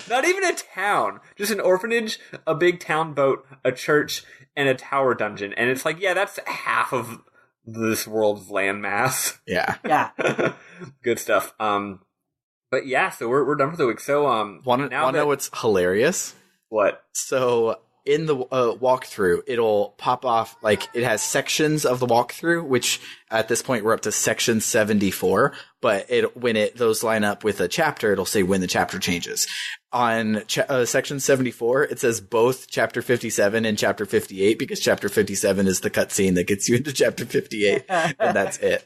Not even a town. Just an orphanage, a big town boat, a church, and a tower dungeon. And it's like, yeah, that's half of this world's landmass. Yeah. Yeah. Good stuff. But yeah, so we're done for the week. So wanna know what's hilarious? What? So in the walkthrough, it'll pop off, like, it has sections of the walkthrough, which at this point we're up to section 74. But when those line up with a chapter, it'll say when the chapter changes. On section 74, it says both chapter 57 and chapter 58, because chapter 57 is the cutscene that gets you into chapter 58, and that's it.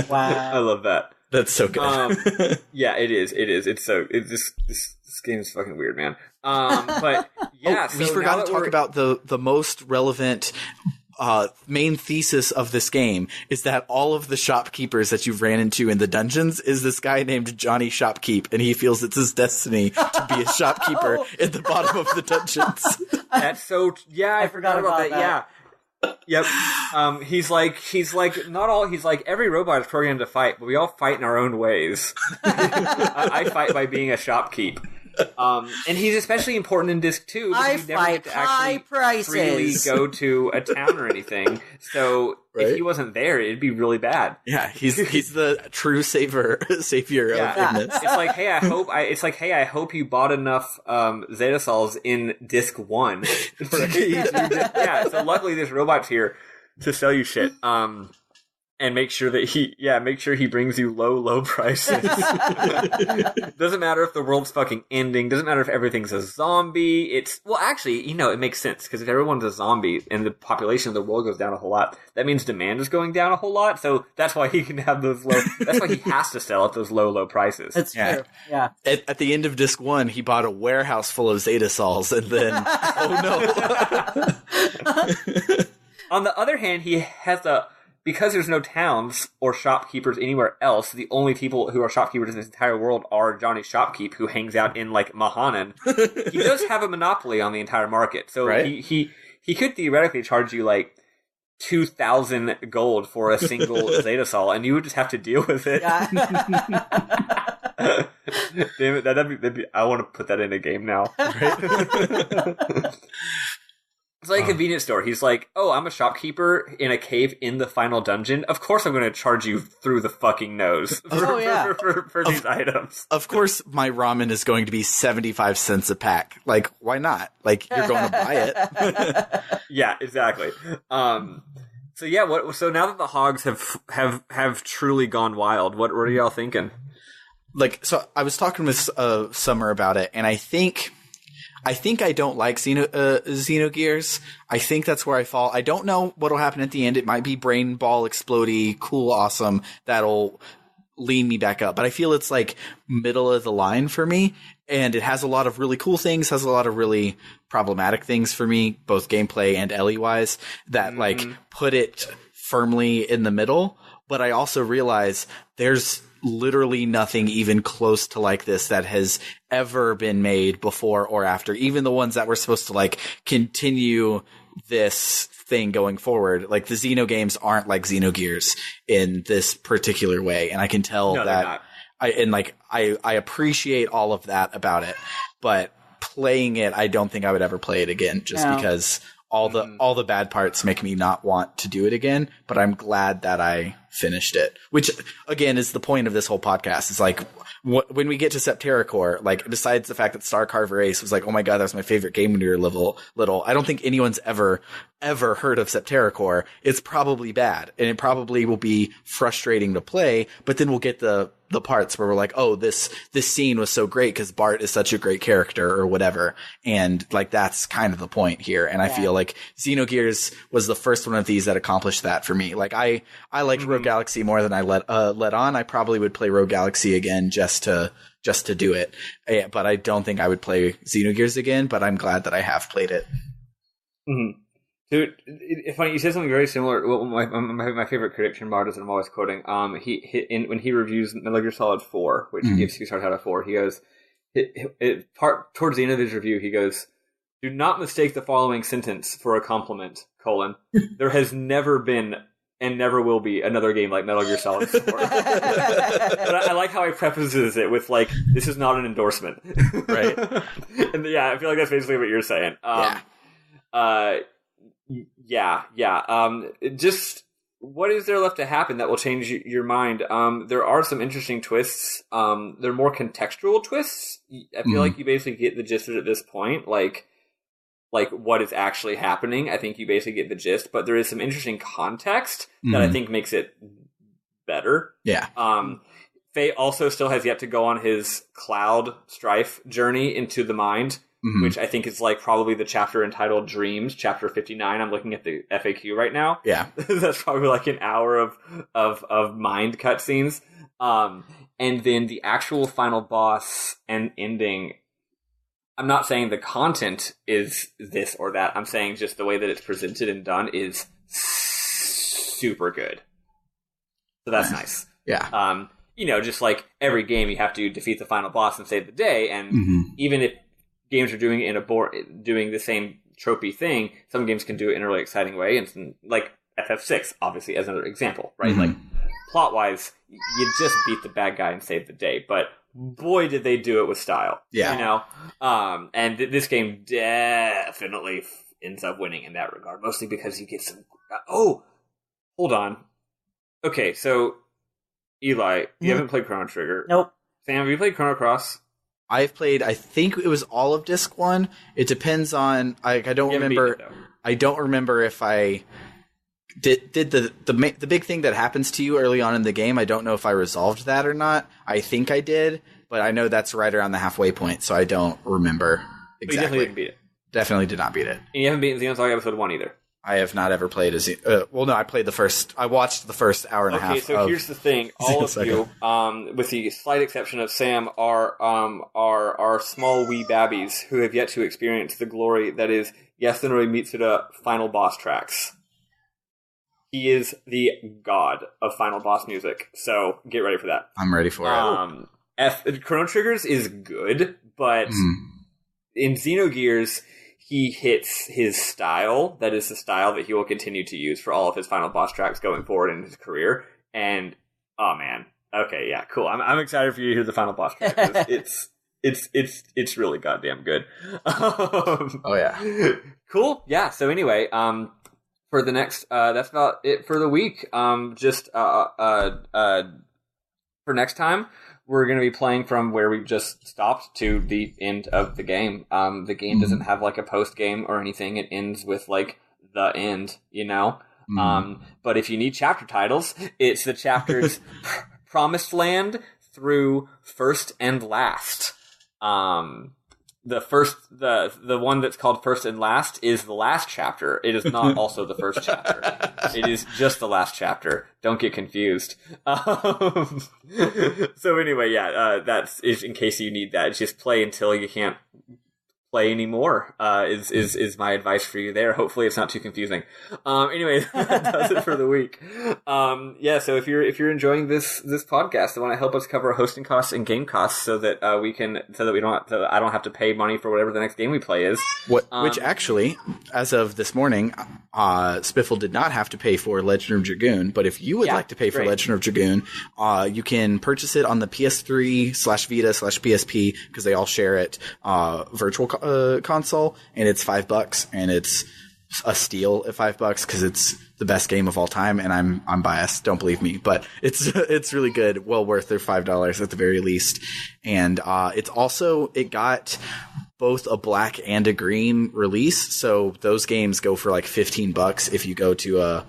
Wow. I love that. That's so good. Yeah, it is. This game is fucking weird, man. But yeah, we forgot to talk about the most relevant main thesis of this game is that all of the shopkeepers that you've ran into in the dungeons is this guy named Johnny Shopkeep, and he feels it's his destiny to be a shopkeeper at the bottom of the dungeons. That's so. Yeah, I forgot about that. Yeah. Yep. He's like every robot is programmed to fight, but we all fight in our own ways. I fight by being a shopkeep. And he's especially important in Disc 2 because you never get to actually freely go to a town or anything. So if he wasn't there, it'd be really bad. Yeah, he's the true savior of goodness. It's like, hey, I hope you bought enough Zeta Sols in Disc 1. Yeah, so luckily this robot's here to sell you shit. And make sure he brings you low prices. Doesn't matter if the world's fucking ending. Doesn't matter if everything's a zombie. It makes sense, because if everyone's a zombie and the population of the world goes down a whole lot, that means demand is going down a whole lot. So that's why he can have those low. That's why he has to sell at those low prices. That's true. Yeah. At the end of Disc 1, he bought a warehouse full of Zeta Sols, and then oh no. On the other hand, he has because there's no towns or shopkeepers anywhere else, the only people who are shopkeepers in this entire world are Johnny Shopkeep, who hangs out in, like, Mahanan. He does have a monopoly on the entire market. So he could theoretically charge you, like, 2,000 gold for a single Zeta Sol, and you would just have to deal with it. Yeah. Damn it, I want to put that in a game now. It's like a convenience store. He's like, oh, I'm a shopkeeper in a cave in the final dungeon. Of course I'm going to charge you through the fucking nose for these items. Of course my ramen is going to be 75 cents a pack. Like, why not? Like, you're going to buy it. Yeah, exactly. So yeah, so now that the hogs have truly gone wild, what are y'all thinking? Like, so I was talking with Summer about it, and I think I don't like Xenogears. I think that's where I fall. I don't know what'll happen at the end. It might be brain ball explodey, cool, awesome. That'll lean me back up. But I feel it's like middle of the line for me. And it has a lot of really cool things, has a lot of really problematic things for me, both gameplay and Elly wise, that like put it firmly in the middle. But I also realize there's literally nothing even close to like this that has ever been made before or after. Even the ones that were supposed to like continue this thing going forward, like the Xeno games aren't like Xenogears in this particular way, and I can tell that. I appreciate all of that about it, but playing it, I don't think I would ever play it again, just because all the bad parts make me not want to do it again. But I'm glad that I finished it, which again is the point of this whole podcast. It's like when we get to Septerracore, like besides the fact that Star Carver Ace was like, oh my god, that's my favorite game when you were little. I don't think anyone's ever heard of Septerracore. It's probably bad, and it probably will be frustrating to play. But then we'll get the parts where we're like, oh, this scene was so great because Bart is such a great character or whatever. And like, that's kind of the point here. And I feel like Xenogears was the first one of these that accomplished that for me. Like I liked Rogue Galaxy more than I let on. I probably would play Rogue Galaxy again just to do it. But I don't think I would play Xenogears again, but I'm glad that I have played it. Mm-hmm. Dude, it's funny. You said something very similar. Well, my favorite critic, Shinbard, that I'm always quoting. When he reviews Metal Gear Solid 4, which he gives 2 stars out of 4, he goes, towards the end of his review, he goes, "Do not mistake the following sentence for a compliment: there has never been and never will be another game like Metal Gear Solid 4." But I like how he prefaces it with like, "This is not an endorsement," right? And I feel like that's basically what you're saying. Just what is there left to happen that will change your mind? There are some interesting twists. They're more contextual twists. I feel like you basically get the gist of it at this point, like what is actually happening. I think you basically get the gist, but there is some interesting context that I think makes it better. Yeah. Fei also still has yet to go on his Cloud Strife journey into the mind. Which I think is like probably the chapter entitled Dreams, chapter 59. I'm looking at the FAQ right now. Yeah. That's probably like an hour of mind cutscenes. And then the actual final boss and ending. I'm not saying the content is this or that. I'm saying just the way that it's presented and done is super good. So that's nice. Yeah. Just like every game, you have to defeat the final boss and save the day. And even if games are doing it doing the same tropey thing, some games can do it in a really exciting way, and some, like FF6, obviously, as another example, right? Like plot wise, you just beat the bad guy and save the day, but boy, did they do it with style. Yeah, and this game definitely ends up winning in that regard, mostly because you get some. Oh, hold on. Okay, so Eli, you haven't played Chrono Trigger. Nope. Sam, have you played Chrono Cross? I've played, I think it was all of disc 1. It depends on, I don't remember. I don't remember if I did the big thing that happens to you early on in the game. I don't know if I resolved that or not. I think I did, but I know that's right around the halfway point, so I don't remember exactly. But you definitely didn't beat it. Definitely did not beat it. And you haven't beaten Xenosaga Episode 1 either. I have not ever played I watched the first hour and a half. Okay, so here's the thing. All of you, with the slight exception of Sam, are small wee babbies who have yet to experience the glory that is Yasunori Mitsuda final boss tracks. He is the god of final boss music, so get ready for that. I'm ready for it. Chrono Triggers is good, but in Xenogears, he hits his style. That is the style that he will continue to use for all of his final boss tracks going forward in his career. And, oh man. Okay, yeah, cool. I'm excited for you to hear the final boss track. it's really goddamn good. Oh yeah. Cool. Yeah. So anyway, for the next, that's about it for the week. For next time, we're going to be playing from where we just stopped to the end of the game. The game doesn't have like a post game or anything. It ends with like the end, you know? But if you need chapter titles, it's the chapters Promised Land through First and Last. The one that's called First and Last is the last chapter. It is not also the first chapter. It is just the last chapter. Don't get confused. So anyway, yeah, that's in case you need that. Just play until you can't play anymore. Is my advice for you there. Hopefully, it's not too confusing. Anyway, that does it for the week. Yeah. So if you're enjoying this podcast and want to help us cover hosting costs and game costs, so that I don't have to pay money for whatever the next game we play is. Which actually, as of this morning, Spiffle did not have to pay for Legend of Dragoon. But if you would like to pay for Legend of Dragoon, you can purchase it on the PS3/Vita/PSP because they all share it. Virtual console, and it's $5, and it's a steal at $5 because it's the best game of all time. And I'm biased, don't believe me, but it's really good, well worth their $5 at the very least. And it got both a black and a green release, so those games go for like $15 if you go to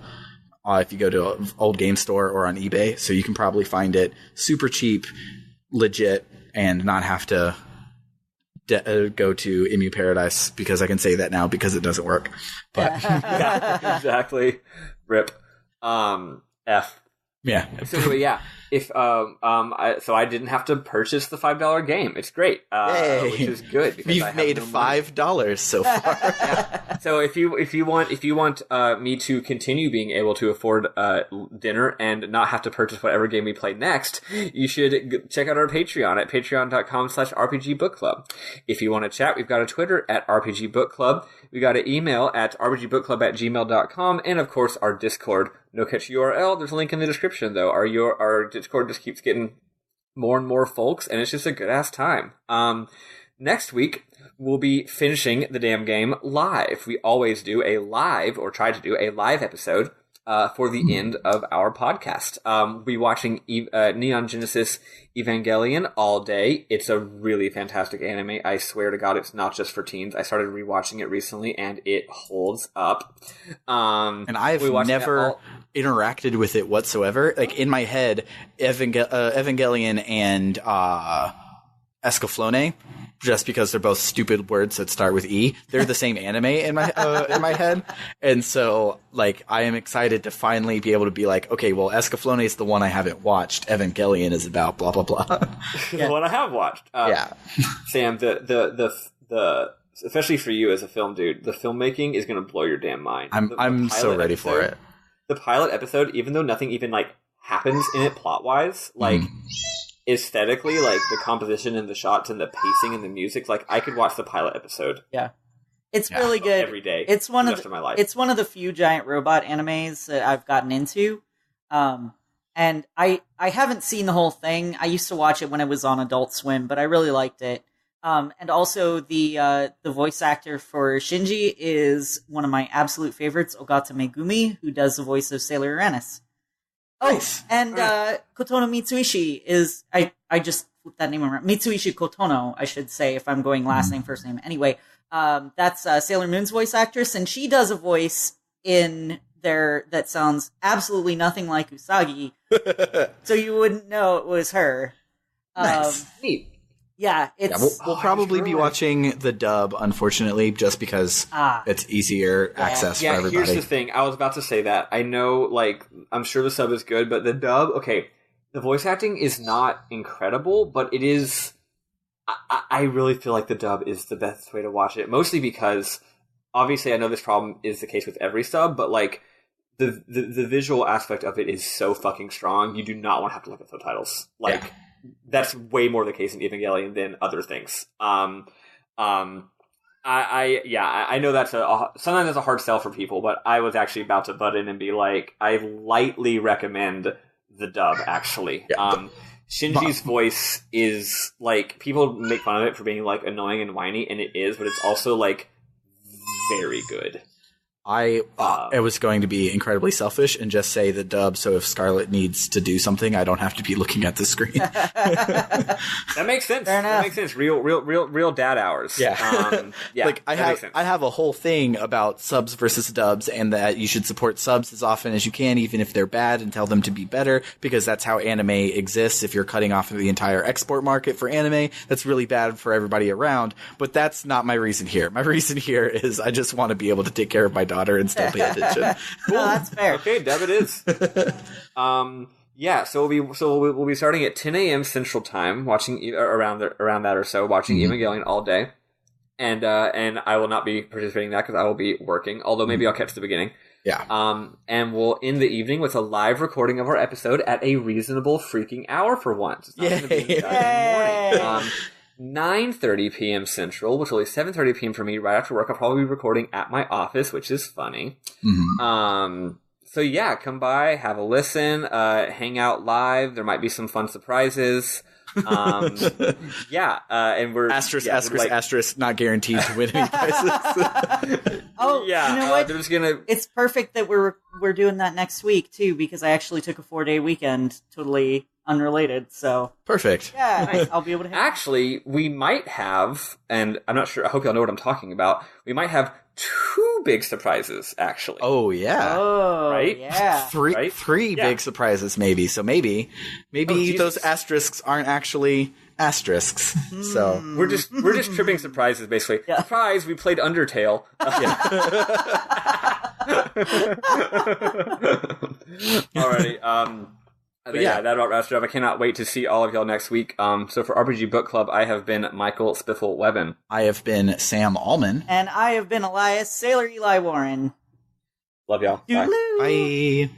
an old game store or on eBay. So you can probably find it super cheap, legit, and not have to go to Emu Paradise, because I can say that now because it doesn't work. But yeah, exactly. Rip. F. Yeah. So anyway, yeah. If I didn't have to purchase the $5 game. It's great, which is good. Because we've made $5 so far. Yeah. So if you want me to continue being able to afford dinner and not have to purchase whatever game we play next, you should check out our Patreon at patreon.com/rpgbookclub. If you want to chat, we've got a Twitter at rpgbookclub. We got an email at rpgbookclub@gmail.com, and of course our Discord. No catch URL. There's a link in the description, though. Our Discord just keeps getting more and more folks, and it's just a good-ass time. Next week, we'll be finishing the damn game live. We always do a live, or try to do a live episode for the end of our podcast. We'll be watching Neon Genesis Evangelion all day. It's a really fantastic anime. I swear to God, it's not just for teens. I started rewatching it recently, and it holds up. And I've never interacted with it whatsoever. Like, in my head, Evangelion and Escaflowne, just because they're both stupid words that start with E, they're the same anime in my head. And so, like, I am excited to finally be able to be like, okay, well, Escaflowne is the one I haven't watched. Evangelion is about blah blah blah. The one I have watched. Sam, the especially for you as a film dude, the filmmaking is going to blow your damn mind. I'm so ready for it. The pilot episode, even though nothing even like happens in it plot wise, like. Aesthetically, like the composition and the shots and the pacing and the music, like I could watch the pilot episode. Yeah, it's really good every day. It's one of my life. It's one of the few giant robot animes that I've gotten into, and I haven't seen the whole thing. I used to watch it when it was on Adult Swim, but I really liked it. And also the voice actor for Shinji is one of my absolute favorites, Ogata Megumi, who does the voice of Sailor Uranus. Nice. And Kotono Mitsuishi is I just flipped that name around. Mitsuishi Kotono, I should say, if I'm going last name, first name. Anyway, that's Sailor Moon's voice actress, and she does a voice in there that sounds absolutely nothing like Usagi, so you wouldn't know it was her. Nice. Neat. Yeah, we'll probably be watching the dub, unfortunately, just because it's easier access for everybody. Here's the thing. I was about to say that. I know, like, I'm sure the sub is good, but the dub, okay, the voice acting is not incredible, but it is... I really feel like the dub is the best way to watch it, mostly because, obviously, I know this problem is the case with every sub, but, like, the visual aspect of it is so fucking strong, you do not want to have to look at subtitles. Like... Yeah. That's way more the case in Evangelion than other things. I know that's sometimes that's a hard sell for people, but I was actually about to butt in and be like, I lightly recommend the dub, actually. Shinji's voice is like, people make fun of it for being like annoying and whiny, and it is, but it's also like very good. I was going to be incredibly selfish and just say the dub, so if Scarlett needs to do something, I don't have to be looking at the screen. That makes sense. That makes sense. Real dad hours. Yeah. Yeah. Like I have a whole thing about subs versus dubs, and that you should support subs as often as you can, even if they're bad, and tell them to be better, because that's how anime exists. If you're cutting off the entire export market for anime, that's really bad for everybody around. But that's not my reason here. My reason here is I just want to be able to take care of my daughter and still pay attention. No, that's fair. Okay, Deb, it is. Yeah, so we'll be starting at 10 a.m. Central Time, watching around that or so, watching Evangelion all day, and I will not be participating in that because I will be working. Although maybe I'll catch the beginning. Yeah. And we'll end the evening with a live recording of our episode at a reasonable freaking hour for once. It's not going to be in the morning. 9:30 p.m. Central, which will be 7:30 p.m. for me. Right after work, I'll probably be recording at my office, which is funny. So yeah, come by, have a listen, hang out live. There might be some fun surprises. Yeah, and we're asterisk, not guaranteed to win any prizes. Oh, yeah, you know what? they're just gonna. It's perfect that we're doing that next week too, because I actually took a 4-day weekend, totally unrelated. So perfect. Yeah, nice. I'll be able to. Actually, we might have, and I'm not sure. I hope y'all know what I'm talking about. We might have 2 big surprises, actually. Oh yeah. Oh right. Yeah. Three big surprises, maybe. So maybe those asterisks aren't actually asterisks. So we're just tripping surprises, basically. Yeah. Surprise! We played Undertale. Alrighty. That about wraps it up. I cannot wait to see all of y'all next week. So for RPG Book Club, I have been Michael Spiffle-Webben. I have been Sam Allman. And I have been Elias Sailor Eli Warren. Love y'all. Bye. Bye.